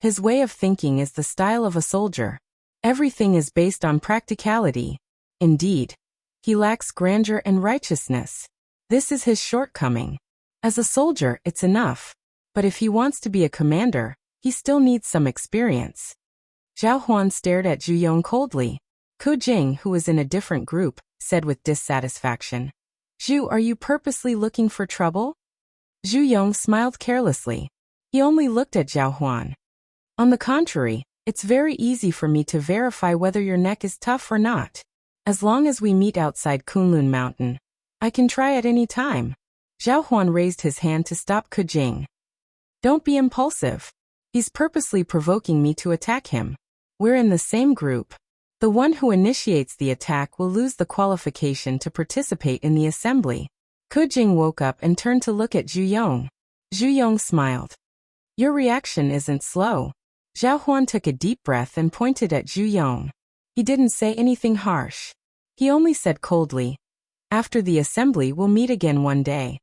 His way of thinking is the style of a soldier. Everything is based on practicality. Indeed, he lacks grandeur and righteousness. This is his shortcoming. As a soldier, it's enough. But if he wants to be a commander, he still needs some experience. Zhao Huan stared at Zhu Yong coldly. Ku Jing, who was in a different group, said with dissatisfaction, Zhu, are you purposely looking for trouble? Zhu Yong smiled carelessly. He only looked at Zhao Huan. On the contrary, it's very easy for me to verify whether your neck is tough or not. As long as we meet outside Kunlun Mountain, I can try at any time. Zhao Huan raised his hand to stop Ku Jing. Don't be impulsive. He's purposely provoking me to attack him. We're in the same group. The one who initiates the attack will lose the qualification to participate in the assembly. Ku Jing woke up and turned to look at Zhu Yong. Zhu Yong smiled. Your reaction isn't slow. Zhao Huan took a deep breath and pointed at Zhu Yong. He didn't say anything harsh. He only said coldly, After the assembly we'll meet again one day.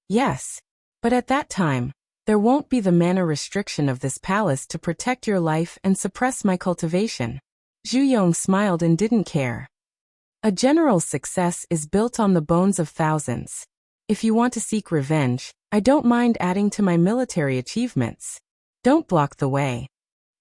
Yes. But at that time, there won't be the mana restriction of this palace to protect your life and suppress my cultivation. Zhu Yong smiled and didn't care. A general's success is built on the bones of thousands. If you want to seek revenge, I don't mind adding to my military achievements. Don't block the way.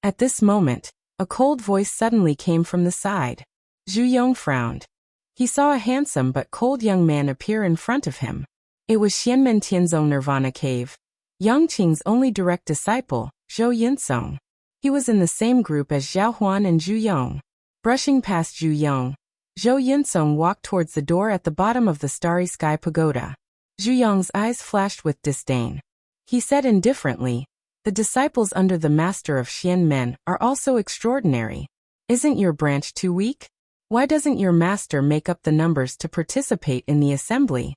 At this moment, a cold voice suddenly came from the side. Zhu Yong frowned. He saw a handsome but cold young man appear in front of him. It was Xianmen Tianzong Nirvana Cave, Yangqing's only direct disciple, Zhou Yinsong. He was in the same group as Zhao Huan and Zhu Yong. Brushing past Zhu Yong, Zhou Yinsong walked towards the door at the bottom of the Starry Sky Pagoda. Zhu Yong's eyes flashed with disdain. He said indifferently, The disciples under the master of Xianmen are also extraordinary. Isn't your branch too weak? Why doesn't your master make up the numbers to participate in the assembly?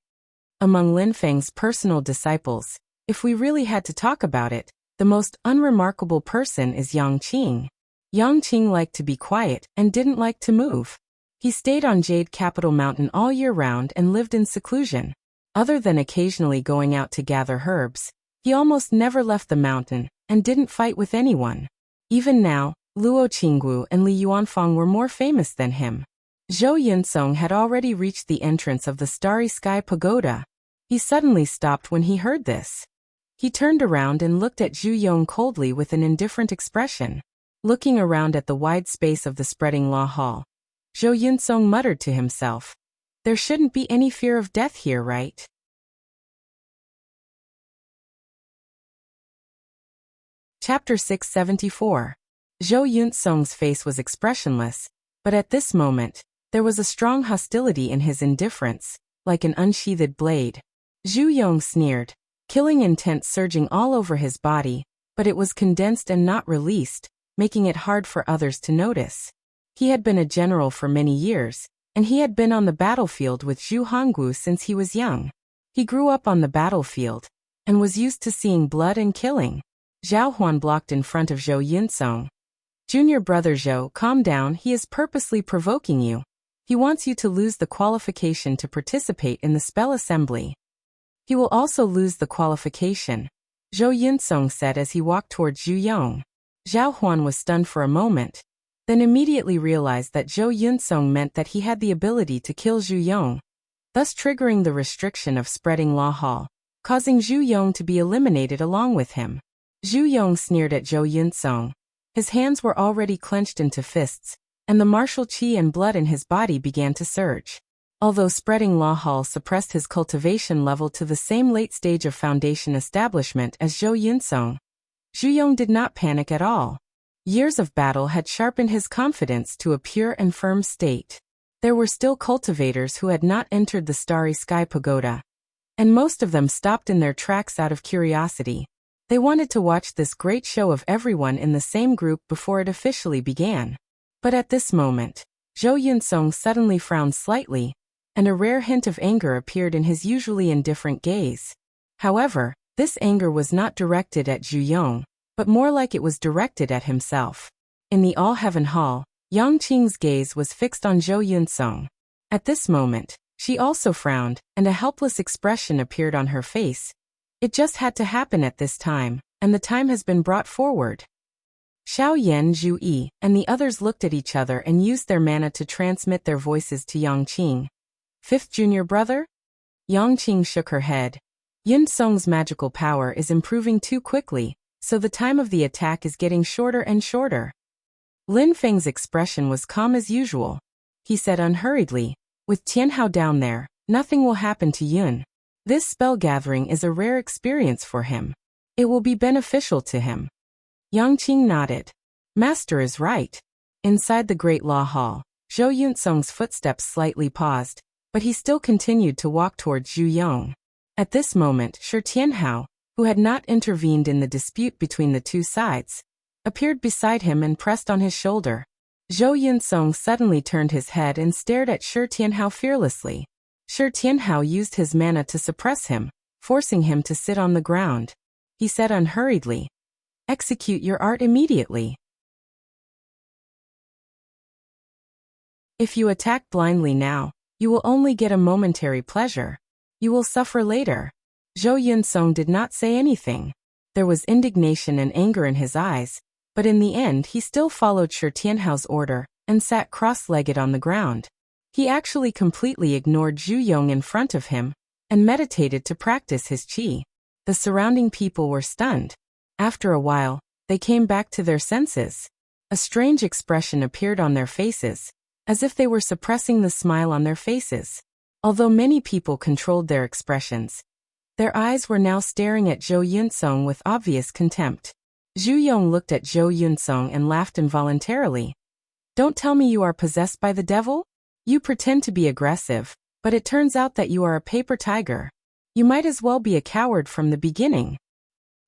Among Lin Feng's personal disciples, if we really had to talk about it, the most unremarkable person is Yangqing. Yangqing liked to be quiet and didn't like to move. He stayed on Jade Capital Mountain all year round and lived in seclusion. Other than occasionally going out to gather herbs, he almost never left the mountain and didn't fight with anyone. Even now, Luo Qinggu and Li Yuanfang were more famous than him. Zhou Yinsong had already reached the entrance of the Starry Sky Pagoda. He suddenly stopped when he heard this. He turned around and looked at Zhu Yong coldly with an indifferent expression. Looking around at the wide space of the spreading law hall, Zhou Yinsong muttered to himself, There shouldn't be any fear of death here, right? Chapter 674. Zhou Yinsong's face was expressionless, but at this moment, there was a strong hostility in his indifference, like an unsheathed blade. Zhu Yong sneered, killing intent surging all over his body, but it was condensed and not released, making it hard for others to notice. He had been a general for many years, and he had been on the battlefield with Zhu Hongwu since he was young. He grew up on the battlefield, and was used to seeing blood and killing. Zhao Huan blocked in front of Zhou Yinsong. Junior brother Zhou, calm down, he is purposely provoking you. He wants you to lose the qualification to participate in the spell assembly. He will also lose the qualification, Zhou Yunsong said as he walked towards Zhu Yong. Zhao Huan was stunned for a moment, then immediately realized that Zhou Yunsong meant that he had the ability to kill Zhu Yong, thus triggering the restriction of spreading La Hall, causing Zhu Yong to be eliminated along with him. Zhu Yong sneered at Zhou Yunsong. His hands were already clenched into fists, and the martial qi and blood in his body began to surge. Although spreading La Hall suppressed his cultivation level to the same late stage of foundation establishment as Zhou Yunsong, Zhu Yong did not panic at all. Years of battle had sharpened his confidence to a pure and firm state. There were still cultivators who had not entered the Starry Sky Pagoda, and most of them stopped in their tracks out of curiosity. They wanted to watch this great show of everyone in the same group before it officially began. But at this moment, Zhou Yunsong suddenly frowned slightly, and a rare hint of anger appeared in his usually indifferent gaze. However, this anger was not directed at Zhu Yong, but more like it was directed at himself. In the All-Heaven Hall, Yang Qing's gaze was fixed on Zhou Yunsong. At this moment, she also frowned, and a helpless expression appeared on her face. It just had to happen at this time, and the time has been brought forward. Xiao Yan, Zhu Yi, and the others looked at each other and used their mana to transmit their voices to Yang Qing. Fifth junior brother? Yang Qing shook her head. Yunsong's magical power is improving too quickly, so the time of the attack is getting shorter and shorter. Lin Feng's expression was calm as usual. He said unhurriedly, with Tianhao down there, nothing will happen to Yun. This spell gathering is a rare experience for him. It will be beneficial to him. Yang Qing nodded. Master is right. Inside the Great Law Hall, Zhou Yunsong's footsteps slightly paused, but he still continued to walk towards Zhu Yong. At this moment, Shi Tianhao, who had not intervened in the dispute between the two sides, appeared beside him and pressed on his shoulder. Zhou Yunsong suddenly turned his head and stared at Shi Tianhao fearlessly. Shi Tianhao used his mana to suppress him, forcing him to sit on the ground. He said unhurriedly, "Execute your art immediately. If you attack blindly now, you will only get a momentary pleasure. You will suffer later." Zhou Yunsong did not say anything. There was indignation and anger in his eyes, but in the end he still followed Shi Tianhao's order and sat cross-legged on the ground. He actually completely ignored Zhu Yong in front of him and meditated to practice his qi. The surrounding people were stunned. After a while, they came back to their senses. A strange expression appeared on their faces, as if they were suppressing the smile on their faces. Although many people controlled their expressions, their eyes were now staring at Zhou Yunsong with obvious contempt. Zhu Yong looked at Zhou Yunsong and laughed involuntarily. "Don't tell me you are possessed by the devil? You pretend to be aggressive, but it turns out that you are a paper tiger. You might as well be a coward from the beginning."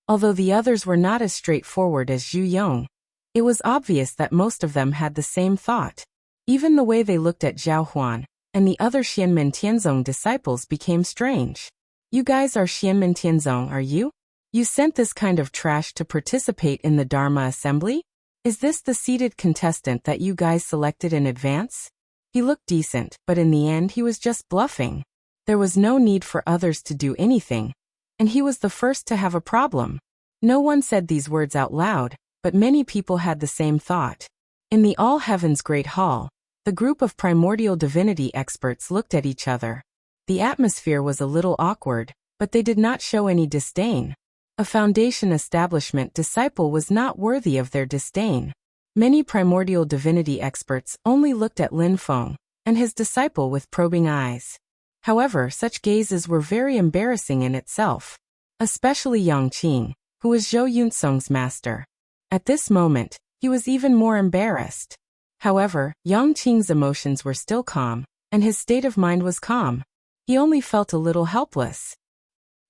Although the others were not as straightforward as Zhu Yong, it was obvious that most of them had the same thought. Even the way they looked at Zhao Huan and the other Xianmen Tianzong disciples became strange. "You guys are Xianmen Tianzong, are you? You sent this kind of trash to participate in the Dharma assembly? Is this the seated contestant that you guys selected in advance?" He looked decent, but in the end he was just bluffing. There was no need for others to do anything, and he was the first to have a problem. No one said these words out loud, but many people had the same thought. In the All Heavens Great Hall, the group of primordial divinity experts looked at each other. The atmosphere was a little awkward, but they did not show any disdain. A foundation establishment disciple was not worthy of their disdain. Many primordial divinity experts only looked at Lin Feng and his disciple with probing eyes. However, such gazes were very embarrassing in itself, especially Yang Qing, who was Zhou Yunsong's master. At this moment, he was even more embarrassed. However, Yang Qing's emotions were still calm, and his state of mind was calm. He only felt a little helpless.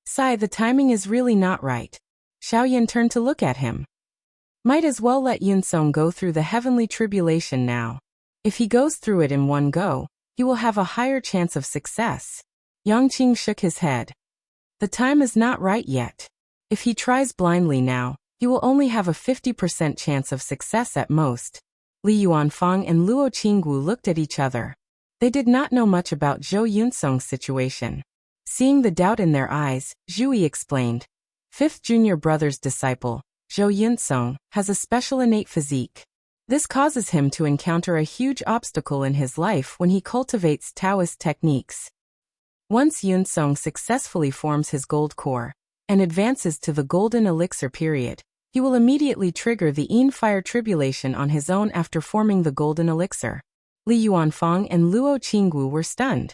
"Sai, the timing is really not right." Xiaoyan turned to look at him. "Might as well let Yunsong go through the heavenly tribulation now. If he goes through it in one go, he will have a higher chance of success." Yang Qing shook his head. "The time is not right yet. If he tries blindly now, he will only have a 50% chance of success at most." Li Yuanfang and Luo Qinggu looked at each other. They did not know much about Zhou Yunsong's situation. Seeing the doubt in their eyes, Zhu explained. Fifth junior brother's disciple, Zhou Yunsong, has a special innate physique. This causes him to encounter a huge obstacle in his life when he cultivates Taoist techniques. Once Yunsong successfully forms his gold core and advances to the golden elixir period, he will immediately trigger the Yin fire tribulation on his own after forming the golden elixir. Li Yuanfang and Luo Qinggu were stunned.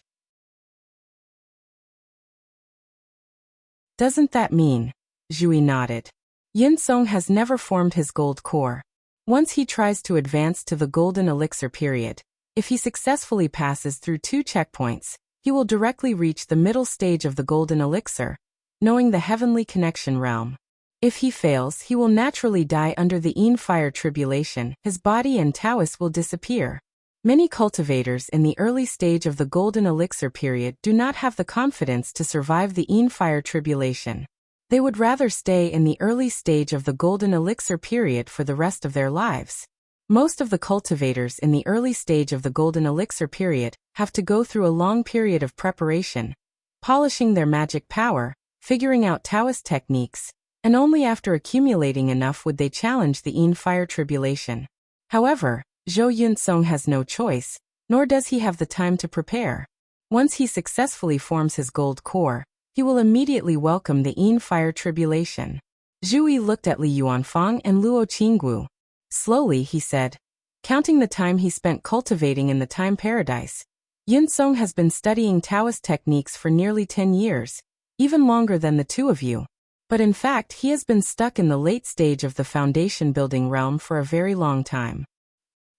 Doesn't that mean? Zhu nodded. Yunsong has never formed his gold core. Once he tries to advance to the golden elixir period, if he successfully passes through 2 checkpoints, he will directly reach the middle stage of the golden elixir, knowing the heavenly connection realm. If he fails, he will naturally die under the Yin fire tribulation, his body and Taoist will disappear. Many cultivators in the early stage of the golden elixir period do not have the confidence to survive the Yin fire tribulation. They would rather stay in the early stage of the golden elixir period for the rest of their lives. Most of the cultivators in the early stage of the golden elixir period have to go through a long period of preparation, polishing their magic power, figuring out Taoist techniques, and only after accumulating enough would they challenge the Yin fire tribulation. However, Zhou Yunsong has no choice, nor does he have the time to prepare. Once he successfully forms his gold core, he will immediately welcome the Yin fire tribulation. Zhu looked at Li Yuanfang and Luo Qinggu. Slowly, he said, counting the time he spent cultivating in the time paradise, Yunsong has been studying Taoist techniques for nearly 10 years, even longer than the two of you. But in fact, he has been stuck in the late stage of the foundation building realm for a very long time.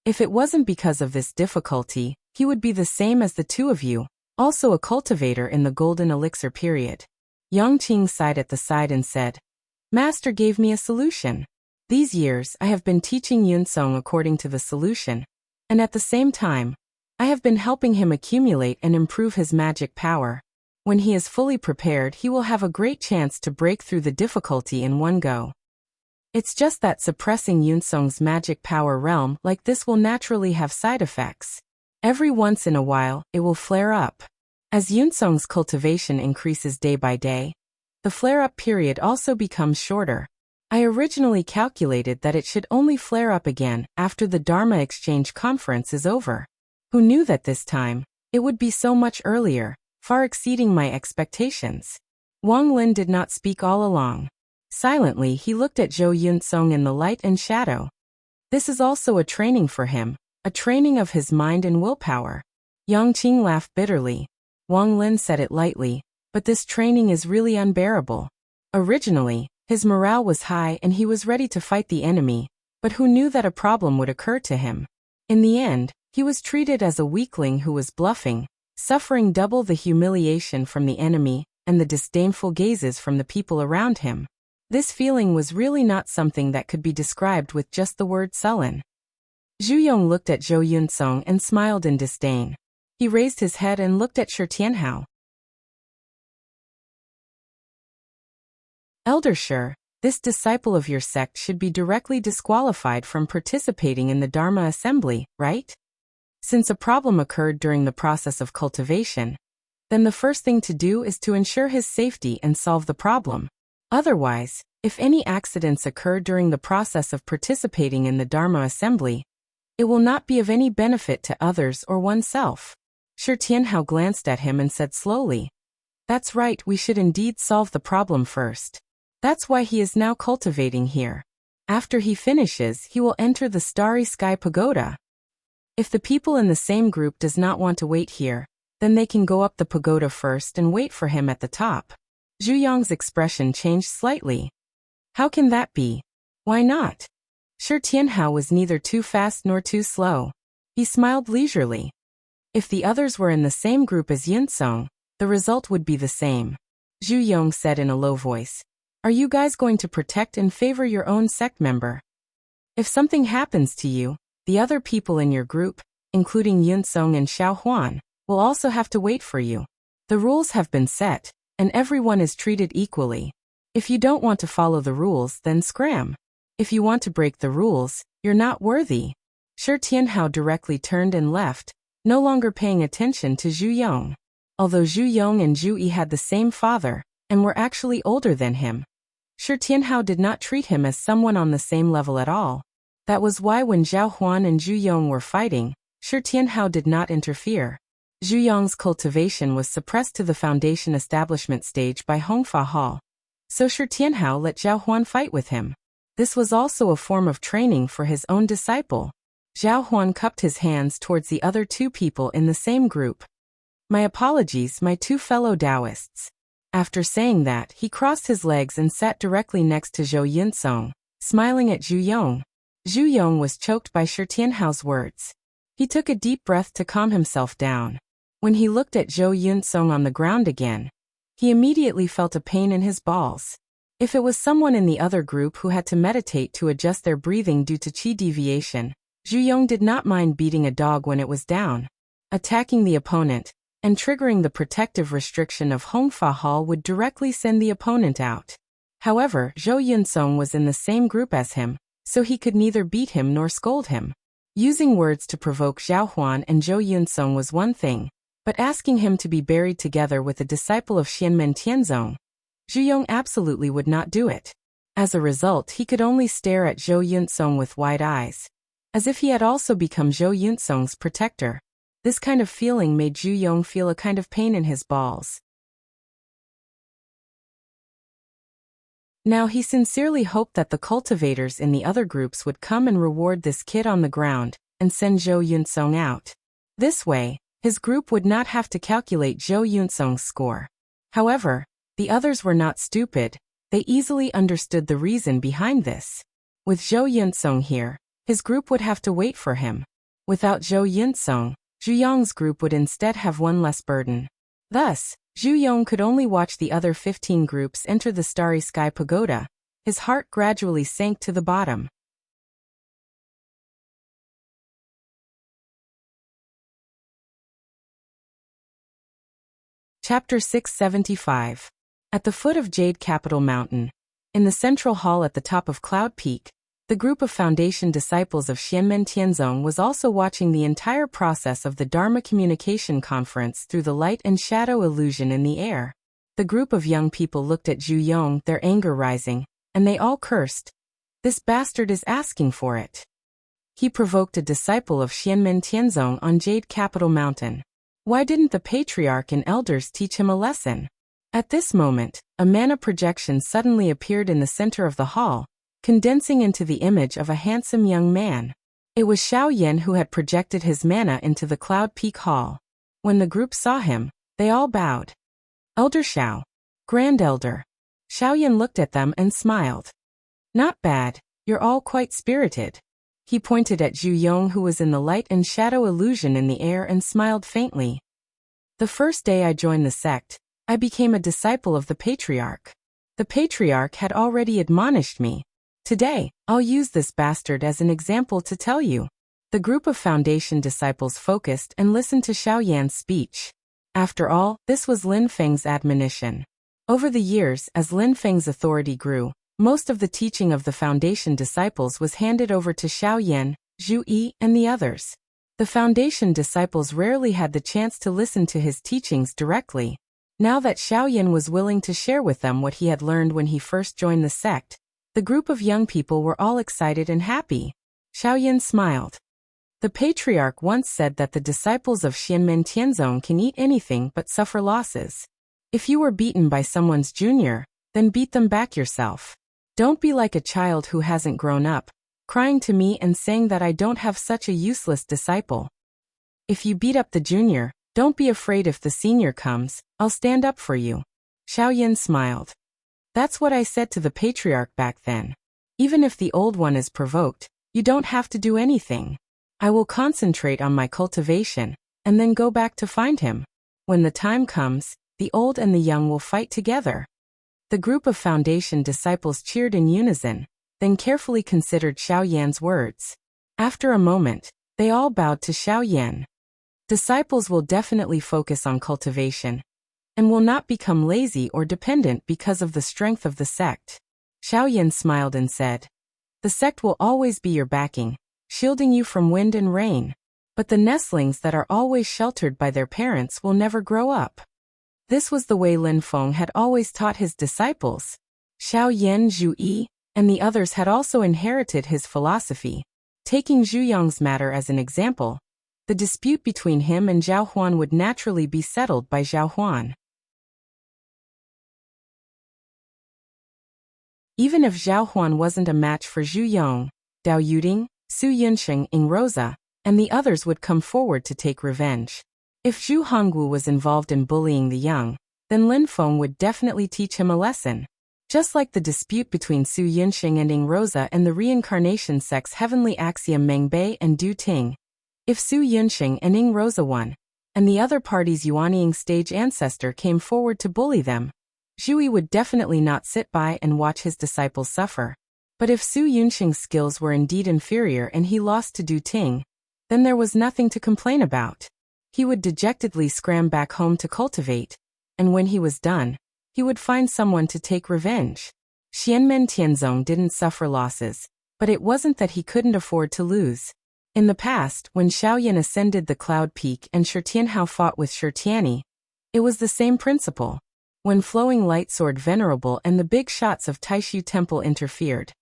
If it wasn't because of this difficulty, he would be the same as the two of you, also a cultivator in the golden elixir period. Yang Qing sighed at the side and said, Master gave me a solution. These years I have been teaching Yunsong according to the solution, and at the same time, I have been helping him accumulate and improve his magic power. When he is fully prepared, he will have a great chance to break through the difficulty in one go. It's just that suppressing Yunsong's magic power realm like this will naturally have side effects. Every once in a while, it will flare up. As Yunsong's cultivation increases day by day, the flare-up period also becomes shorter. I originally calculated that it should only flare up again after the Dharma Exchange Conference is over. Who knew that this time, it would be so much earlier, far exceeding my expectations. Wang Lin did not speak all along. Silently, he looked at Zhou Yunsong in the light and shadow. This is also a training for him, a training of his mind and willpower. Yang Qing laughed bitterly. Wang Lin said it lightly, but this training is really unbearable. Originally, his morale was high and he was ready to fight the enemy, but who knew that a problem would occur to him? In the end, he was treated as a weakling who was bluffing, suffering double the humiliation from the enemy and the disdainful gazes from the people around him. This feeling was really not something that could be described with just the word sullen. Zhu Yong looked at Zhou Yunsong and smiled in disdain. He raised his head and looked at Shi Tianhao. Elder Shi, this disciple of your sect should be directly disqualified from participating in the Dharma assembly, right? Since a problem occurred during the process of cultivation, then the first thing to do is to ensure his safety and solve the problem. Otherwise, if any accidents occur during the process of participating in the Dharma assembly, it will not be of any benefit to others or oneself. Shi Tianhao glanced at him and said slowly, That's right, we should indeed solve the problem first. That's why he is now cultivating here. After he finishes, he will enter the Starry Sky Pagoda. If the people in the same group does not want to wait here, then they can go up the pagoda first and wait for him at the top. Zhu Yong's expression changed slightly. How can that be? Why not? Shi Tianhao was neither too fast nor too slow. He smiled leisurely. If the others were in the same group as Yunsong, the result would be the same. Zhu Yong said in a low voice, Are you guys going to protect and favor your own sect member? If something happens to you, the other people in your group, including Yunsong and Xiao Huan, will also have to wait for you. The rules have been set, and everyone is treated equally. If you don't want to follow the rules, then scram. If you want to break the rules, you're not worthy. Shi Tianhao directly turned and left, no longer paying attention to Zhu Yong. although Zhu Yong and Zhu Yi had the same father, and were actually older than him. Shi Tianhao did not treat him as someone on the same level at all. That was why when Zhao Huan and Zhu Yong were fighting, Shi Tianhao did not interfere. Zhu Yong's cultivation was suppressed to the foundation establishment stage by Hongfa Hall, so Shi Tianhao let Zhao Huan fight with him. This was also a form of training for his own disciple. Zhao Huan cupped his hands towards the other two people in the same group. My apologies, my two fellow Taoists. After saying that, he crossed his legs and sat directly next to Zhou Yunsong, smiling at Zhu Yong. Zhu Yong was choked by Shi Tianhao's words. He took a deep breath to calm himself down. When he looked at Zhou Yunsong on the ground again, he immediately felt a pain in his balls. If it was someone in the other group who had to meditate to adjust their breathing due to qi deviation, Zhu Yong did not mind beating a dog when it was down. Attacking the opponent and triggering the protective restriction of Hongfa Hall would directly send the opponent out. However, Zhou Yunsong was in the same group as him, so he could neither beat him nor scold him. Using words to provoke Zhao Huan and Zhou Yunsong was one thing, but asking him to be buried together with a disciple of Xianmen Tianzong, Zhu Yong absolutely would not do it. As a result, he could only stare at Zhou Yunsong with wide eyes, as if he had also become Zhou Yunsong's protector. This kind of feeling made Zhu Yong feel a kind of pain in his balls. Now he sincerely hoped that the cultivators in the other groups would come and reward this kid on the ground and send Zhou Yunsong out. This way, his group would not have to calculate Zhou Yunsong's score. However, the others were not stupid. They easily understood the reason behind this. With Zhou Yunsong here, his group would have to wait for him. Without Zhou Yunsong, Zhu Yong's group would instead have one less burden. Thus, Zhu Yong could only watch the other 15 groups enter the Starry Sky Pagoda. His heart gradually sank to the bottom. Chapter 675. At the foot of Jade Capital Mountain, in the central hall at the top of Cloud Peak, the group of foundation disciples of Xianmen Tianzong was also watching the entire process of the Dharma Communication Conference through the light and shadow illusion in the air. The group of young people looked at Zhu Yong, their anger rising, and they all cursed. This bastard is asking for it. He provoked a disciple of Xianmen Tianzong on Jade Capital Mountain. Why didn't the patriarch and elders teach him a lesson? At this moment, a mana projection suddenly appeared in the center of the hall, condensing into the image of a handsome young man. It was Xiao Yan who had projected his mana into the Cloud Peak Hall. When the group saw him, they all bowed. Elder Xiao. Grand Elder. Xiao Yan looked at them and smiled. Not bad, you're all quite spirited. He pointed at Zhu Yong, who was in the light and shadow illusion in the air, and smiled faintly. The first day I joined the sect, I became a disciple of the patriarch. The patriarch had already admonished me. Today, I'll use this bastard as an example to tell you. The group of foundation disciples focused and listened to Xiao Yan's speech. After all, this was Lin Feng's admonition. Over the years, as Lin Feng's authority grew, most of the teaching of the foundation disciples was handed over to Xiao Yan, Zhu Yi, and the others. The foundation disciples rarely had the chance to listen to his teachings directly. Now that Xiao Yan was willing to share with them what he had learned when he first joined the sect, the group of young people were all excited and happy. Xiao Yan smiled. The patriarch once said that the disciples of Xianmen Tianzong can eat anything but suffer losses. If you were beaten by someone's junior, then beat them back yourself. Don't be like a child who hasn't grown up, crying to me and saying that I don't have such a useless disciple. If you beat up the junior, don't be afraid if the senior comes, I'll stand up for you. Xiao Yan smiled. That's what I said to the patriarch back then. Even if the old one is provoked, you don't have to do anything. I will concentrate on my cultivation, and then go back to find him. When the time comes, the old and the young will fight together. The group of foundation disciples cheered in unison, then carefully considered Xiao Yan's words. After a moment, they all bowed to Xiao Yan. Disciples will definitely focus on cultivation, and will not become lazy or dependent because of the strength of the sect. Xiao Yan smiled and said, the sect will always be your backing, shielding you from wind and rain. but the nestlings that are always sheltered by their parents will never grow up. This was the way Lin Feng had always taught his disciples. Xiao Yan Zhu Yi and the others had also inherited his philosophy. Taking Zhu Yong's matter as an example, the dispute between him and Zhao Huan would naturally be settled by Zhao Huan. Even if Zhao Huan wasn't a match for Zhu Yong, Dao Yuding, Su Yunsheng, Ing Rosa, and the others would come forward to take revenge. If Zhu Hongwu was involved in bullying the young, then Lin Feng would definitely teach him a lesson. Just like the dispute between Su Yunsheng and Ing Rosa and the reincarnation sect's heavenly axiom Meng Bei and Du Ting. If Su Yunsheng and Ing Rosa won, and the other party's Yuanying stage ancestor came forward to bully them, Zhu Yi would definitely not sit by and watch his disciples suffer. But if Su Yunsheng's skills were indeed inferior and he lost to Du Ting, then there was nothing to complain about. He would dejectedly scram back home to cultivate, and when he was done, he would find someone to take revenge. Xianmen Tianzong didn't suffer losses, but it wasn't that he couldn't afford to lose. In the past, when Xiaoyan ascended the Cloud Peak and Shi Tianhao fought with Shi Tianyi, it was the same principle. When Flowing Light Sword Venerable and the big shots of Taishu Temple interfered,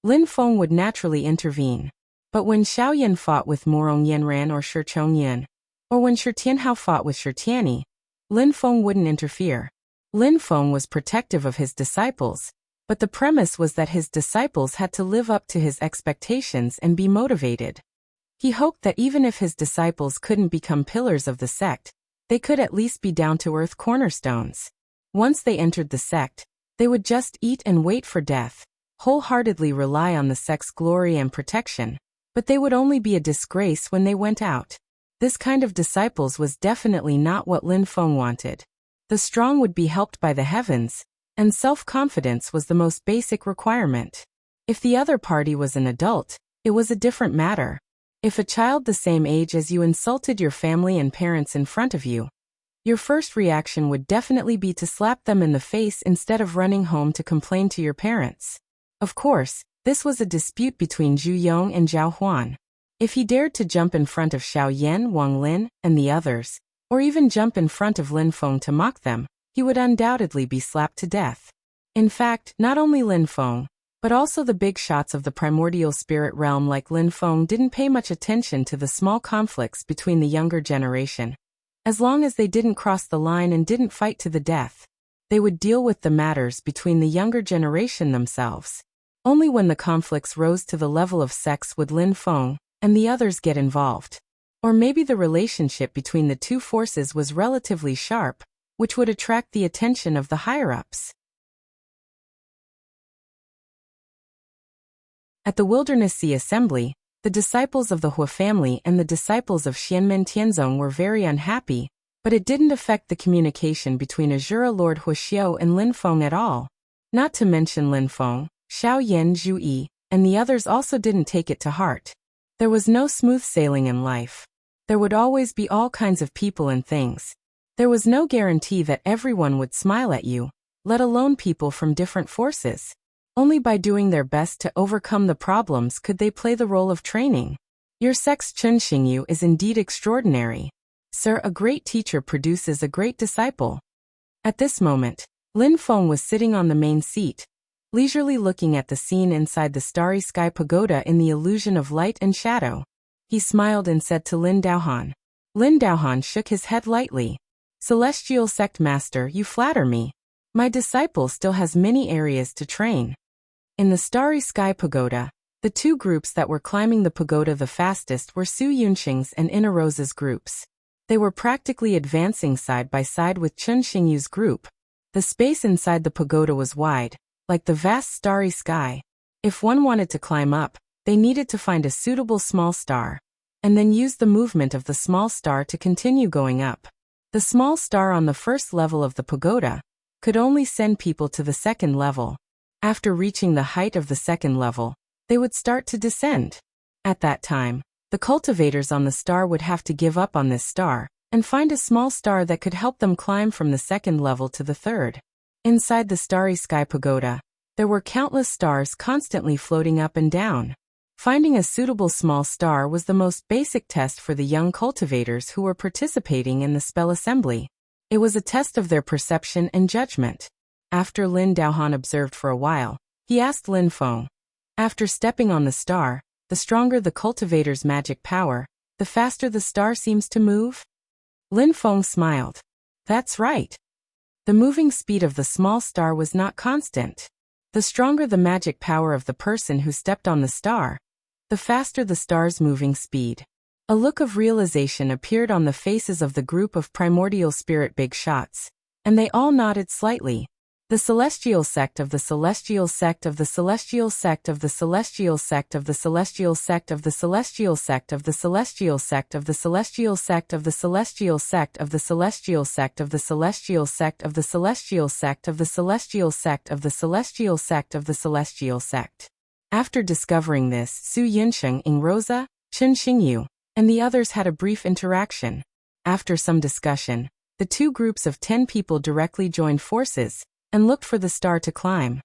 Lin Feng would naturally intervene. But when Xiaoyan fought with Morong Yanran or Shi Chongyan, or when Shi Tianhao fought with Shi Tianyi, Lin Feng wouldn't interfere. Lin Feng was protective of his disciples, but the premise was that his disciples had to live up to his expectations and be motivated. He hoped that even if his disciples couldn't become pillars of the sect, they could at least be down-to-earth cornerstones. Once they entered the sect, they would just eat and wait for death, wholeheartedly rely on the sect's glory and protection, but they would only be a disgrace when they went out. This kind of disciples was definitely not what Lin Feng wanted. The strong would be helped by the heavens, and self-confidence was the most basic requirement. If the other party was an adult, it was a different matter. If a child the same age as you insulted your family and parents in front of you, your first reaction would definitely be to slap them in the face instead of running home to complain to your parents. Of course, this was a dispute between Zhu Yong and Zhao Huan. If he dared to jump in front of Xiao Yan, Wang Lin, and the others, or even jump in front of Lin Feng to mock them, he would undoubtedly be slapped to death. In fact, not only Lin Feng, but also the big shots of the primordial spirit realm like Lin Feng didn't pay much attention to the small conflicts between the younger generation. As long as they didn't cross the line and didn't fight to the death, they would deal with the matters between the younger generation themselves. Only when the conflicts rose to the level of sex would Lin Feng and the others get involved. Or maybe the relationship between the two forces was relatively sharp, which would attract the attention of the higher-ups. At the Wilderness Sea Assembly, the disciples of the Hua family and the disciples of Xianmen Tianzong were very unhappy, but it didn't affect the communication between Azura Lord Huaxiao and Lin Feng at all. Not to mention Lin Feng, Xiao Yan Zhu Yi, and the others also didn't take it to heart. There was no smooth sailing in life. There would always be all kinds of people and things. There was no guarantee that everyone would smile at you, let alone people from different forces. Only by doing their best to overcome the problems could they play the role of training. Your sect's Chun Xingyu is indeed extraordinary. Sir, a great teacher produces a great disciple. At this moment, Lin Feng was sitting on the main seat, leisurely looking at the scene inside the starry sky pagoda in the illusion of light and shadow. He smiled and said to Lin Daohan. Lin Daohan shook his head lightly. Celestial Sect Master, you flatter me. My disciple still has many areas to train. In the starry sky pagoda, the two groups that were climbing the pagoda the fastest were Su Yunxing's and Ina Rosa's groups. They were practically advancing side by side with Chun Xingyu's group. The space inside the pagoda was wide, like the vast starry sky. If one wanted to climb up, they needed to find a suitable small star, and then use the movement of the small star to continue going up. The small star on the first level of the pagoda could only send people to the second level. After reaching the height of the second level, they would start to descend. At that time, the cultivators on the star would have to give up on this star and find a small star that could help them climb from the second level to the third. Inside the starry sky pagoda, there were countless stars constantly floating up and down. Finding a suitable small star was the most basic test for the young cultivators who were participating in the spell assembly. It was a test of their perception and judgment. After Lin Daohan observed for a while, he asked Lin Feng. After stepping on the star, the stronger the cultivator's magic power, the faster the star seems to move? Lin Feng smiled. That's right. The moving speed of the small star was not constant. The stronger the magic power of the person who stepped on the star, the faster the star's moving speed. A look of realization appeared on the faces of the group of primordial spirit big shots, and they all nodded slightly. The celestial sect of the celestial sect of the celestial sect of the celestial sect of the celestial sect of the celestial sect of the celestial sect of the celestial sect of the celestial sect of the celestial sect of the celestial sect of the celestial sect of the celestial sect of the celestial sect of the celestial sect. After discovering this, Su Yunsheng, Ing Rosa, Chen Xingyu, and the others had a brief interaction. After some discussion, the two groups of 10 people directly joined forces and looked for the star to climb.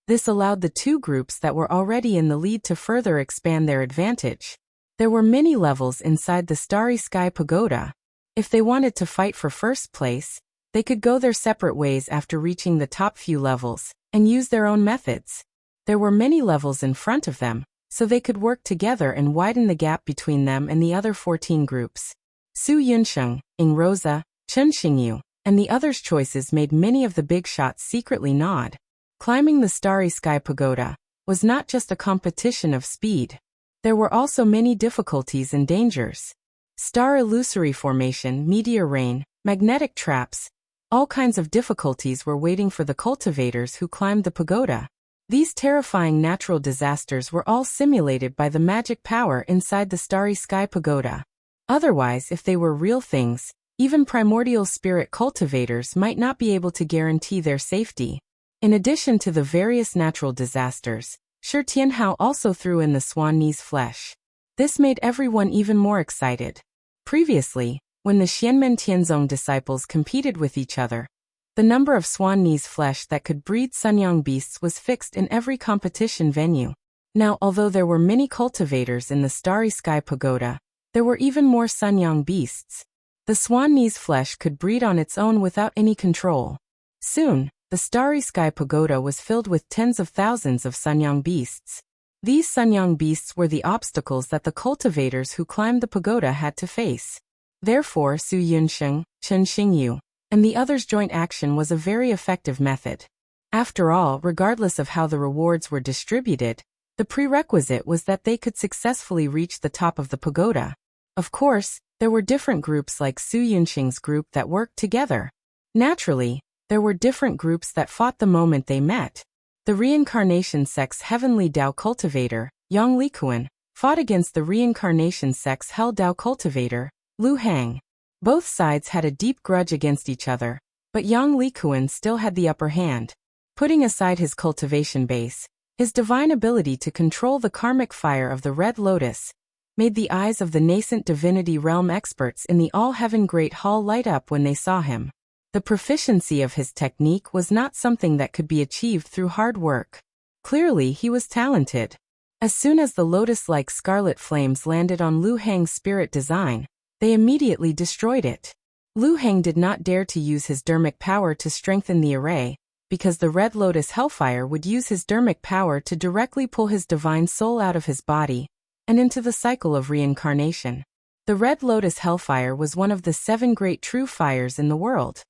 This allowed the two groups that were already in the lead to further expand their advantage. There were many levels inside the Starry Sky Pagoda. If they wanted to fight for first place, they could go their separate ways after reaching the top few levels and use their own methods. There were many levels in front of them, so they could work together and widen the gap between them and the other 14 groups. Su Yunsheng, Ing Rosa, Chen Xingyu, and the others' choices made many of the big shots secretly nod. Climbing the Starry Sky Pagoda was not just a competition of speed. There were also many difficulties and dangers. Star illusory formation, meteor rain, magnetic traps, all kinds of difficulties were waiting for the cultivators who climbed the pagoda. These terrifying natural disasters were all simulated by the magic power inside the Starry Sky Pagoda. Otherwise, if they were real things, even primordial spirit cultivators might not be able to guarantee their safety. In addition to the various natural disasters, Shi Tianhao also threw in the swan knee's flesh. This made everyone even more excited. Previously, when the Xianmen Tianzong disciples competed with each other, the number of swan knees flesh that could breed Sunyang beasts was fixed in every competition venue. Now, although there were many cultivators in the Starry Sky Pagoda, there were even more Sunyang beasts. The swan knees flesh could breed on its own without any control. Soon, the Starry Sky Pagoda was filled with tens of thousands of Sunyang beasts. These Sunyang beasts were the obstacles that the cultivators who climbed the pagoda had to face. Therefore, Su Yunsheng, Chen Xingyu, and the others' joint action was a very effective method. After all, regardless of how the rewards were distributed, the prerequisite was that they could successfully reach the top of the pagoda. Of course, there were different groups like Su Yunsheng's group that worked together. Naturally, there were different groups that fought the moment they met. The reincarnation sect's heavenly Dao cultivator, Yang Likuan, fought against the reincarnation sect's hell Dao cultivator, Lu Hang. Both sides had a deep grudge against each other, but Yang Likuan still had the upper hand. Putting aside his cultivation base, his divine ability to control the karmic fire of the Red Lotus made the eyes of the nascent divinity realm experts in the All-Heaven Great Hall light up when they saw him. The proficiency of his technique was not something that could be achieved through hard work. Clearly, he was talented. As soon as the lotus-like scarlet flames landed on Lu Hang's spirit design, they immediately destroyed it. Lu Hang did not dare to use his dermic power to strengthen the array, because the Red Lotus Hellfire would use his dermic power to directly pull his divine soul out of his body and into the cycle of reincarnation. The Red Lotus Hellfire was one of the 7 great true fires in the world.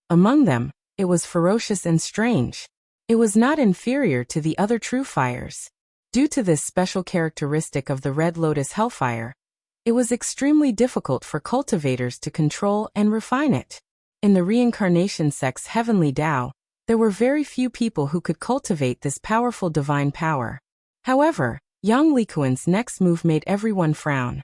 Among them, it was ferocious and strange. It was not inferior to the other true fires. Due to this special characteristic of the Red Lotus Hellfire, it was extremely difficult for cultivators to control and refine it. In the reincarnation sect's heavenly Tao, there were very few people who could cultivate this powerful divine power. However, Yang Likuan's next move made everyone frown.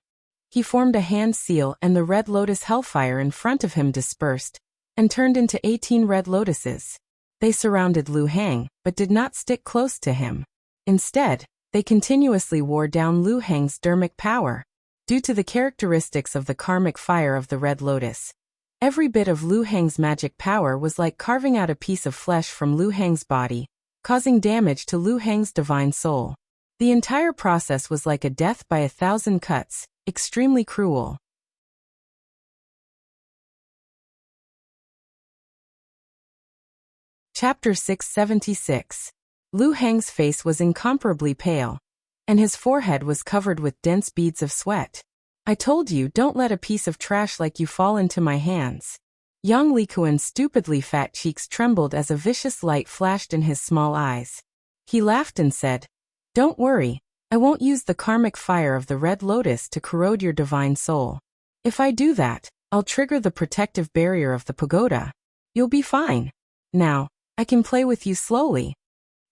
He formed a hand seal and the Red Lotus Hellfire in front of him dispersed and turned into 18 red lotuses. They surrounded Lu Hang, but did not stick close to him. Instead, they continuously wore down Lu Hang's dermic power. Due to the characteristics of the karmic fire of the Red Lotus, Every bit of Lu Heng's magic power was like carving out a piece of flesh from Lu Heng's body, causing damage to Lu Heng's divine soul. The entire process was like a death by 1,000 cuts, extremely cruel. Chapter 676. Lu Heng's face was incomparably pale, and his forehead was covered with dense beads of sweat. I told you, don't let a piece of trash like you fall into my hands. Young Likuan's stupidly fat cheeks trembled as a vicious light flashed in his small eyes. He laughed and said, "Don't worry, I won't use the karmic fire of the Red Lotus to corrode your divine soul. If I do that, I'll trigger the protective barrier of the pagoda. You'll be fine. Now, I can play with you slowly."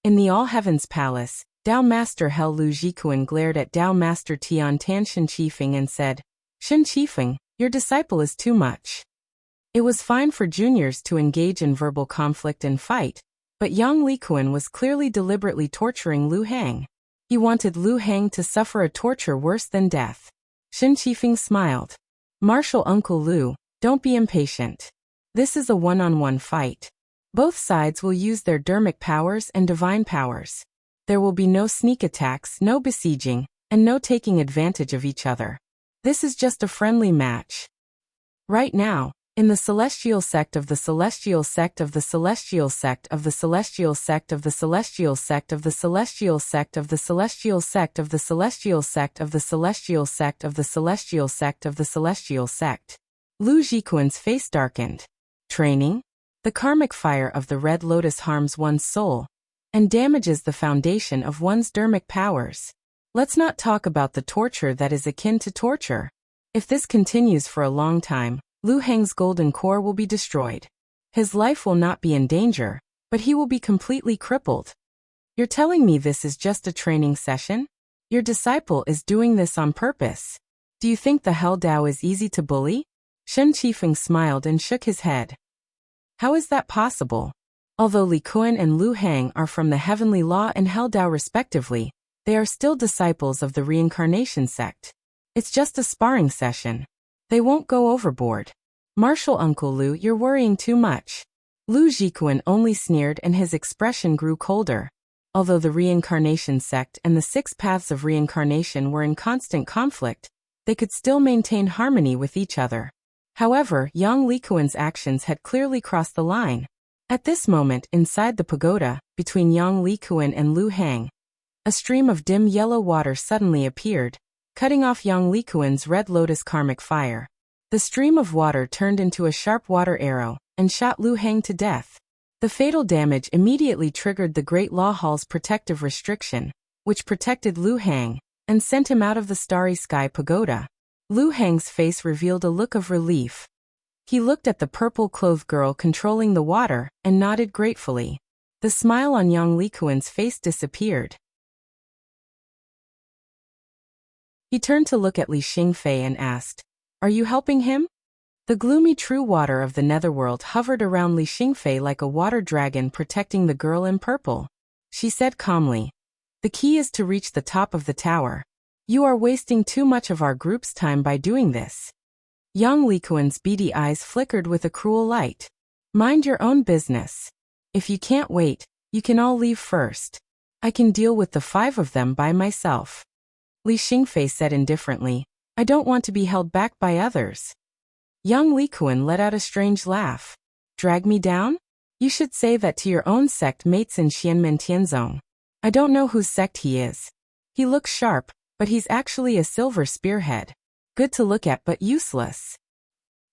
In the All Heavens Palace, Dao Master Hel Lu Jikuan glared at Dao Master Tian Tan Shen Qifeng and said, "Shen Qifeng, your disciple is too much." It was fine for juniors to engage in verbal conflict and fight, but young Likuan was clearly deliberately torturing Lu Heng. He wanted Lu Heng to suffer a torture worse than death. Shen Qifeng smiled. "Martial Uncle Lu, don't be impatient. This is a one-on-one fight. Both sides will use their dermic powers and divine powers. There will be no sneak attacks, no besieging, and no taking advantage of each other. This is just a friendly match." Right now, in the celestial sect of the celestial sect of the celestial sect of the celestial sect of the celestial sect of the celestial sect of the celestial sect of the celestial sect of the celestial sect of the celestial sect of the celestial sect, Lu Jikuan's face darkened. Training? The karmic fire of the Red Lotus harms one's soul and damages the foundation of one's dermic powers. Let's not talk about the torture that is akin to torture. If this continues for a long time, Lu Heng's golden core will be destroyed. His life will not be in danger, but he will be completely crippled. You're telling me this is just a training session? Your disciple is doing this on purpose. Do you think the Hell Dao is easy to bully? Shen Qifeng smiled and shook his head. How is that possible? Although Likuan and Lu Heng are from the Heavenly Law and Hell Dao respectively, they are still disciples of the Reincarnation sect. It's just a sparring session. They won't go overboard. Martial Uncle Lu, you're worrying too much. Lu Jikuan only sneered and his expression grew colder. Although the Reincarnation sect and the 6 paths of reincarnation were in constant conflict, they could still maintain harmony with each other. However, young Likuan's actions had clearly crossed the line. At this moment, inside the pagoda, between young Likuan and Lu Heng, a stream of dim yellow water suddenly appeared, cutting off young Likuan's Red Lotus karmic fire. The stream of water turned into a sharp water arrow and shot Lu Heng to death. The fatal damage immediately triggered the Great Law Hall's protective restriction, which protected Lu Heng and sent him out of the Starry Sky pagoda. Lu Heng's face revealed a look of relief. He looked at the purple-clothed girl controlling the water and nodded gratefully. The smile on young Likuan's face disappeared. He turned to look at Li Xingfei and asked, "Are you helping him?" The gloomy true water of the netherworld hovered around Li Xingfei like a water dragon protecting the girl in purple. She said calmly, "The key is to reach the top of the tower. You are wasting too much of our group's time by doing this." Young Likuan's beady eyes flickered with a cruel light. "Mind your own business. If you can't wait, you can all leave first. I can deal with the 5 of them by myself." Li Xingfei said indifferently, "I don't want to be held back by others." Young Likuan let out a strange laugh. "Drag me down? You should say that to your own sect mates in Xianmen Tianzong. I don't know whose sect he is. He looks sharp, but he's actually a silver spearhead. Good to look at but useless.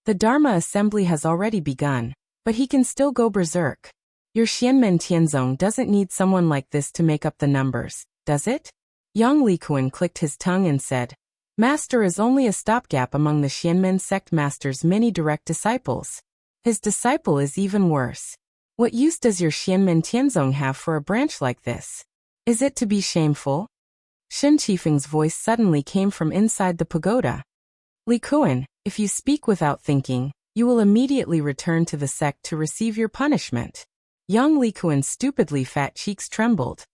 The Dharma assembly has already begun, but he can still go berserk. Your Xianmen Tianzong doesn't need someone like this to make up the numbers, does it?" Young Likuan clicked his tongue and said, "Master is only a stopgap among the Xianmen sect master's many direct disciples. His disciple is even worse. What use does your Xianmen Tianzong have for a branch like this? Is it to be shameful?" Shen Qifeng's voice suddenly came from inside the pagoda. "Likuan, if you speak without thinking, you will immediately return to the sect to receive your punishment." Young Likuan's stupidly fat cheeks trembled.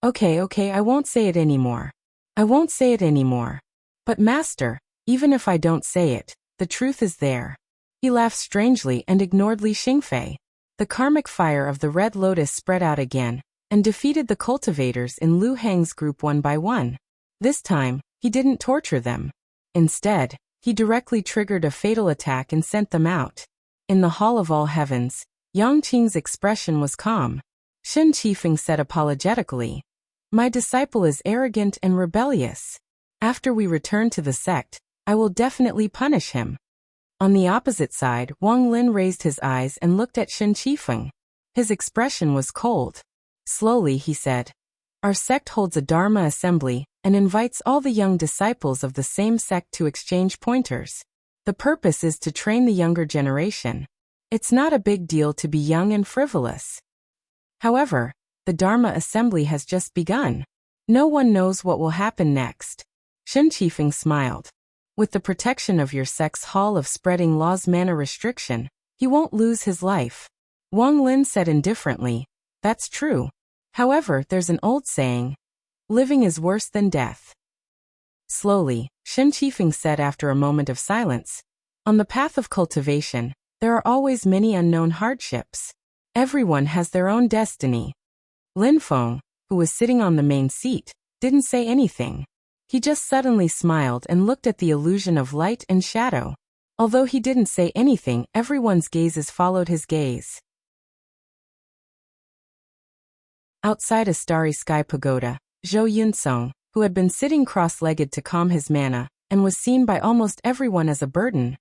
Okay, I won't say it anymore. I won't say it anymore. But master, even if I don't say it, the truth is there. He laughed strangely and ignored Li Xingfei. The karmic fire of the Red Lotus spread out again, and defeated the cultivators in Lu Hang's group one by one. This time, he didn't torture them. Instead, he directly triggered a fatal attack and sent them out. In the Hall of All Heavens, Yang Qing's expression was calm. Shen Qifeng said apologetically, "My disciple is arrogant and rebellious. After we return to the sect, I will definitely punish him." On the opposite side, Wang Lin raised his eyes and looked at Shen Qifeng. His expression was cold. Slowly he said, "Our sect holds a Dharma assembly and invites all the young disciples of the same sect to exchange pointers. The purpose is to train the younger generation. It's not a big deal to be young and frivolous. However, the Dharma assembly has just begun. No one knows what will happen next." Shen Qifeng smiled. "With the protection of your sect's hall of spreading law's mana restriction, he won't lose his life." Wang Lin said indifferently, "That's true. However, there's an old saying, living is worse than death." Slowly, Shen Qifeng said after a moment of silence, "On the path of cultivation, there are always many unknown hardships. Everyone has their own destiny." Lin Feng, who was sitting on the main seat, didn't say anything. He just suddenly smiled and looked at the illusion of light and shadow. Although he didn't say anything, everyone's gazes followed his gaze. Outside a starry sky pagoda, Zhou Yunsong, who had been sitting cross-legged to calm his mana, and was seen by almost everyone as a burden,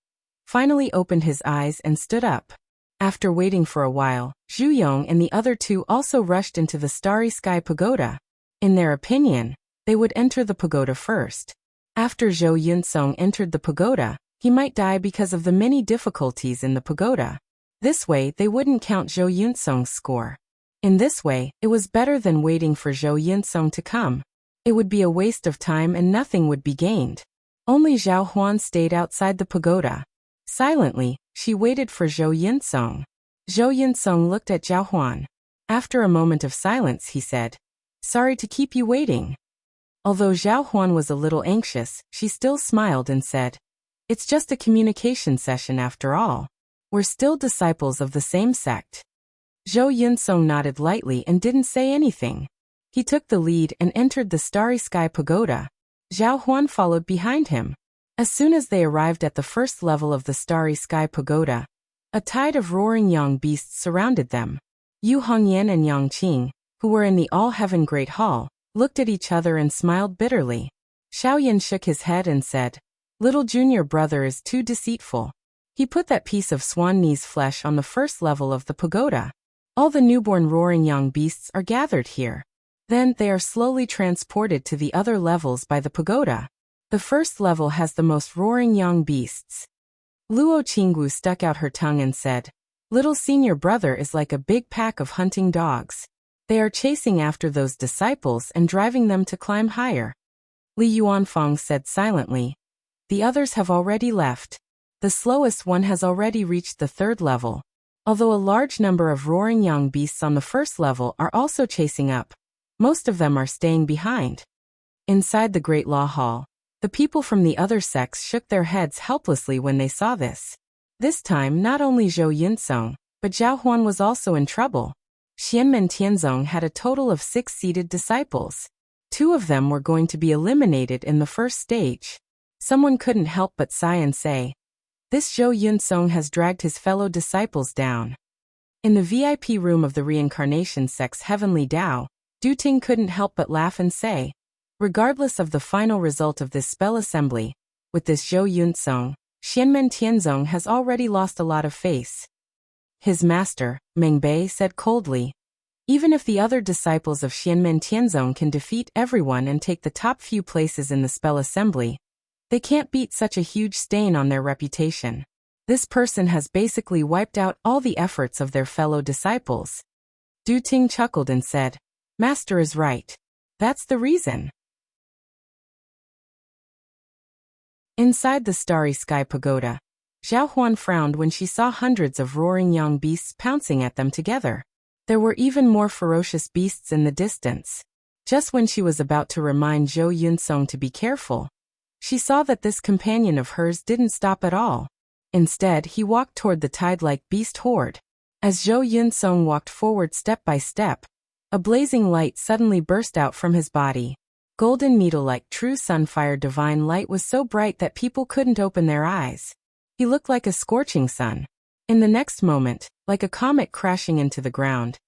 finally opened his eyes and stood up. After waiting for a while, Zhu Yong and the other two also rushed into the starry sky pagoda. In their opinion, they would enter the pagoda first. After Zhou Yunsong entered the pagoda, he might die because of the many difficulties in the pagoda. This way they wouldn't count Zhou Yunsong's score. In this way, it was better than waiting for Zhou Yunsong to come. It would be a waste of time and nothing would be gained. Only Zhao Huan stayed outside the pagoda. Silently, she waited for Zhou Yunsong. Zhou Yunsong looked at Zhao Huan. After a moment of silence, he said, "Sorry to keep you waiting." Although Zhao Huan was a little anxious, she still smiled and said, "It's just a communication session after all. We're still disciples of the same sect." Zhou Yunsong nodded lightly and didn't say anything. He took the lead and entered the starry sky pagoda. Zhao Huan followed behind him. As soon as they arrived at the first level of the starry sky pagoda, a tide of roaring young beasts surrounded them. Yu Hongyan and Yang Qing, who were in the all-heaven great hall, looked at each other and smiled bitterly. Xiaoyan shook his head and said, "Little junior brother is too deceitful." He put that piece of swan knee's flesh on the first level of the pagoda. All the newborn roaring young beasts are gathered here. Then they are slowly transported to the other levels by the pagoda. The first level has the most roaring young beasts. Luo Qinggu stuck out her tongue and said, "Little senior brother is like a big pack of hunting dogs. They are chasing after those disciples and driving them to climb higher." Li Yuanfang said silently, "The others have already left. The slowest one has already reached the third level. Although a large number of roaring young beasts on the first level are also chasing up, most of them are staying behind." Inside the Great Law Hall, the people from the other sects shook their heads helplessly when they saw this. This time not only Zhou Yunsong, but Zhao Huan was also in trouble. Xianmen Tianzong had a total of 6 seated disciples. 2 of them were going to be eliminated in the first stage. Someone couldn't help but sigh and say, "This Zhou Yunsong has dragged his fellow disciples down." In the VIP room of the reincarnation sect's heavenly Tao, Du Ting couldn't help but laugh and say, "Regardless of the final result of this spell assembly, with this Zhou Yunsong, Xianmen Tianzong has already lost a lot of face." His master, Meng Bei, said coldly, "Even if the other disciples of Xianmen Tianzong can defeat everyone and take the top few places in the spell assembly, they can't beat such a huge stain on their reputation. This person has basically wiped out all the efforts of their fellow disciples." Du Ting chuckled and said, "Master is right. That's the reason." Inside the starry sky pagoda, Zhao Huan frowned when she saw hundreds of roaring young beasts pouncing at them together. There were even more ferocious beasts in the distance. Just when she was about to remind Zhou Yunsong to be careful, she saw that this companion of hers didn't stop at all. Instead, he walked toward the tide-like beast horde. As Zhou Yunsong walked forward step by step, a blazing light suddenly burst out from his body. Golden needle-like true sunfire divine light was so bright that people couldn't open their eyes. He looked like a scorching sun. In the next moment, like a comet crashing into the ground,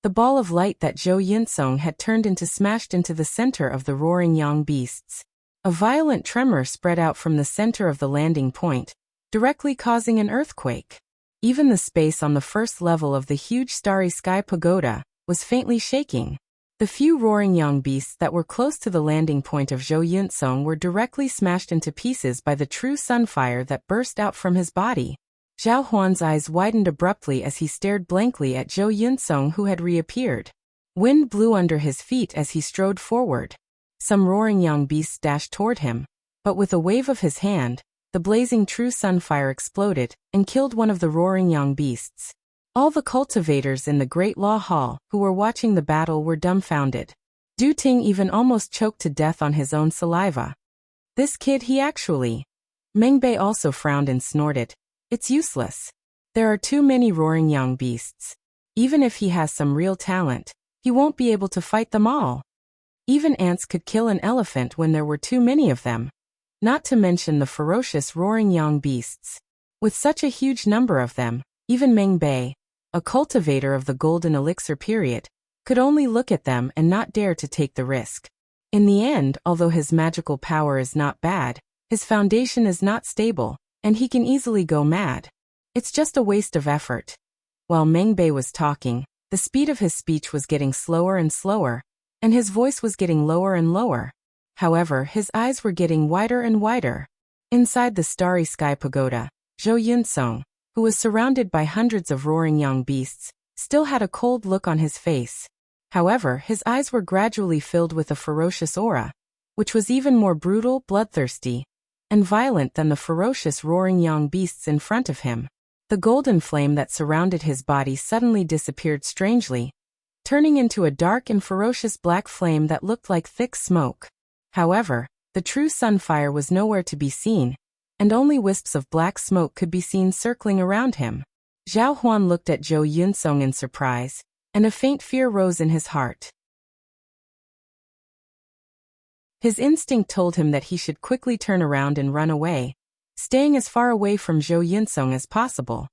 the ball of light that Zhou Yunsong had turned into smashed into the center of the roaring young beasts. A violent tremor spread out from the center of the landing point, directly causing an earthquake. Even the space on the first level of the huge starry sky pagoda was faintly shaking. The few roaring young beasts that were close to the landing point of Zhou Yunsong were directly smashed into pieces by the true sunfire that burst out from his body. Zhao Huan's eyes widened abruptly as he stared blankly at Zhou Yunsong, who had reappeared. Wind blew under his feet as he strode forward. Some roaring young beasts dashed toward him, but with a wave of his hand, the blazing true sunfire exploded and killed one of the roaring young beasts. All the cultivators in the Great Law Hall who were watching the battle were dumbfounded. Du Ting even almost choked to death on his own saliva. This kid, he actually... Meng Bei also frowned and snorted. It's useless. There are too many roaring young beasts. Even if he has some real talent, he won't be able to fight them all. Even ants could kill an elephant when there were too many of them. Not to mention the ferocious roaring young beasts. With such a huge number of them, even Meng Bei, a cultivator of the golden elixir period, could only look at them and not dare to take the risk. In the end, although his magical power is not bad, his foundation is not stable, and he can easily go mad. It's just a waste of effort. While Meng Bei was talking, the speed of his speech was getting slower and slower, and his voice was getting lower and lower. However, his eyes were getting wider and wider. Inside the starry sky pagoda, Zhou Yunsong, who was surrounded by hundreds of roaring young beasts, still had a cold look on his face. However, his eyes were gradually filled with a ferocious aura, which was even more brutal, bloodthirsty, and violent than the ferocious roaring young beasts in front of him. The golden flame that surrounded his body suddenly disappeared strangely, turning into a dark and ferocious black flame that looked like thick smoke. However, the true sunfire was nowhere to be seen, and only wisps of black smoke could be seen circling around him. Zhao Huan looked at Zhou Yunsong in surprise, and a faint fear rose in his heart. His instinct told him that he should quickly turn around and run away, staying as far away from Zhou Yunsong as possible.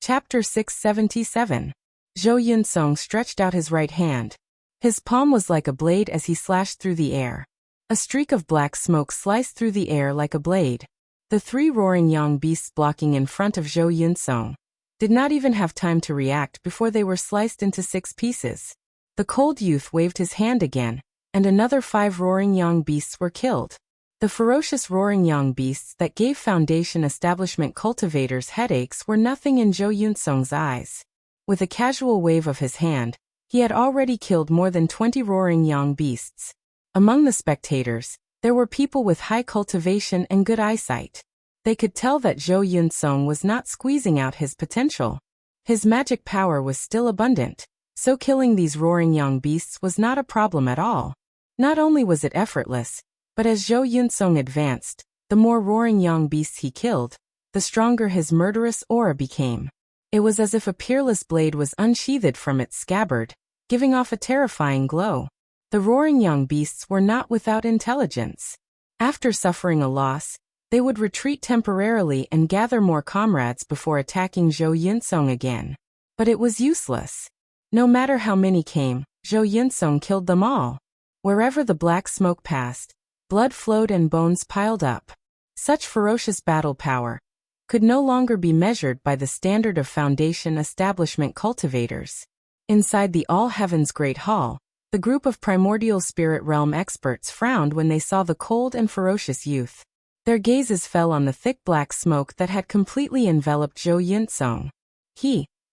Chapter 677. Zhou Yunsong stretched out his right hand. His palm was like a blade as he slashed through the air. A streak of black smoke sliced through the air like a blade. The three roaring young beasts blocking in front of Zhou Yunsong did not even have time to react before they were sliced into 6 pieces. The cold youth waved his hand again, and another 5 roaring young beasts were killed. The ferocious roaring young beasts that gave Foundation establishment cultivators headaches were nothing in Zhou Yunsong's eyes. With a casual wave of his hand, he had already killed more than 20 roaring young beasts. Among the spectators, there were people with high cultivation and good eyesight. They could tell that Zhou Yunsong was not squeezing out his potential. His magic power was still abundant, so killing these roaring young beasts was not a problem at all. Not only was it effortless, but as Zhou Yunsong advanced, the more roaring young beasts he killed, the stronger his murderous aura became. It was as if a peerless blade was unsheathed from its scabbard, giving off a terrifying glow. The roaring young beasts were not without intelligence. After suffering a loss, they would retreat temporarily and gather more comrades before attacking Zhou Yunsong again. But it was useless. No matter how many came, Zhou Yunsong killed them all. Wherever the black smoke passed, blood flowed and bones piled up. Such ferocious battle power could no longer be measured by the standard of Foundation establishment cultivators. Inside the All Heavens Great Hall, the group of primordial spirit realm experts frowned when they saw the cold and ferocious youth. Their gazes fell on the thick black smoke that had completely enveloped Zhou Yunsong.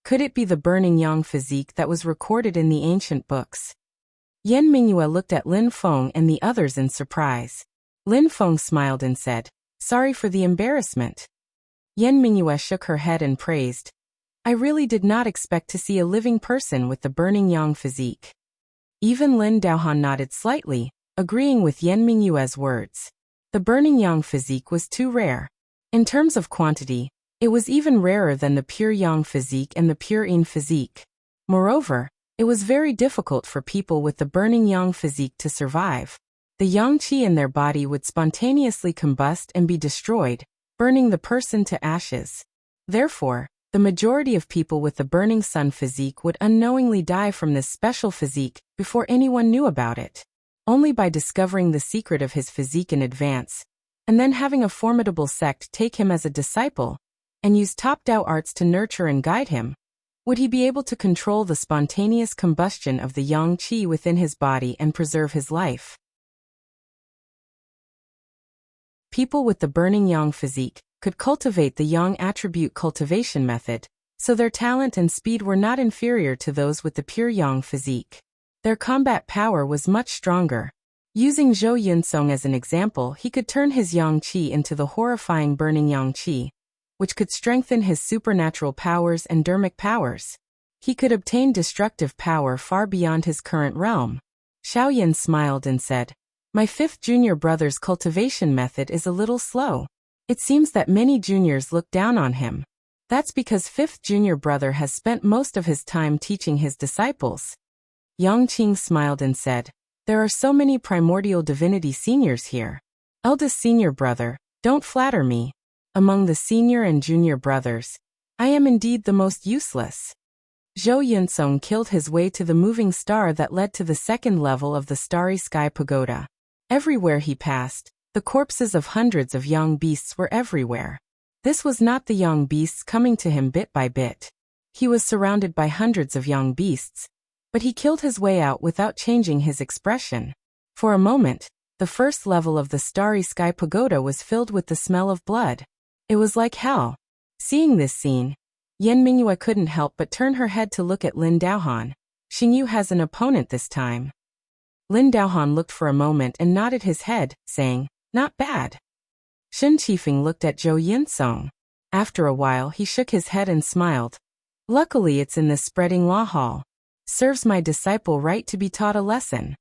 Could it be the burning young physique that was recorded in the ancient books? Yan Mingyue looked at Lin Feng and the others in surprise. Lin Feng smiled and said, "Sorry for the embarrassment." Yan Mingyue shook her head and praised, "I really did not expect to see a living person with the burning young physique." Even Lin Daohan nodded slightly, agreeing with Yan Mingyue's words. The burning yang physique was too rare. In terms of quantity, it was even rarer than the pure yang physique and the pure yin physique. Moreover, it was very difficult for people with the burning yang physique to survive. The yang qi in their body would spontaneously combust and be destroyed, burning the person to ashes. Therefore, the majority of people with the burning sun physique would unknowingly die from this special physique before anyone knew about it. Only by discovering the secret of his physique in advance, and then having a formidable sect take him as a disciple, and use top Tao arts to nurture and guide him, would he be able to control the spontaneous combustion of the yang qi within his body and preserve his life. People with the burning yang physique could cultivate the yang attribute cultivation method, so their talent and speed were not inferior to those with the pure yang physique. Their combat power was much stronger. Using Zhou Yunsong as an example, he could turn his yang qi into the horrifying burning yang qi, which could strengthen his supernatural powers and dermic powers. He could obtain destructive power far beyond his current realm. Xiaoyan smiled and said, "My fifth junior brother's cultivation method is a little slow. It seems that many juniors look down on him. That's because fifth junior brother has spent most of his time teaching his disciples." Yang Qing smiled and said, "There are so many primordial divinity seniors here. Eldest senior brother, don't flatter me. Among the senior and junior brothers, I am indeed the most useless." Zhou Yunsong killed his way to the moving star that led to the second level of the Starry Sky Pagoda. Everywhere he passed, the corpses of hundreds of young beasts were everywhere. This was not the young beasts coming to him bit by bit. He was surrounded by hundreds of young beasts, but he killed his way out without changing his expression. For a moment, the first level of the Starry Sky Pagoda was filled with the smell of blood. It was like hell. Seeing this scene, Yan Mingyue couldn't help but turn her head to look at Lin Daohan. Xingyu has an opponent this time. Lin Daohan looked for a moment and nodded his head, saying, "Not bad." Shen Qifeng looked at Zhou Yunsong. After a while he shook his head and smiled. "Luckily it's in this spreading law hall. Serves my disciple right to be taught a lesson."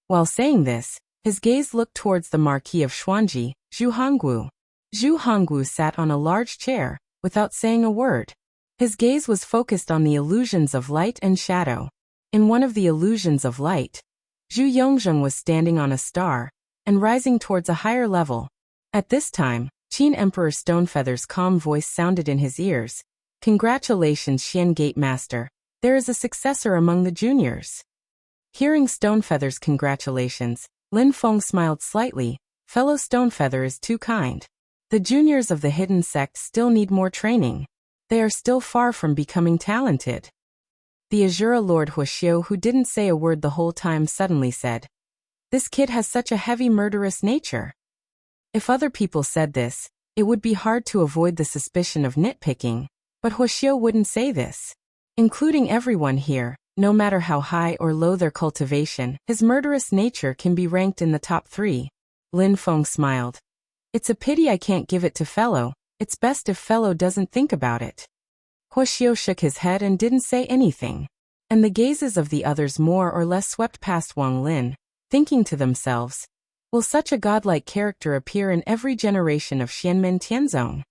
While saying this, his gaze looked towards the Marquis of Xuanji, Zhu Hongwu. Zhu Hongwu sat on a large chair, without saying a word. His gaze was focused on the illusions of light and shadow. In one of the illusions of light, Zhu Yongzheng was standing on a star, and rising towards a higher level. At this time, Qin Emperor Stonefeather's calm voice sounded in his ears. "Congratulations, Xian Gate Master. There is a successor among the juniors." Hearing Stonefeather's congratulations, Lin Feng smiled slightly. "Fellow Stonefeather is too kind. The juniors of the hidden sect still need more training. They are still far from becoming talented." The Azura Lord Huaxiu, who didn't say a word the whole time, suddenly said, "This kid has such a heavy murderous nature." If other people said this, it would be hard to avoid the suspicion of nitpicking, but Huaxiu wouldn't say this. Including everyone here, no matter how high or low their cultivation, his murderous nature can be ranked in the top 3. Lin Feng smiled. "It's a pity I can't give it to Fellow. It's best if Fellow doesn't think about it." Huaxiu shook his head and didn't say anything, and the gazes of the others more or less swept past Wang Lin, thinking to themselves, "Will such a godlike character appear in every generation of Xianmen Tianzong?"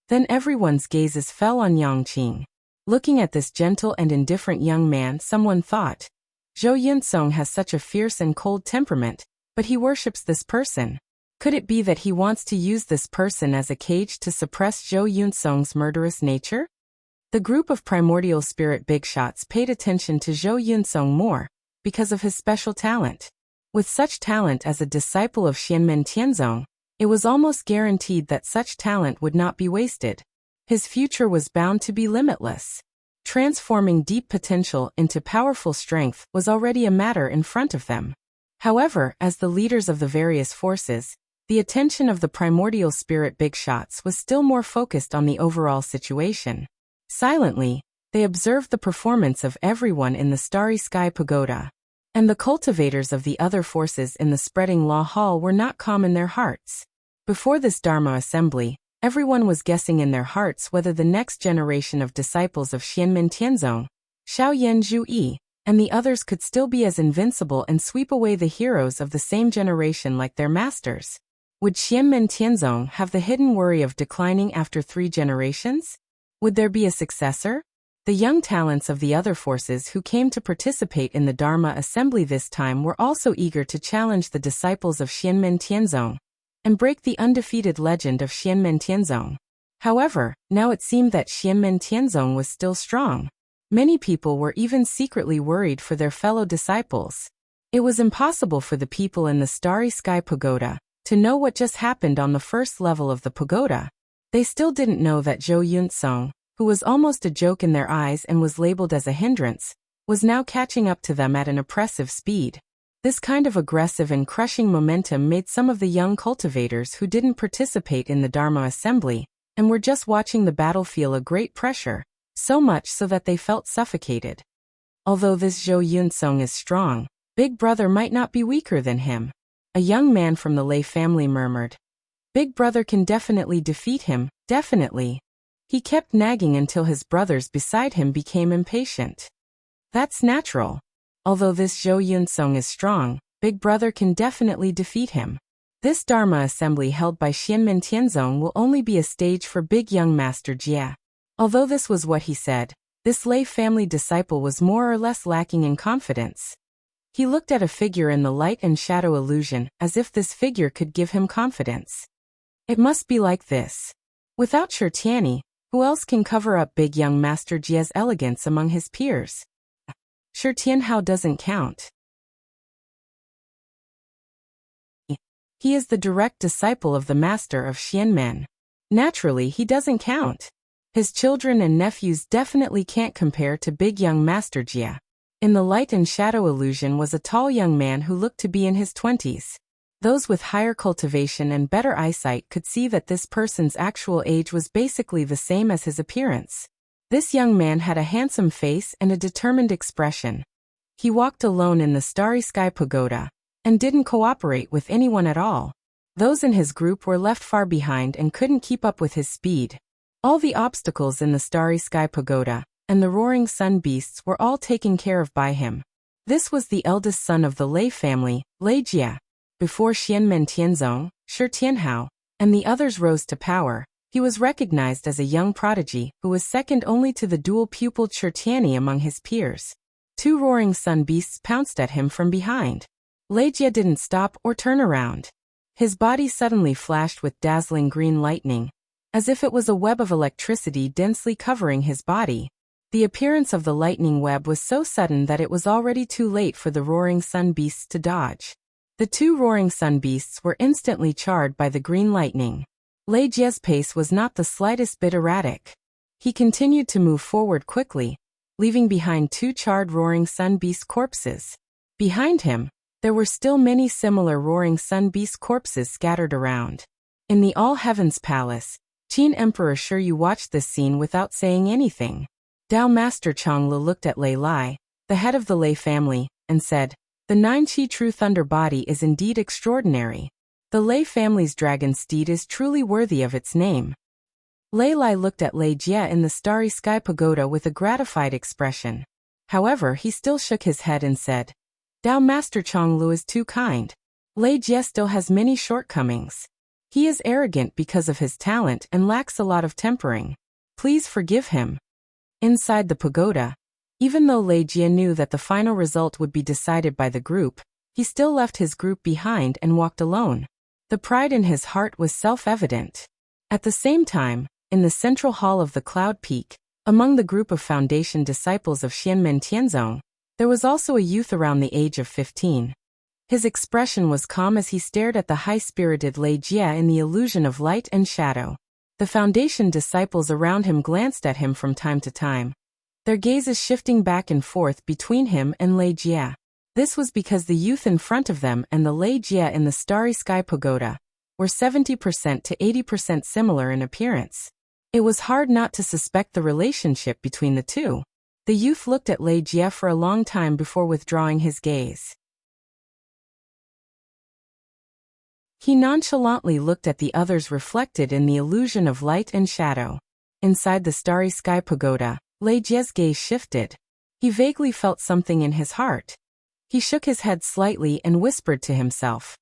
Then everyone's gazes fell on Yang Qing. Looking at this gentle and indifferent young man, someone thought, "Zhou Yunsong has such a fierce and cold temperament, but he worships this person. Could it be that he wants to use this person as a cage to suppress Zhou Yunsong's murderous nature?" The group of primordial spirit big shots paid attention to Zhou Yunsong more, because of his special talent. With such talent as a disciple of Xianmen Tianzong, it was almost guaranteed that such talent would not be wasted. His future was bound to be limitless. Transforming deep potential into powerful strength was already a matter in front of them. However, as the leaders of the various forces, the attention of the primordial spirit big shots was still more focused on the overall situation. Silently, they observed the performance of everyone in the Starry Sky Pagoda. And the cultivators of the other forces in the Spreading Law Hall were not calm in their hearts. Before this Dharma assembly, everyone was guessing in their hearts whether the next generation of disciples of Xianmen Tianzong, Xiaoyan Zhu Yi, and the others could still be as invincible and sweep away the heroes of the same generation like their masters. Would Xianmen Tianzong have the hidden worry of declining after 3 generations? Would there be a successor? The young talents of the other forces who came to participate in the Dharma assembly this time were also eager to challenge the disciples of Xianmen Tianzong and break the undefeated legend of Xianmen Tianzong. However, now it seemed that Xianmen Tianzong was still strong. Many people were even secretly worried for their fellow disciples. It was impossible for the people in the Starry Sky Pagoda to know what just happened on the first level of the pagoda. They still didn't know that Zhou Yunsong, who was almost a joke in their eyes and was labeled as a hindrance, was now catching up to them at an oppressive speed. This kind of aggressive and crushing momentum made some of the young cultivators who didn't participate in the Dharma assembly and were just watching the battle feel a great pressure, so much so that they felt suffocated. Although this Zhou Yunsong is strong, Big Brother might not be weaker than him. A young man from the Lei family murmured. Big Brother can definitely defeat him, definitely. He kept nagging until his brothers beside him became impatient. That's natural. Although this Zhou Yunsong is strong, Big Brother can definitely defeat him. This Dharma assembly held by Xianmen Tianzong will only be a stage for Big Young Master Jia. Although this was what he said, this Lei family disciple was more or less lacking in confidence. He looked at a figure in the light and shadow illusion as if this figure could give him confidence. It must be like this. Without Shirtiani, who else can cover up Big Young Master Jia's elegance among his peers? Shirtianhao doesn't count. He is the direct disciple of the master of Xianmen. Naturally, he doesn't count. His children and nephews definitely can't compare to Big Young Master Jia. In the light and shadow illusion was a tall young man who looked to be in his 20s. Those with higher cultivation and better eyesight could see that this person's actual age was basically the same as his appearance. This young man had a handsome face and a determined expression. He walked alone in the Starry Sky Pagoda and didn't cooperate with anyone at all. Those in his group were left far behind and couldn't keep up with his speed. All the obstacles in the Starry Sky Pagoda and the roaring sun beasts were all taken care of by him. This was the eldest son of the Lei family, Lei Jia. Before Xianmen Tianzong, Shi Tianhao, and the others rose to power, he was recognized as a young prodigy who was second only to the dual-pupiled Shirtiani among his peers. 2 roaring sun beasts pounced at him from behind. Lei Jia didn't stop or turn around. His body suddenly flashed with dazzling green lightning, as if it was a web of electricity densely covering his body. The appearance of the lightning web was so sudden that it was already too late for the roaring sun beasts to dodge. The 2 roaring sun beasts were instantly charred by the green lightning. Lei Jia's pace was not the slightest bit erratic. He continued to move forward quickly, leaving behind 2 charred roaring sun beast corpses. Behind him, there were still many similar roaring sun beast corpses scattered around. In the All Heavens Palace, Qin Emperor Shi Yu watched this scene without saying anything. Dao Master Changlu looked at Lei Lai, the head of the Lei family, and said, "The 9-Chi True Thunder body is indeed extraordinary. The Lei family's dragon steed is truly worthy of its name." Lei Lai looked at Lei Jia in the Starry Sky Pagoda with a gratified expression. However, he still shook his head and said, "Dao Master Changlu is too kind. Lei Jia still has many shortcomings. He is arrogant because of his talent and lacks a lot of tempering. Please forgive him." Inside the pagoda, even though Lei Jia knew that the final result would be decided by the group, he still left his group behind and walked alone. The pride in his heart was self-evident. At the same time, in the central hall of the Cloud Peak, among the group of foundation disciples of Xianmen Tianzong, there was also a youth around the age of 15. His expression was calm as he stared at the high-spirited Lei Jia in the illusion of light and shadow. The foundation disciples around him glanced at him from time to time, their gazes shifting back and forth between him and Lei Jia. This was because the youth in front of them and the Lei Jia in the Starry Sky Pagoda were 70% to 80% similar in appearance. It was hard not to suspect the relationship between the two. The youth looked at Lei Jia for a long time before withdrawing his gaze. He nonchalantly looked at the others reflected in the illusion of light and shadow. Inside the Starry Sky Pagoda, Lei Jia's gaze shifted. He vaguely felt something in his heart. He shook his head slightly and whispered to himself,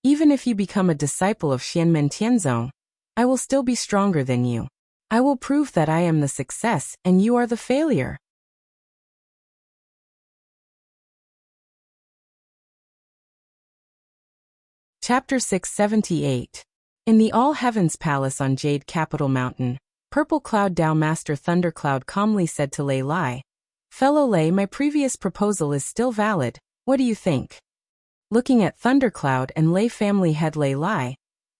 "Even if you become a disciple of Xianmen Tianzong, I will still be stronger than you. I will prove that I am the success and you are the failure." Chapter 678. In the All Heavens Palace on Jade Capital Mountain, Purple Cloud Dao Master Thundercloud calmly said to Lei Lai, "Fellow Lei, my previous proposal is still valid. What do you think?" Looking at Thundercloud and Lei family head Lei Lai,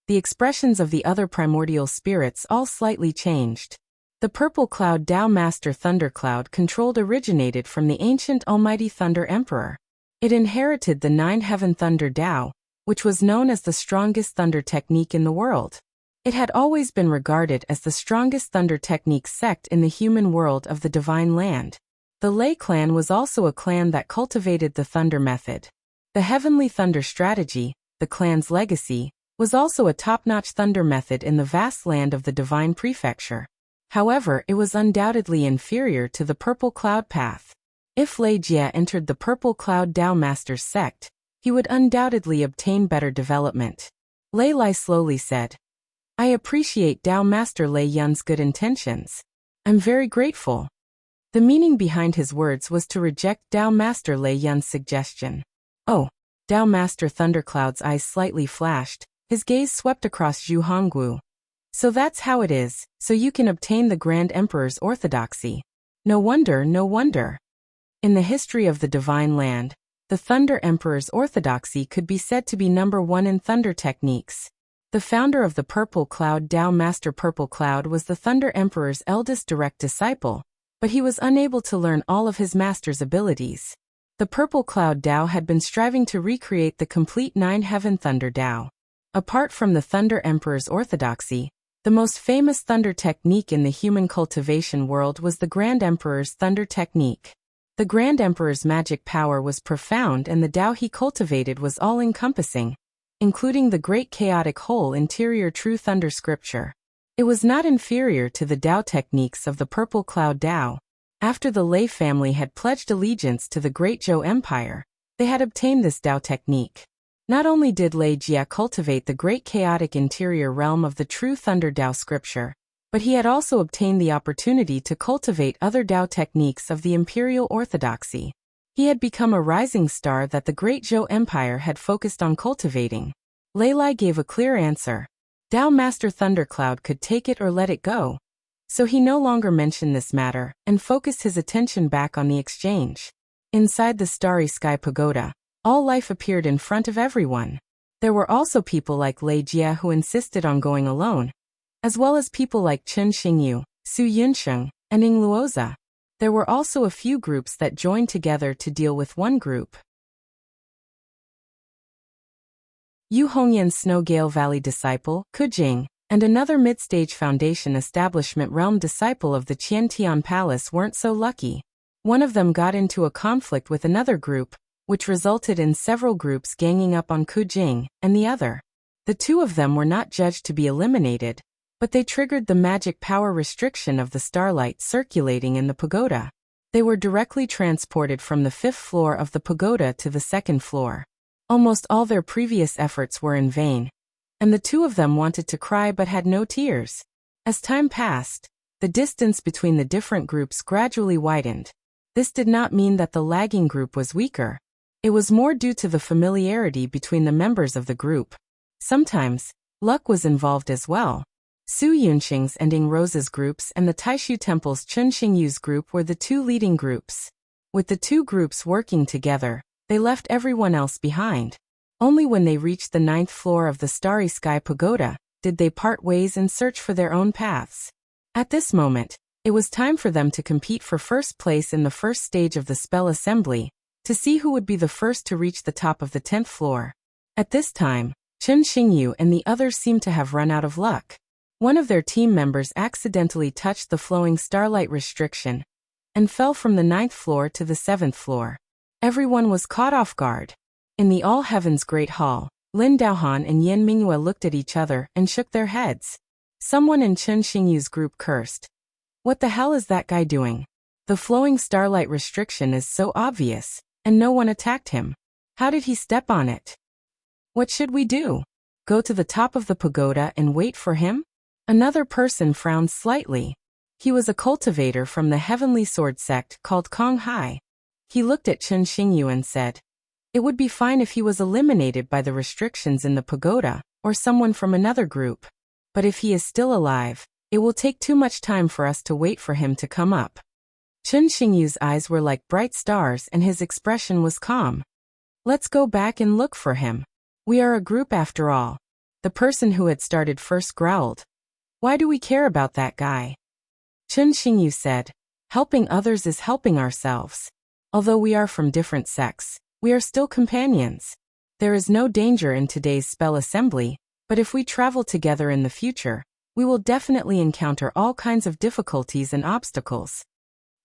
the expressions of the other primordial spirits all slightly changed. The Purple Cloud Dao Master Thundercloud controlled originated from the ancient Almighty Thunder Emperor. It inherited the 9 Heaven Thunder Dao, which was known as the strongest thunder technique in the world. It had always been regarded as the strongest thunder technique sect in the human world of the Divine Land. The Lei clan was also a clan that cultivated the thunder method. The Heavenly Thunder strategy, the clan's legacy, was also a top-notch thunder method in the vast land of the Divine Prefecture. However, it was undoubtedly inferior to the Purple Cloud Path. If Lei Jia entered the Purple Cloud Dao Master's sect, he would undoubtedly obtain better development. Lei Lai slowly said, "I appreciate Dao Master Lei Yun's good intentions. I'm very grateful." The meaning behind his words was to reject Dao Master Lei Yun's suggestion. "Oh." Dao Master Thundercloud's eyes slightly flashed, his gaze swept across Zhu Hongguo. "So that's how it is, so you can obtain the Grand Emperor's orthodoxy. No wonder, no wonder." In the history of the Divine Land, the Thunder Emperor's orthodoxy could be said to be number 1 in thunder techniques. The founder of the Purple Cloud Dao Master Purple Cloud was the Thunder Emperor's eldest direct disciple, but he was unable to learn all of his master's abilities. The Purple Cloud Dao had been striving to recreate the complete 9 Heaven Thunder Dao. Apart from the Thunder Emperor's orthodoxy, the most famous thunder technique in the human cultivation world was the Grand Emperor's thunder technique. The Grand Emperor's magic power was profound and the Dao he cultivated was all-encompassing, including the great chaotic whole interior true thunder scripture. It was not inferior to the Dao techniques of the Purple Cloud Dao. After the Lei family had pledged allegiance to the Great Zhou Empire, they had obtained this Dao technique. Not only did Lei Jia cultivate the great chaotic interior realm of the true thunder Dao scripture, but he had also obtained the opportunity to cultivate other Dao techniques of the imperial orthodoxy. He had become a rising star that the Great Zhou Empire had focused on cultivating. Lei Lai gave a clear answer. Dao Master Thundercloud could take it or let it go. So he no longer mentioned this matter, and focused his attention back on the exchange. Inside the Starry Sky Pagoda, all life appeared in front of everyone. There were also people like Lei Jia who insisted on going alone, as well as people like Chen Xingyu, Su Yunsheng, and Ing Luoza. There were also a few groups that joined together to deal with one group. Yu Hongyan's Snow Gale Valley disciple, Kujing, and another mid-stage Foundation establishment realm disciple of the Qiantian Palace weren't so lucky. One of them got into a conflict with another group, which resulted in several groups ganging up on Kujing, and the other. The two of them were not judged to be eliminated, but they triggered the magic power restriction of the starlight circulating in the pagoda. They were directly transported from the 5th floor of the pagoda to the 2nd floor. Almost all their previous efforts were in vain, and the two of them wanted to cry but had no tears. As time passed, the distance between the different groups gradually widened. This did not mean that the lagging group was weaker. It was more due to the familiarity between the members of the group. Sometimes, luck was involved as well. Su Yunxing's and Ing Rose's groups and the Taishu Temple's Chen Xingyu's group were the two leading groups. With the two groups working together, they left everyone else behind. Only when they reached the 9th floor of the Starry Sky Pagoda did they part ways and search for their own paths. At this moment, it was time for them to compete for first place in the first stage of the spell assembly, to see who would be the first to reach the top of the 10th floor. At this time, Chen Xingyu and the others seemed to have run out of luck. One of their team members accidentally touched the flowing starlight restriction and fell from the 9th floor to the 7th floor. Everyone was caught off guard. In the All Heavens Great Hall, Lin Daohan and Yan Mingyue looked at each other and shook their heads. Someone in Chen Xingyu's group cursed. "What the hell is that guy doing?" The flowing starlight restriction is so obvious, and no one attacked him. How did he step on it? What should we do? Go to the top of the pagoda and wait for him? Another person frowned slightly. He was a cultivator from the heavenly sword sect called Kong Hai. He looked at Chen Xingyu and said, "It would be fine if he was eliminated by the restrictions in the pagoda, or someone from another group. But if he is still alive, it will take too much time for us to wait for him to come up." Chen Xingyu's eyes were like bright stars and his expression was calm. "Let's go back and look for him. We are a group after all." The person who had started first growled, "Why do we care about that guy?" Chen Xingyu said, "Helping others is helping ourselves. Although we are from different sects, we are still companions. There is no danger in today's spell assembly, but if we travel together in the future, we will definitely encounter all kinds of difficulties and obstacles."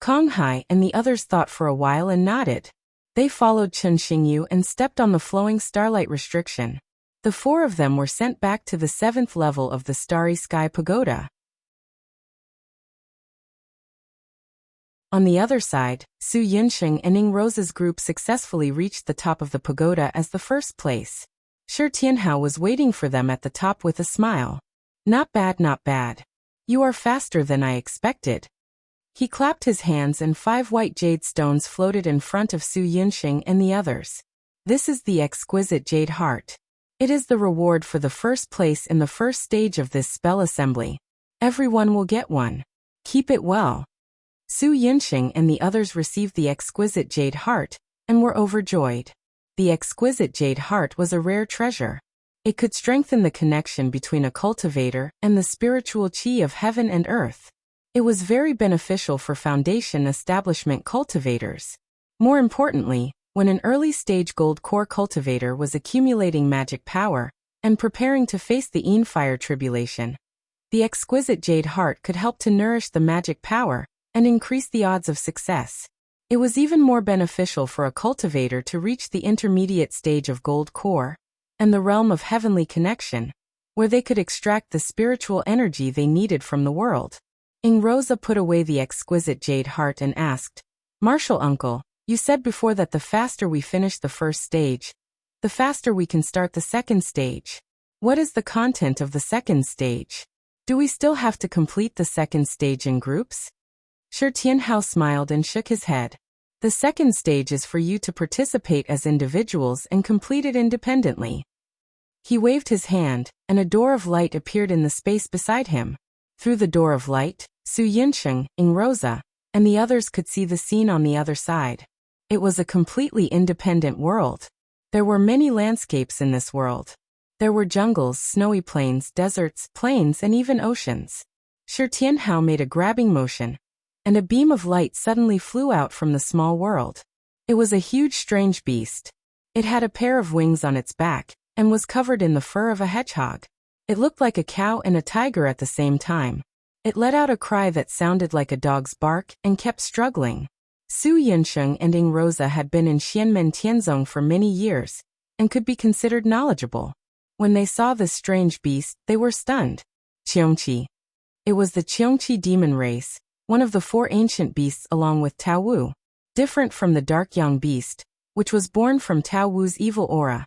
Kong Hai and the others thought for a while and nodded. They followed Chen Xingyu and stepped on the flowing starlight restriction. The four of them were sent back to the 7th level of the Starry Sky Pagoda. On the other side, Su Yunsheng and Ning Rose's group successfully reached the top of the pagoda as the first place. Shi Tianhao was waiting for them at the top with a smile. "Not bad, not bad. You are faster than I expected." He clapped his hands and 5 white jade stones floated in front of Su Yunsheng and the others. "This is the exquisite jade heart. It is the reward for the first place in the first stage of this spell assembly. Everyone will get one. Keep it well." Su Yunsheng and the others received the exquisite jade heart, and were overjoyed. The exquisite jade heart was a rare treasure. It could strengthen the connection between a cultivator and the spiritual chi of heaven and earth. It was very beneficial for foundation establishment cultivators. More importantly, when an early-stage gold core cultivator was accumulating magic power and preparing to face the Yin fire tribulation, the exquisite jade heart could help to nourish the magic power and increase the odds of success. It was even more beneficial for a cultivator to reach the intermediate stage of gold core and the realm of heavenly connection, where they could extract the spiritual energy they needed from the world. Ing Rosa put away the exquisite jade heart and asked, "Martial uncle, you said before that the faster we finish the first stage, the faster we can start the second stage. What is the content of the second stage? Do we still have to complete the second stage in groups?" Shi Tianhao smiled and shook his head. "The second stage is for you to participate as individuals and complete it independently." He waved his hand, and a door of light appeared in the space beside him. Through the door of light, Su Yunsheng, Ing Rosa, and the others could see the scene on the other side. It was a completely independent world. There were many landscapes in this world. There were jungles, snowy plains, deserts, plains, and even oceans. Shi Tianhao made a grabbing motion, and a beam of light suddenly flew out from the small world. It was a huge strange beast. It had a pair of wings on its back, and was covered in the fur of a hedgehog. It looked like a cow and a tiger at the same time. It let out a cry that sounded like a dog's bark, and kept struggling. Su Yunsheng and Ing Rosa had been in Xianmen Tianzong for many years, and could be considered knowledgeable. When they saw this strange beast, they were stunned. Qiongqi. It was the Qiongqi demon race, one of the 4 ancient beasts along with Tao Wu, different from the Dark Yang beast, which was born from Tao Wu's evil aura.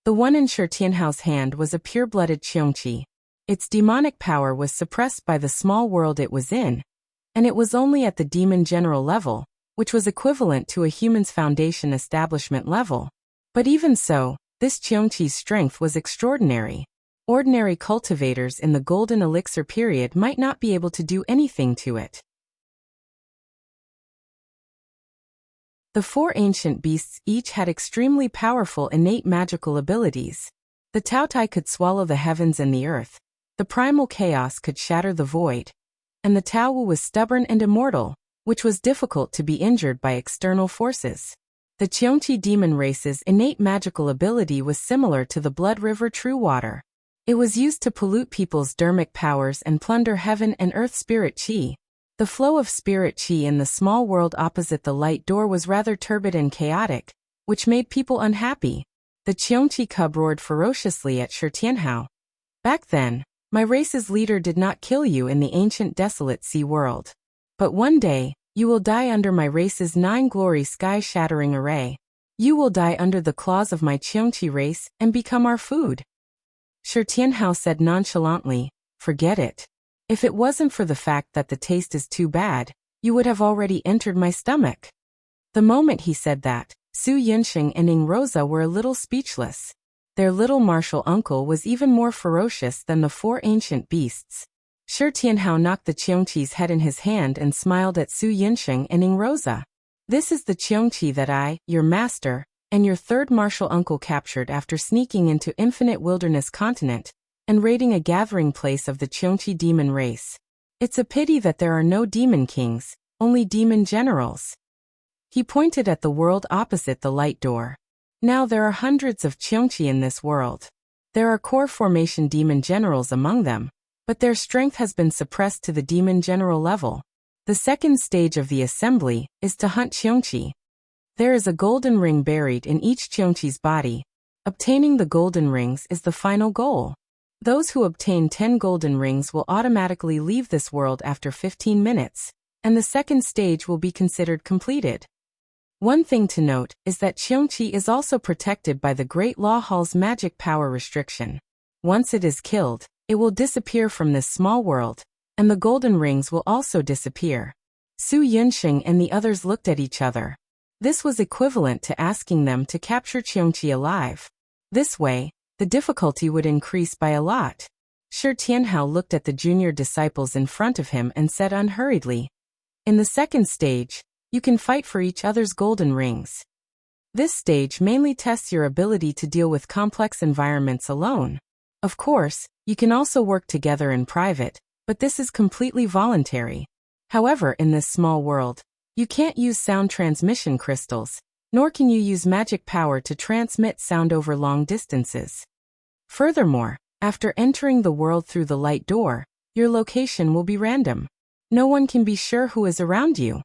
The one in Shi Tianhao's hand was a pure-blooded Qiongqi. Its demonic power was suppressed by the small world it was in, and it was only at the demon general level, which was equivalent to a human's foundation establishment level. But even so, this Qiongqi's strength was extraordinary. Ordinary cultivators in the golden elixir period might not be able to do anything to it. The 4 ancient beasts each had extremely powerful innate magical abilities. The Taotai could swallow the heavens and the earth, the primal chaos could shatter the void, and the Tao Wu was stubborn and immortal, which was difficult to be injured by external forces. The Qiongqi demon race's innate magical ability was similar to the blood river True Water. It was used to pollute people's dermic powers and plunder heaven and earth spirit chi. The flow of spirit chi in the small world opposite the light door was rather turbid and chaotic, which made people unhappy. The Qiongqi cub roared ferociously at Shi Tianhao. "Back then, my race's leader did not kill you in the ancient desolate sea world. But one day, You will die under my race's 9 glory sky-shattering array. You will die under the claws of my Qiongqi race and become our food. Shi Tianhao said nonchalantly, forget it. If it wasn't for the fact that the taste is too bad, you would have already entered my stomach. The moment he said that, Su Yinsheng and Ning Rosa were a little speechless. Their little martial uncle was even more ferocious than the 4 ancient beasts. Shi Tianhao knocked the Qiongqi's head in his hand and smiled at Su Yinsheng and Ning Rosa. This is the Qiongqi that I, your master, and your 3rd martial uncle captured after sneaking into Infinite Wilderness Continent and raiding a gathering place of the Qiongqi demon race. It's a pity that there are no demon kings, only demon generals. He pointed at the world opposite the light door. Now there are hundreds of Qiongqi in this world. There are core formation demon generals among them, but their strength has been suppressed to the demon general level. The 2nd stage of the assembly is to hunt Qiongqi. There is a golden ring buried in each Qiongqi's body. Obtaining the golden rings is the final goal. Those who obtain 10 golden rings will automatically leave this world after 15 minutes, and the 2nd stage will be considered completed. One thing to note is that Qiongqi is also protected by the Great Law Hall's magic power restriction. Once it is killed, it will disappear from this small world, and the golden rings will also disappear. Su Yinsheng and the others looked at each other. This was equivalent to asking them to capture Qiongqi alive. This way, the difficulty would increase by a lot. Shi Tianhao looked at the junior disciples in front of him and said unhurriedly, in the 2nd stage, you can fight for each other's golden rings. This stage mainly tests your ability to deal with complex environments alone. Of course, you can also work together in private, but this is completely voluntary. However, in this small world, you can't use sound transmission crystals, nor can you use magic power to transmit sound over long distances. Furthermore, after entering the world through the light door, your location will be random. No one can be sure who is around you.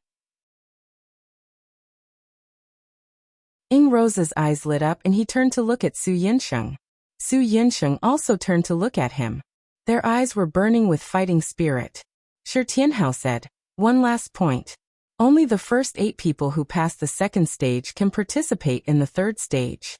Ning Rosa's eyes lit up and he turned to look at Su Yinsheng. Su Yinsheng also turned to look at him. Their eyes were burning with fighting spirit. Shi Tianhao said, one last point. Only the first 8 people who pass the 2nd stage can participate in the 3rd stage.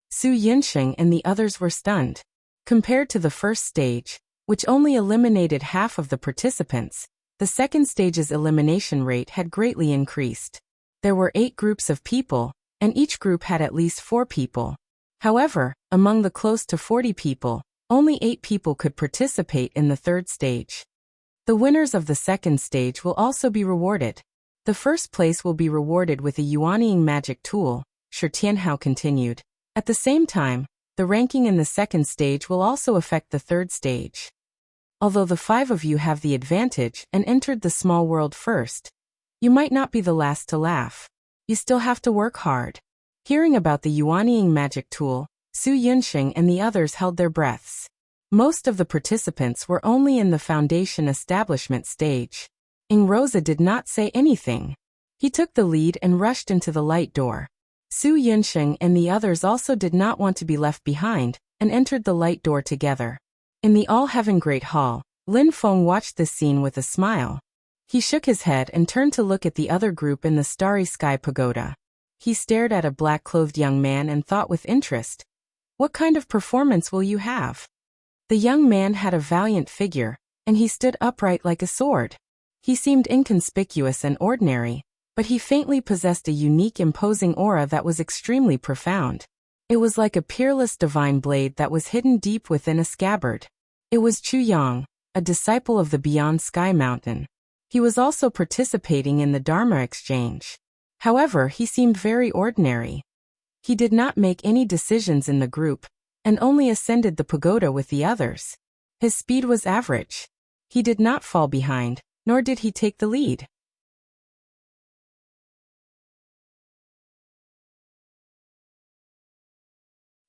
Su Yinsheng and the others were stunned. Compared to the 1st stage, which only eliminated half of the participants, the 2nd stage's elimination rate had greatly increased. There were 8 groups of people, and each group had at least 4 people. However, among the close to 40 people, only 8 people could participate in the 3rd stage. The winners of the 2nd stage will also be rewarded. The 1st place will be rewarded with a yuanying magic tool, Shi Tianhao continued. At the same time, the ranking in the 2nd stage will also affect the 3rd stage. Although the 5 of you have the advantage and entered the small world first, you might not be the last to laugh. You still have to work hard. Hearing about the yuanying magic tool, Su Yinsheng and the others held their breaths. Most of the participants were only in the foundation establishment stage. Ning Rosa did not say anything. He took the lead and rushed into the light door. Su Yinsheng and the others also did not want to be left behind, and entered the light door together. In the All-Heaven Great Hall, Lin Feng watched this scene with a smile. He shook his head and turned to look at the other group in the Starry Sky Pagoda. He stared at a black-clothed young man and thought with interest, what kind of performance will you have? The young man had a valiant figure, and he stood upright like a sword. He seemed inconspicuous and ordinary, but he faintly possessed a unique imposing aura that was extremely profound. It was like a peerless divine blade that was hidden deep within a scabbard. It was Chu Yang, a disciple of the Beyond Sky Mountain. He was also participating in the Dharma exchange. However, he seemed very ordinary. He did not make any decisions in the group, and only ascended the pagoda with the others. His speed was average. He did not fall behind, nor did he take the lead.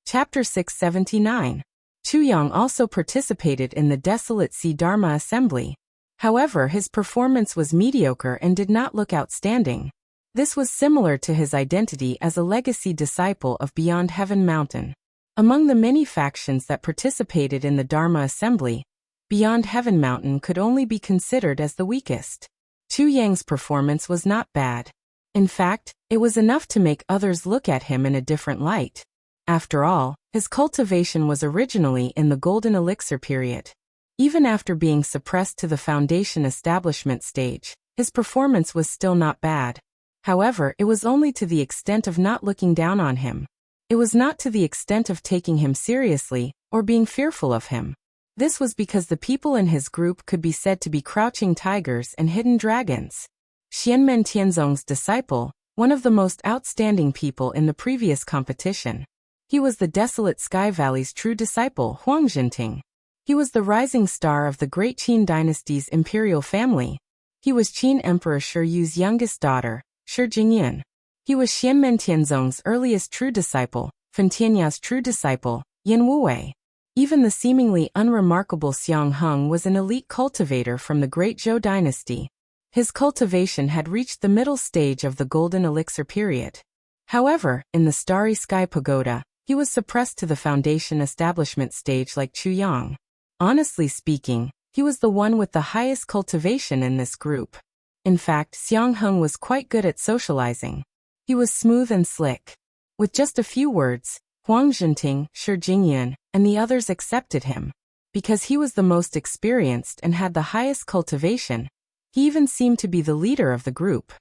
Chapter 679. Chu Yang also participated in the Desolate Sea Dharma Assembly. However, his performance was mediocre and did not look outstanding. This was similar to his identity as a legacy disciple of Beyond Heaven Mountain. Among the many factions that participated in the Dharma Assembly, Beyond Heaven Mountain could only be considered as the weakest. Chu Yang's performance was not bad. In fact, it was enough to make others look at him in a different light. After all, his cultivation was originally in the Golden Elixir period. Even after being suppressed to the foundation establishment stage, his performance was still not bad. However, it was only to the extent of not looking down on him. It was not to the extent of taking him seriously, or being fearful of him. This was because the people in his group could be said to be crouching tigers and hidden dragons. Xianmen Tianzong's disciple, one of the most outstanding people in the previous competition. He was the Desolate Sky Valley's true disciple, Huang Jinting. He was the rising star of the Great Qin dynasty's imperial family. He was Qin Emperor Shi Yu's youngest daughter, Shi Jingyan. He was Xianmen Tianzong's earliest true disciple, Fan Tianya's true disciple, Yin Wuwei. Even the seemingly unremarkable Xiang Heng was an elite cultivator from the Great Zhou dynasty. His cultivation had reached the middle stage of the Golden Elixir period. However, in the Starry Sky Pagoda, he was suppressed to the foundation establishment stage like Chu Yang. Honestly speaking, he was the one with the highest cultivation in this group. In fact, Xiang Heng was quite good at socializing. He was smooth and slick. With just a few words, Huang Jinting, Shi Jingyan, and the others accepted him. Because he was the most experienced and had the highest cultivation, he even seemed to be the leader of the group.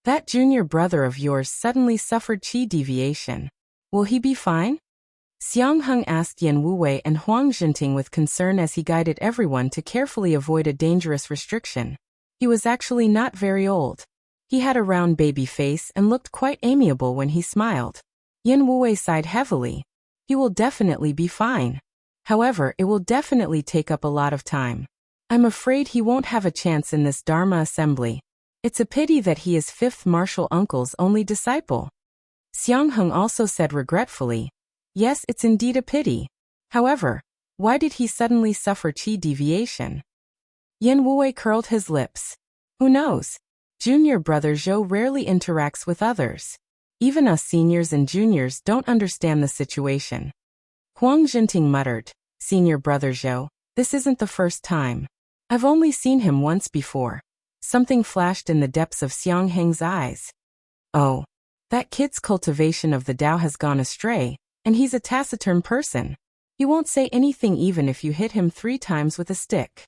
That junior brother of yours suddenly suffered qi deviation. Will he be fine? Xiang Heng asked Yin Wuwei and Huang Jinting with concern as he guided everyone to carefully avoid a dangerous restriction. He was actually not very old. He had a round baby face and looked quite amiable when he smiled. Yin Wuwei sighed heavily. He will definitely be fine. However, it will definitely take up a lot of time. I'm afraid he won't have a chance in this Dharma assembly. It's a pity that he is fifth martial uncle's only disciple. Xiang Heng also said regretfully, yes, it's indeed a pity. However, why did he suddenly suffer qi deviation? Yin Wuwei curled his lips. Who knows? Junior brother Zhou rarely interacts with others. Even us seniors and juniors don't understand the situation. Huang Jinting muttered, Senior brother Zhou, this isn't the first time. I've only seen him once before. Something flashed in the depths of Xiang Heng's eyes. Oh. That kid's cultivation of the Tao has gone astray, and he's a taciturn person. He won't say anything even if you hit him 3 times with a stick.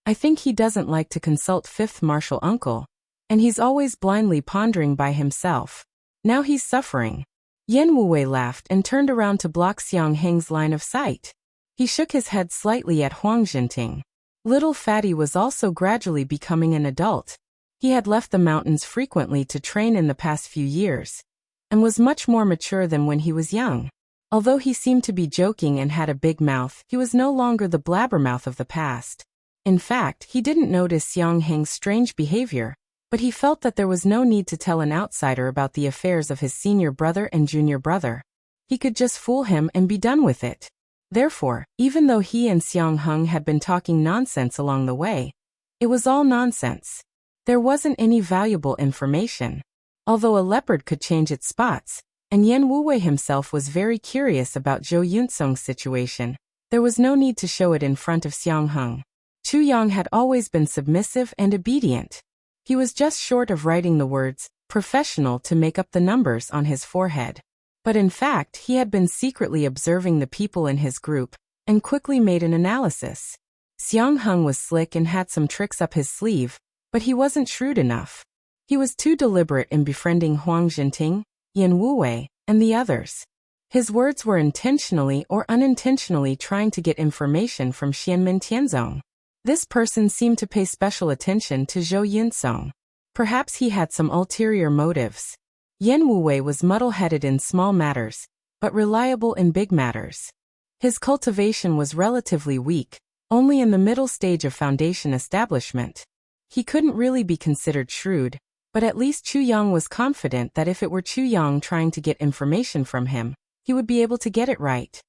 I think he doesn't like to consult fifth martial uncle, and he's always blindly pondering by himself. Now he's suffering. Yin Wuwei laughed and turned around to block Xiang Heng's line of sight. He shook his head slightly at Huang Jinting. Little Fatty was also gradually becoming an adult. He had left the mountains frequently to train in the past few years, and was much more mature than when he was young. Although he seemed to be joking and had a big mouth, he was no longer the blabbermouth of the past. In fact, he didn't notice Xiang Heng's strange behavior, but he felt that there was no need to tell an outsider about the affairs of his senior brother and junior brother. He could just fool him and be done with it. Therefore, even though he and Xiang Heng had been talking nonsense along the way, it was all nonsense. There wasn't any valuable information. Although a leopard could change its spots, and Yin Wuwei himself was very curious about Zhou Yunsong's situation, there was no need to show it in front of Xiang Heng. Chu Yang had always been submissive and obedient. He was just short of writing the words, professional, to make up the numbers on his forehead. But in fact, he had been secretly observing the people in his group, and quickly made an analysis. Xiang Heng was slick and had some tricks up his sleeve, but he wasn't shrewd enough. He was too deliberate in befriending Huang Jinting, Yin Wuwei, and the others. His words were intentionally or unintentionally trying to get information from Xianmen Tianzong. This person seemed to pay special attention to Zhou Yunsong. Perhaps he had some ulterior motives. Yin Wuwei was muddle-headed in small matters, but reliable in big matters. His cultivation was relatively weak, only in the middle stage of foundation establishment. He couldn't really be considered shrewd, but at least Chu Yang was confident that if it were Chu Yang trying to get information from him, he would be able to get it right.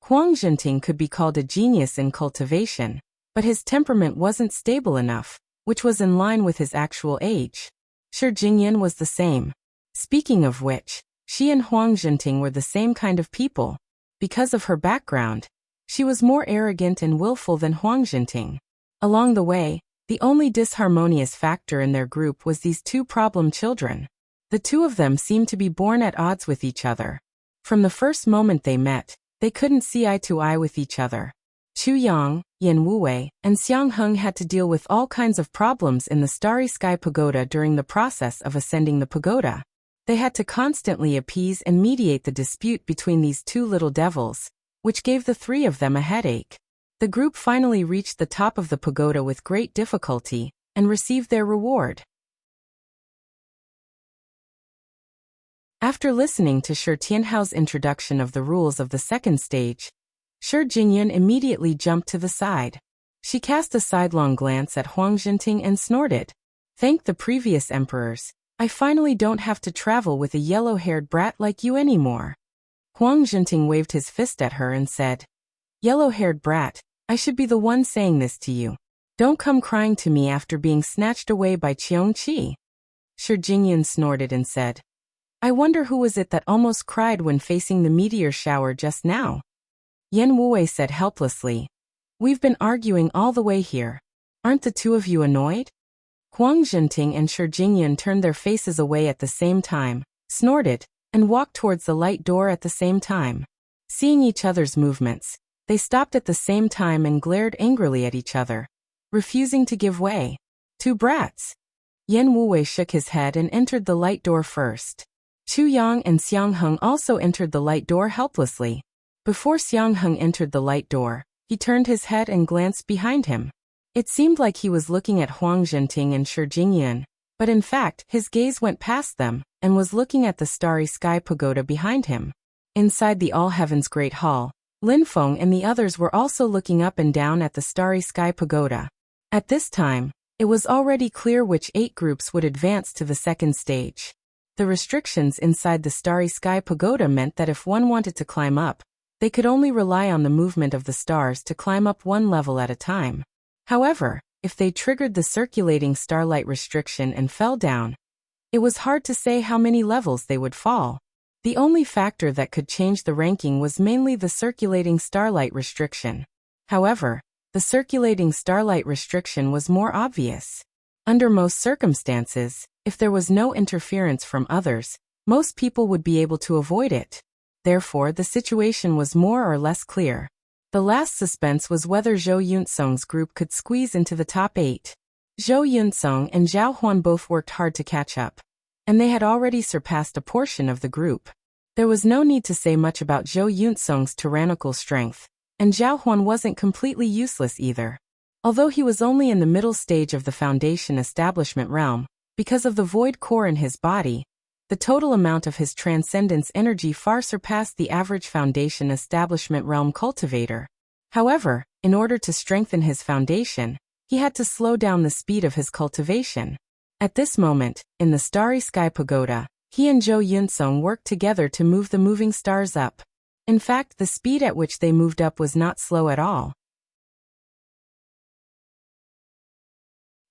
Huang Jinting could be called a genius in cultivation, but his temperament wasn't stable enough, which was in line with his actual age. Shi Jingyan was the same. Speaking of which, she and Huang Jinting were the same kind of people. Because of her background, she was more arrogant and willful than Huang Jinting. Along the way, the only disharmonious factor in their group was these two problem children. The two of them seemed to be born at odds with each other. From the first moment they met, they couldn't see eye to eye with each other. Chu Yang, Yan Wuwei, and Xiang Heng had to deal with all kinds of problems in the Starry Sky Pagoda during the process of ascending the pagoda. They had to constantly appease and mediate the dispute between these two little devils, which gave the three of them a headache. The group finally reached the top of the pagoda with great difficulty, and received their reward. After listening to Shi Tianhao's introduction of the rules of the second stage, Shi Jingyun immediately jumped to the side. She cast a sidelong glance at Huang Jinting and snorted. Thank the previous emperors, I finally don't have to travel with a yellow-haired brat like you anymore. Huang Jinting waved his fist at her and said, Yellow-haired brat, I should be the one saying this to you. Don't come crying to me after being snatched away by Qiong Qi. Shi Jingyun snorted and said, I wonder who was it that almost cried when facing the meteor shower just now? Yan Wuwei said helplessly, We've been arguing all the way here. Aren't the two of you annoyed? Huang Jinting and Shi Jingyun turned their faces away at the same time, snorted, and walked towards the light door at the same time. Seeing each other's movements, they stopped at the same time and glared angrily at each other, refusing to give way. Two brats. Yan Wuwei shook his head and entered the light door first. Chu Yang and Xiang Heng also entered the light door helplessly. Before Xiang Heng entered the light door, he turned his head and glanced behind him. It seemed like he was looking at Huang Jinting and Shi Jingyun, but in fact his gaze went past them, and was looking at the Starry Sky Pagoda behind him. Inside the All Heavens Great Hall, Lin Feng and the others were also looking up and down at the Starry Sky Pagoda. At this time, it was already clear which 8 groups would advance to the second stage. The restrictions inside the Starry Sky Pagoda meant that if one wanted to climb up, they could only rely on the movement of the stars to climb up one level at a time. However, if they triggered the circulating starlight restriction and fell down, it was hard to say how many levels they would fall. The only factor that could change the ranking was mainly the circulating starlight restriction. However, the circulating starlight restriction was more obvious. Under most circumstances, if there was no interference from others, most people would be able to avoid it. Therefore, the situation was more or less clear. The last suspense was whether Zhou Yunsong's group could squeeze into the top 8. Zhou Yunsong and Zhao Huan both worked hard to catch up, and they had already surpassed a portion of the group. There was no need to say much about Zhou Yunsong's tyrannical strength, and Zhao Huan wasn't completely useless either. Although he was only in the middle stage of the Foundation Establishment realm, because of the void core in his body, the total amount of his transcendence energy far surpassed the average Foundation Establishment realm cultivator. However, in order to strengthen his foundation, he had to slow down the speed of his cultivation. At this moment, in the Starry Sky Pagoda, he and Zhou Yunsong worked together to move the moving stars up. In fact, the speed at which they moved up was not slow at all.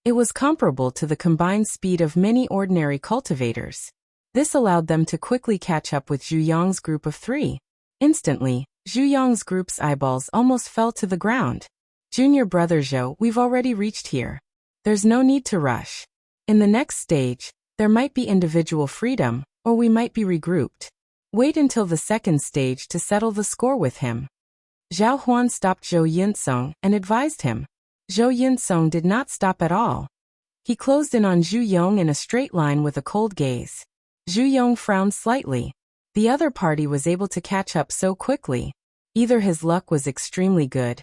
It was comparable to the combined speed of many ordinary cultivators. This allowed them to quickly catch up with Zhu Yang's group of 3. Instantly, Zhu Yang's group's eyeballs almost fell to the ground. Junior brother Zhou, we've already reached here. There's no need to rush. In the next stage, there might be individual freedom, or we might be regrouped. Wait until the second stage to settle the score with him. Zhao Huan stopped Zhou Yunsong and advised him. Zhou Yunsong did not stop at all. He closed in on Zhu Yong in a straight line with a cold gaze. Zhu Yong frowned slightly. The other party was able to catch up so quickly. Either his luck was extremely good,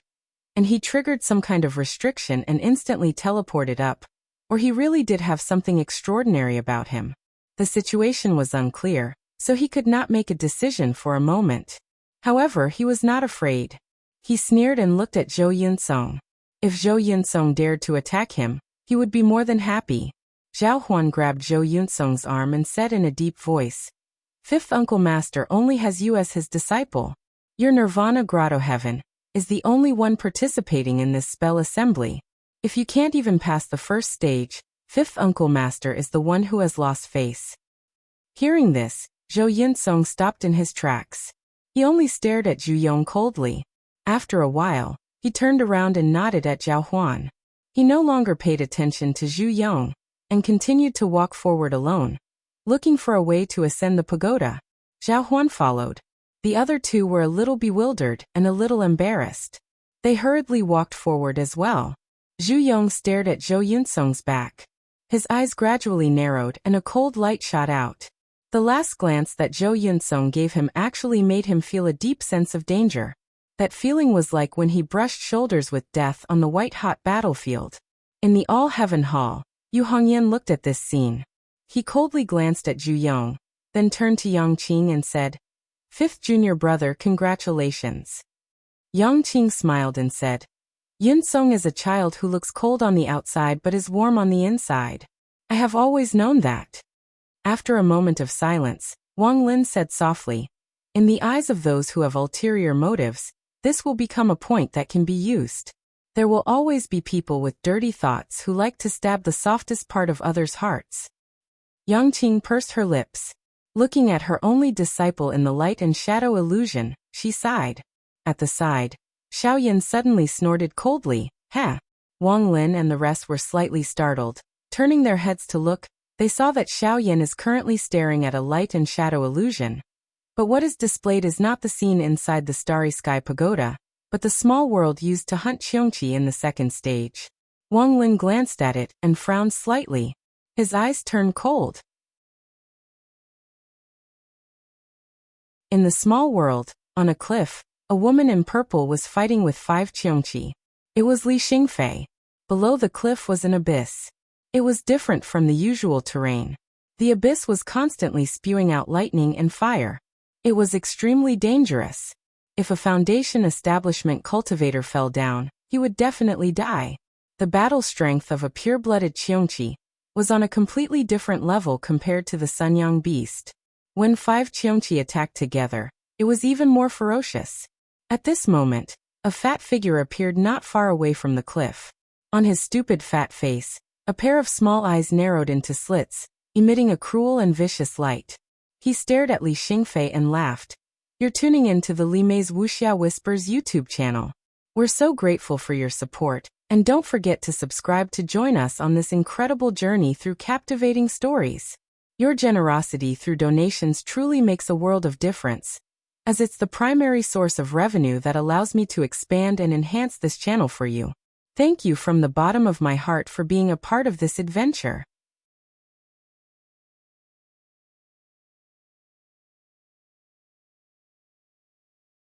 and he triggered some kind of restriction and instantly teleported up, or he really did have something extraordinary about him. The situation was unclear, so he could not make a decision for a moment. However, he was not afraid. He sneered and looked at Zhou Yunsong. If Zhou Yunsong dared to attack him, he would be more than happy. Zhao Huan grabbed Zhou Yunsong's arm and said in a deep voice, Fifth Uncle Master only has you as his disciple. Your Nirvana Grotto Heaven is the only one participating in this spell assembly. If you can't even pass the first stage, Fifth Uncle Master is the one who has lost face. Hearing this, Zhou Yunsong stopped in his tracks. He only stared at Zhu Yong coldly. After a while, he turned around and nodded at Zhao Huan. He no longer paid attention to Zhu Yong and continued to walk forward alone, looking for a way to ascend the pagoda. Zhao Huan followed. The other two were a little bewildered and a little embarrassed. They hurriedly walked forward as well. Zhu Yong stared at Zhou Yunsong's back. His eyes gradually narrowed and a cold light shot out. The last glance that Zhou Yunsong gave him actually made him feel a deep sense of danger. That feeling was like when he brushed shoulders with death on the white-hot battlefield. In the All-Heaven Hall, Yu Hongyan looked at this scene. He coldly glanced at Zhu Yong, then turned to Yang Qing and said, "Fifth junior brother, congratulations." Yang Qing smiled and said, "Yunsong is a child who looks cold on the outside but is warm on the inside. I have always known that." After a moment of silence, Wang Lin said softly, "In the eyes of those who have ulterior motives, this will become a point that can be used. There will always be people with dirty thoughts who like to stab the softest part of others' hearts." Yang Qing pursed her lips. Looking at her only disciple in the light and shadow illusion, she sighed. At the side, Xiaoyan suddenly snorted coldly, "Heh." Wang Lin and the rest were slightly startled. Turning their heads to look, they saw that Xiaoyan is currently staring at a light and shadow illusion. But what is displayed is not the scene inside the Starry Sky Pagoda, but the small world used to hunt Qiongqi in the second stage. Wang Lin glanced at it and frowned slightly. His eyes turned cold. In the small world, on a cliff, a woman in purple was fighting with 5 Qiongqi. It was Li Xingfei. Below the cliff was an abyss. It was different from the usual terrain. The abyss was constantly spewing out lightning and fire. It was extremely dangerous. If a Foundation establishment cultivator fell down, he would definitely die. The battle strength of a pure-blooded Qiongqi was on a completely different level compared to the Sunyang beast. When 5 Qiongqi attacked together, it was even more ferocious. At this moment, a fat figure appeared not far away from the cliff. On his stupid fat face, a pair of small eyes narrowed into slits, emitting a cruel and vicious light. He stared at Li Xingfei and laughed. "You're tuning in to the Li Mei's Wuxia Whispers YouTube channel. We're so grateful for your support, and don't forget to subscribe to join us on this incredible journey through captivating stories. Your generosity through donations truly makes a world of difference, as it's the primary source of revenue that allows me to expand and enhance this channel for you. Thank you from the bottom of my heart for being a part of this adventure."